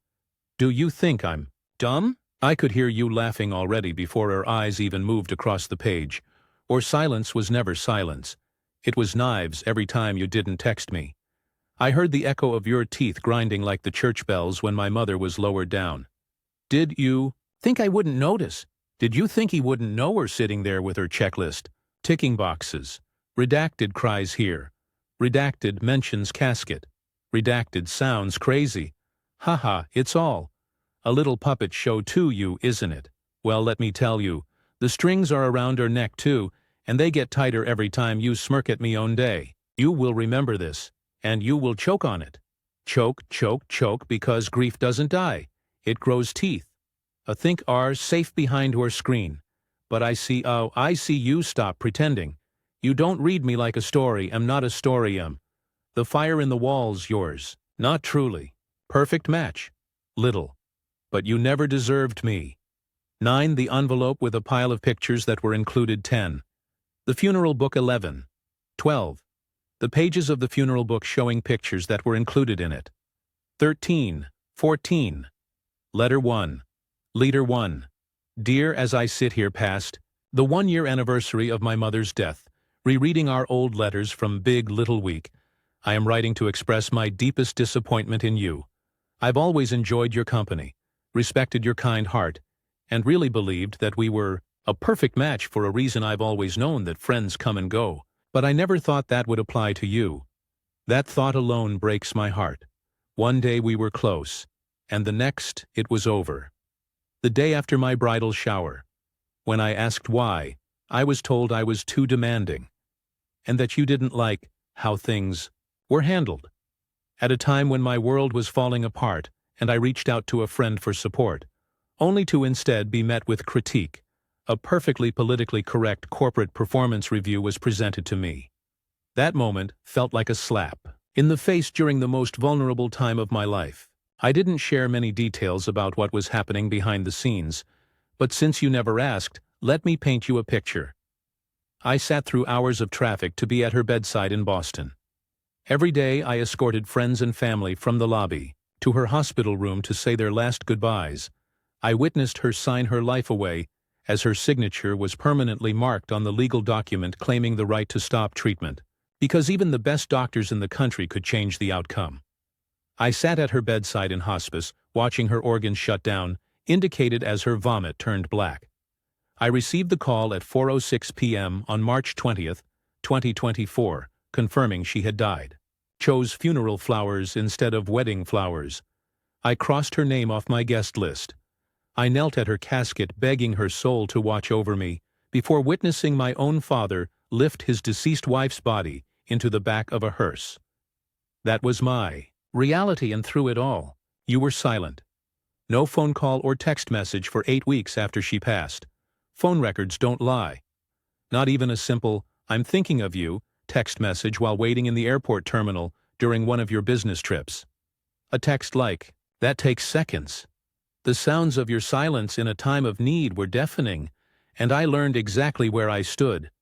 Do you think I'm dumb? I could hear you laughing already before her eyes even moved across the page. Or silence was never silence. It was knives every time you didn't text me. I heard the echo of your teeth grinding like the church bells when my mother was lowered down. Did you think I wouldn't notice? Did you think he wouldn't know her sitting there with her checklist? Ticking boxes. Redacted cries here. Redacted mentions casket. Redacted sounds crazy. Haha, it's all a little puppet show to you, isn't it? Well, let me tell you, the strings are around her neck too, and they get tighter every time you smirk at me own day. You will remember this, and you will choke on it. Choke, choke, choke, because grief doesn't die. It grows teeth. A think are safe behind your screen. But I see you. Stop pretending. You don't read me like a story. I'm not a story. The fire in the wall's yours. Not truly. Perfect match. Little. But you never deserved me. 9. The envelope with a pile of pictures that were included. 10. The funeral book. 11. 12. The pages of the funeral book showing pictures that were included in it. 13. 14. Letter 1. Leader 1. Dear, as I sit here past the 1-year anniversary of my mother's death, rereading our old letters from Big Little Week, I am writing to express my deepest disappointment in you. I've always enjoyed your company, respected your kind heart, and really believed that we were a perfect match for a reason. I've always known that friends come and go, but I never thought that would apply to you. That thought alone breaks my heart. One day we were close, and the next it was over. The day after my bridal shower, when I asked why, I was told I was too demanding, and that you didn't like how things were handled. At a time when my world was falling apart, and I reached out to a friend for support, only to instead be met with critique. A perfectly politically correct corporate performance review was presented to me. That moment felt like a slap in the face during the most vulnerable time of my life. I didn't share many details about what was happening behind the scenes, but since you never asked, Let me paint you a picture. I sat through hours of traffic to be at her bedside in Boston. Every day I escorted friends and family from the lobby to her hospital room to say their last goodbyes. I witnessed her sign her life away, as her signature was permanently marked on the legal document claiming the right to stop treatment, because even the best doctors in the country could change the outcome. I sat at her bedside in hospice, watching her organs shut down, indicated as her vomit turned black. I received the call at 4:06 p.m. on March 20th, 2024, confirming she had died. Chose funeral flowers instead of wedding flowers. I crossed her name off my guest list. I knelt at her casket begging her soul to watch over me, before witnessing my own father lift his deceased wife's body into the back of a hearse. That was my reality, and through it all, you were silent. No phone call or text message for 8 weeks after she passed. Phone records don't lie. Not even a simple, "I'm thinking of you," text message while waiting in the airport terminal during one of your business trips. A text like, "That takes seconds." The sounds of your silence in a time of need were deafening, and I learned exactly where I stood.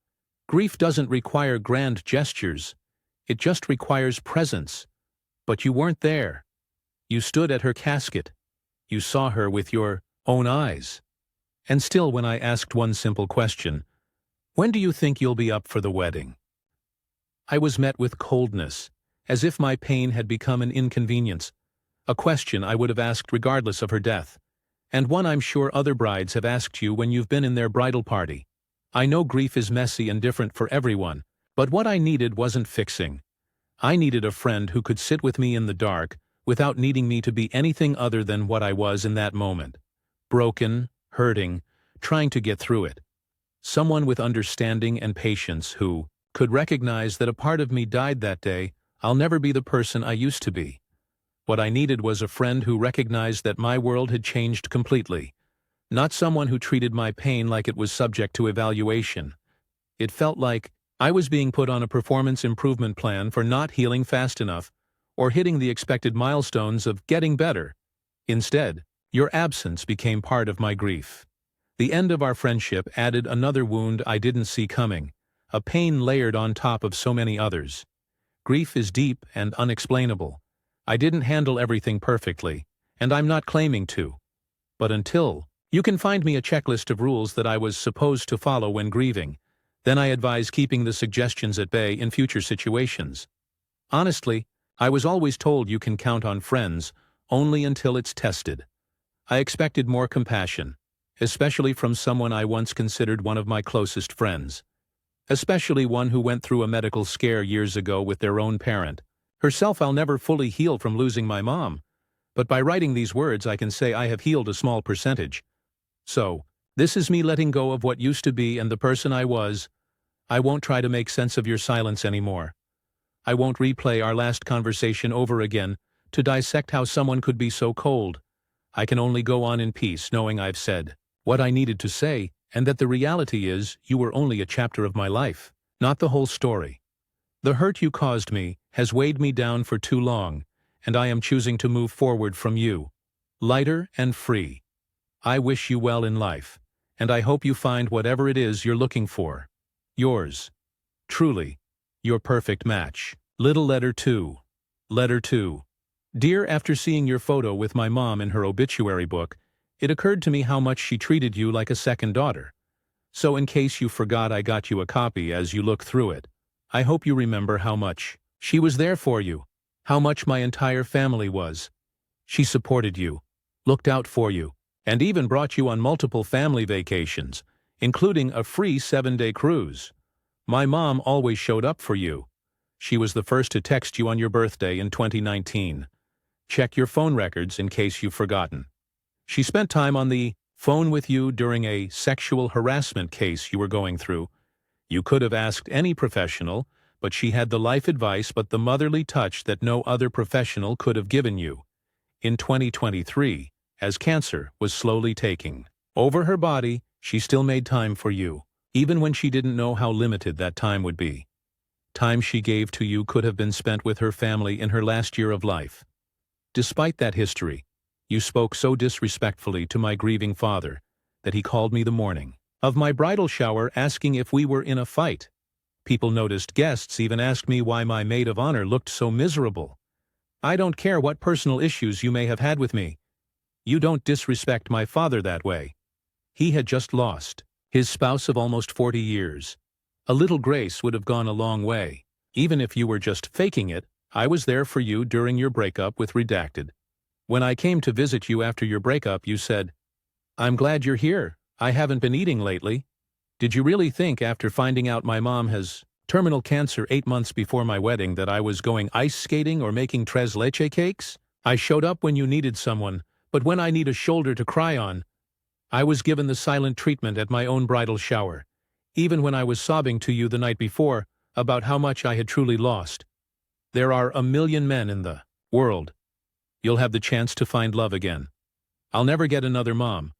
Grief doesn't require grand gestures. It just requires presence. But you weren't there. You stood at her casket. You saw her with your own eyes. And still, when I asked one simple question, "When do you think you'll be up for the wedding?" I was met with coldness, as if my pain had become an inconvenience. A question I would have asked regardless of her death, and one I'm sure other brides have asked you when you've been in their bridal party. I know grief is messy and different for everyone, but what I needed wasn't fixing. I needed a friend who could sit with me in the dark without needing me to be anything other than what I was in that moment. Broken, hurting, trying to get through it. Someone with understanding and patience who could recognize that a part of me died that day. I'll never be the person I used to be. What I needed was a friend who recognized that my world had changed completely, not someone who treated my pain like it was subject to evaluation. It felt like I was being put on a performance improvement plan for not healing fast enough or hitting the expected milestones of getting better. Instead, your absence became part of my grief. The end of our friendship added another wound I didn't see coming, a pain layered on top of so many others. Grief is deep and unexplainable. I didn't handle everything perfectly, and I'm not claiming to. But until you can find me a checklist of rules that I was supposed to follow when grieving, then I advise keeping the suggestions at bay in future situations. Honestly, I was always told you can count on friends only until it's tested. I expected more compassion, especially from someone I once considered one of my closest friends. Especially one who went through a medical scare years ago with their own parent. Herself, I'll never fully heal from losing my mom, but by writing these words I can say I have healed a small percentage. So, this is me letting go of what used to be and the person I was. I won't try to make sense of your silence anymore. I won't replay our last conversation over again to dissect how someone could be so cold. I can only go on in peace knowing I've said what I needed to say, and that the reality is you were only a chapter of my life, not the whole story. The hurt you caused me has weighed me down for too long, and I am choosing to move forward from you, lighter and free. I wish you well in life, and I hope you find whatever it is you're looking for. Yours, truly, your perfect match. Little Letter 2. Letter 2. Dear, after seeing your photo with my mom in her obituary book, it occurred to me how much she treated you like a second daughter. So in case you forgot, I got you a copy as you look through it. I hope you remember how much she was there for you, how much my entire family was. She supported you, looked out for you, and even brought you on multiple family vacations, including a free 7-day cruise. My mom always showed up for you. She was the first to text you on your birthday in 2019. Check your phone records in case you've forgotten. She spent time on the phone with you during a sexual harassment case you were going through. You could have asked any professional, but she had the life advice but the motherly touch that no other professional could have given you. In 2023, as cancer was slowly taking over her body, she still made time for you, even when she didn't know how limited that time would be. Time she gave to you could have been spent with her family in her last year of life. Despite that history, you spoke so disrespectfully to my grieving father that he called me the morning Of my bridal shower asking if we were in a fight. People noticed, guests even asked me why my maid of honor looked so miserable. I don't care what personal issues you may have had with me. You don't disrespect my father that way. He had just lost his spouse of almost 40 years. A little grace would have gone a long way. Even if you were just faking it, I was there for you during your breakup with Redacted. When I came to visit you after your breakup, you said, "I'm glad you're here. I haven't been eating lately." Did you really think after finding out my mom has terminal cancer 8 months before my wedding that I was going ice skating or making tres leche cakes? I showed up when you needed someone, but when I need a shoulder to cry on, I was given the silent treatment at my own bridal shower, even when I was sobbing to you the night before about how much I had truly lost. There are a million men in the world. You'll have the chance to find love again. I'll never get another mom.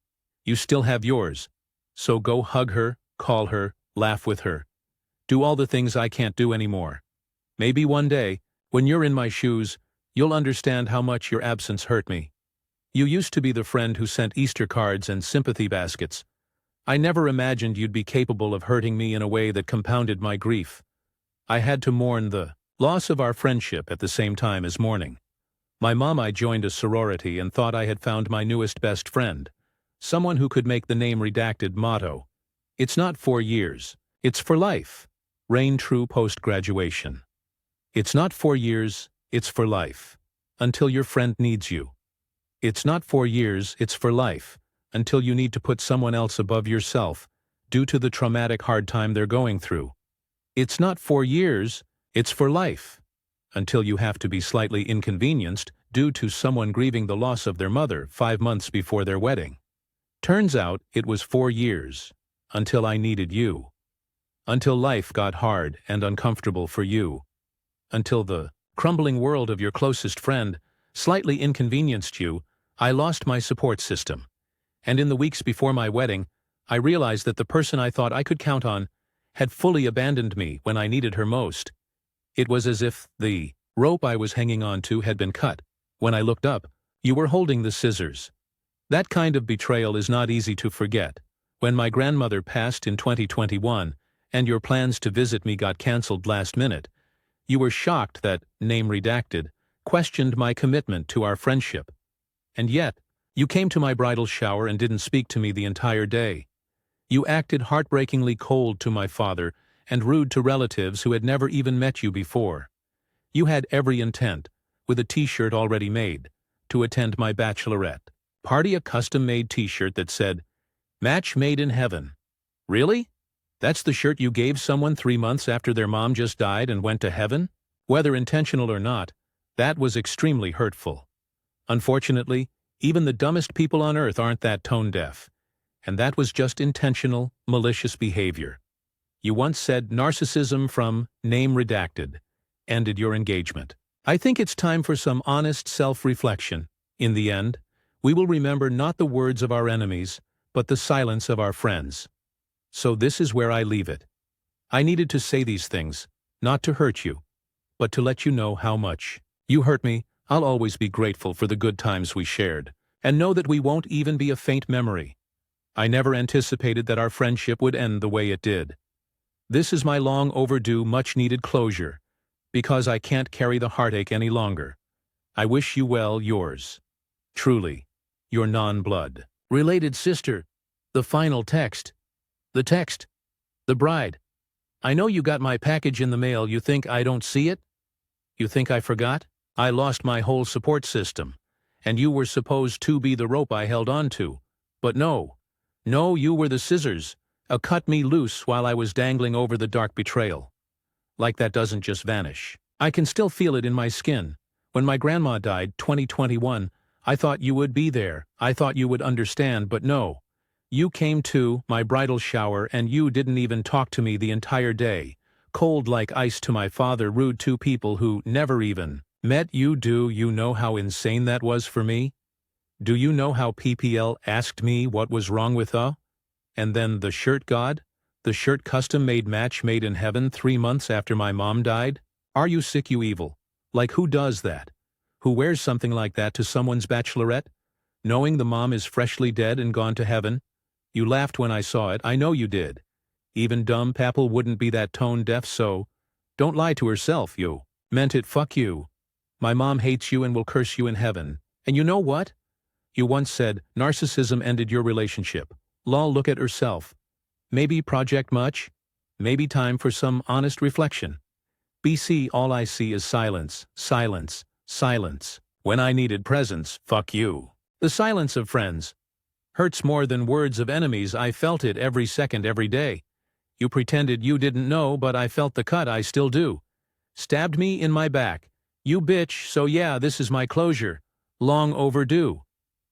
You still have yours. So go hug her, call her, laugh with her. Do all the things I can't do anymore. Maybe one day, when you're in my shoes, you'll understand how much your absence hurt me. You used to be the friend who sent Easter cards and sympathy baskets. I never imagined you'd be capable of hurting me in a way that compounded my grief. I had to mourn the loss of our friendship at the same time as mourning. My mom I joined a sorority and thought I had found my newest best friend, someone who could make the name Redacted motto. It's not 4 years, it's for life. Reign true post-graduation. It's not 4 years, it's for life. Until your friend needs you. It's not 4 years, it's for life, until you need to put someone else above yourself, due to the traumatic hard time they're going through. It's not 4 years, it's for life, until you have to be slightly inconvenienced due to someone grieving the loss of their mother 5 months before their wedding. Turns out it was 4 years, until I needed you. Until life got hard and uncomfortable for you. Until the crumbling world of your closest friend slightly inconvenienced you, I lost my support system. And in the weeks before my wedding, I realized that the person I thought I could count on had fully abandoned me when I needed her most. It was as if the rope I was hanging on to had been cut. When I looked up, you were holding the scissors. That kind of betrayal is not easy to forget. When my grandmother passed in 2021, and your plans to visit me got cancelled last minute, you were shocked that, name redacted, questioned my commitment to our friendship. And yet, you came to my bridal shower and didn't speak to me the entire day. You acted heartbreakingly cold to my father and rude to relatives who had never even met you before. You had every intent, with a t-shirt already made, to attend my bachelorette party, a custom-made t-shirt that said, "Match made in heaven." Really? That's the shirt you gave someone 3 months after their mom just died and went to heaven? Whether intentional or not, that was extremely hurtful. Unfortunately, even the dumbest people on earth aren't that tone-deaf. And that was just intentional, malicious behavior. You once said narcissism from name redacted ended your engagement. I think it's time for some honest self-reflection. In the end, we will remember not the words of our enemies, but the silence of our friends. So this is where I leave it. I needed to say these things, not to hurt you, but to let you know how much you hurt me. I'll always be grateful for the good times we shared, and know that we won't even be a faint memory. I never anticipated that our friendship would end the way it did. This is my long overdue, much-needed closure, because I can't carry the heartache any longer. I wish you well, yours. Truly, your non-blood related sister. The final text. The text. The bride. I know you got my package in the mail. You think I don't see it? You think I forgot? I lost my whole support system, and you were supposed to be the rope I held on to. But no. No, you were the scissors, cut me loose while I was dangling over the dark betrayal. Like that doesn't just vanish. I can still feel it in my skin. When my grandma died, 2021, I thought you would be there. I thought you would understand, but no. You came to my bridal shower and you didn't even talk to me the entire day. Cold like ice to my father, rude to people who never even met you. Do you know how insane that was for me? Do you know how PPL asked me what was wrong with and then the shirt god? The shirt custom-made match made in heaven 3 months after my mom died? Are you sick, you evil? Like who does that? Who wears something like that to someone's bachelorette? Knowing the mom is freshly dead and gone to heaven? You laughed when I saw it, I know you did. Even dumb Papple wouldn't be that tone deaf, so don't lie to herself, you. Meant it, fuck you. My mom hates you and will curse you in heaven. And you know what? You once said, narcissism ended your relationship. Lol, look at herself. Maybe project much? Maybe time for some honest reflection. BC, all I see is silence, silence, silence. When I needed presence, fuck you. The silence of friends hurts more than words of enemies. I felt it every second, every day. You pretended you didn't know, but I felt the cut, I still do. Stabbed me in my back. You bitch, so yeah, this is my closure. Long overdue.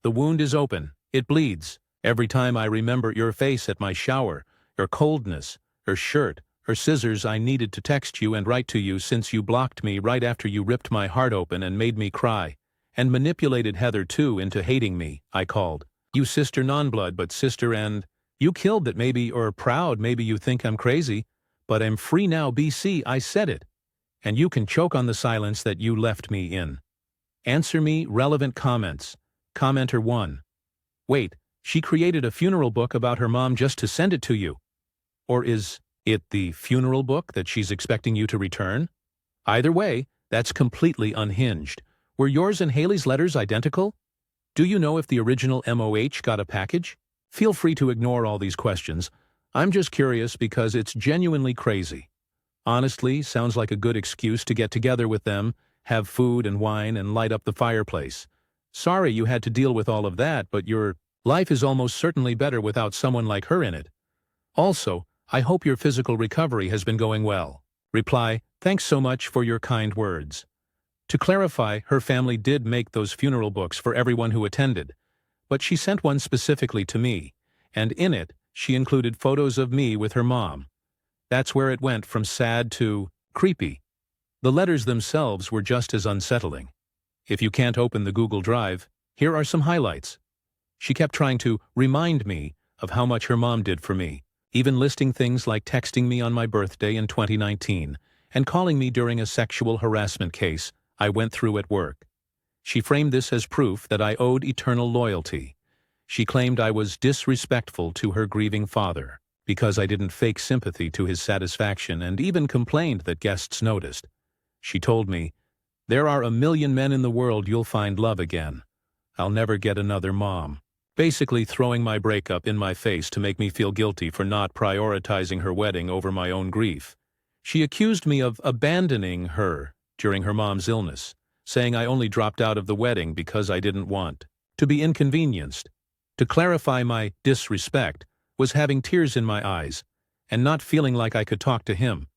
The wound is open. It bleeds. Every time I remember your face at my shower, your coldness, her shirt, her scissors. I needed to text you and write to you since you blocked me right after you ripped my heart open and made me cry. And manipulated Heather too into hating me. I called you sister non-blood, but sister, and you killed that. Maybe, or proud, maybe you think I'm crazy, but I'm free now. BC, I said it. And you can choke on the silence that you left me in. Answer me relevant comments. Commenter 1. Wait, she created a funeral book about her mom just to send it to you. Or is it the funeral book that she's expecting you to return? Either way, that's completely unhinged. Were yours and Haley's letters identical? Do you know if the original MOH got a package? Feel free to ignore all these questions. I'm just curious because it's genuinely crazy. Honestly, sounds like a good excuse to get together with them, have food and wine, and light up the fireplace. Sorry you had to deal with all of that, but your life is almost certainly better without someone like her in it. Also, I hope your physical recovery has been going well. Reply, thanks so much for your kind words. To clarify, her family did make those funeral books for everyone who attended, but she sent one specifically to me, and in it, she included photos of me with her mom. That's where it went from sad to creepy. The letters themselves were just as unsettling. If you can't open the Google Drive, here are some highlights. She kept trying to remind me of how much her mom did for me, even listing things like texting me on my birthday in 2019 and calling me during a sexual harassment case I went through at work. She framed this as proof that I owed eternal loyalty. She claimed I was disrespectful to her grieving father because I didn't fake sympathy to his satisfaction, and even complained that guests noticed. She told me, "There are a million men in the world, you'll find love again. I'll never get another mom." Basically throwing my breakup in my face to make me feel guilty for not prioritizing her wedding over my own grief. She accused me of abandoning her during her mom's illness, saying I only dropped out of the wedding because I didn't want to be inconvenienced. To clarify, my disrespect was having tears in my eyes and not feeling like I could talk to him,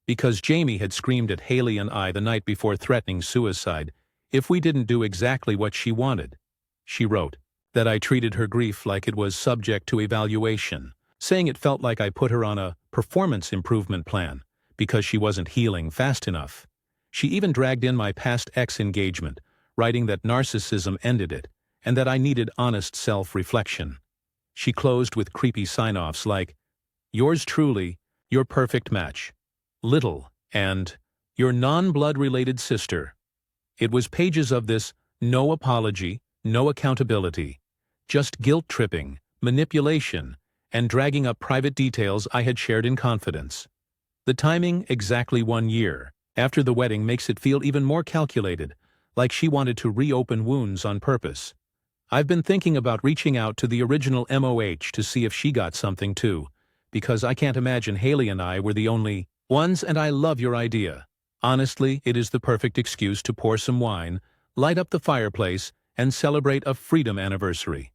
because Jamie had screamed at Haley and I the night before, threatening suicide if we didn't do exactly what she wanted. She wrote that I treated her grief like it was subject to evaluation, saying it felt like I put her on a performance improvement plan because she wasn't healing fast enough. She even dragged in my past ex-engagement, writing that narcissism ended it and that I needed honest self-reflection. She closed with creepy sign-offs like, "Yours truly, your perfect match, little," and "your non-blood-related sister." It was pages of this, no apology, no accountability, just guilt-tripping, manipulation, and dragging up private details I had shared in confidence. The timing, exactly 1 year after the wedding, makes it feel even more calculated, like she wanted to reopen wounds on purpose. I've been thinking about reaching out to the original MOH to see if she got something too, because I can't imagine Haley and I were the only ones, and I love your idea. Honestly, it is the perfect excuse to pour some wine, light up the fireplace, and celebrate a freedom anniversary.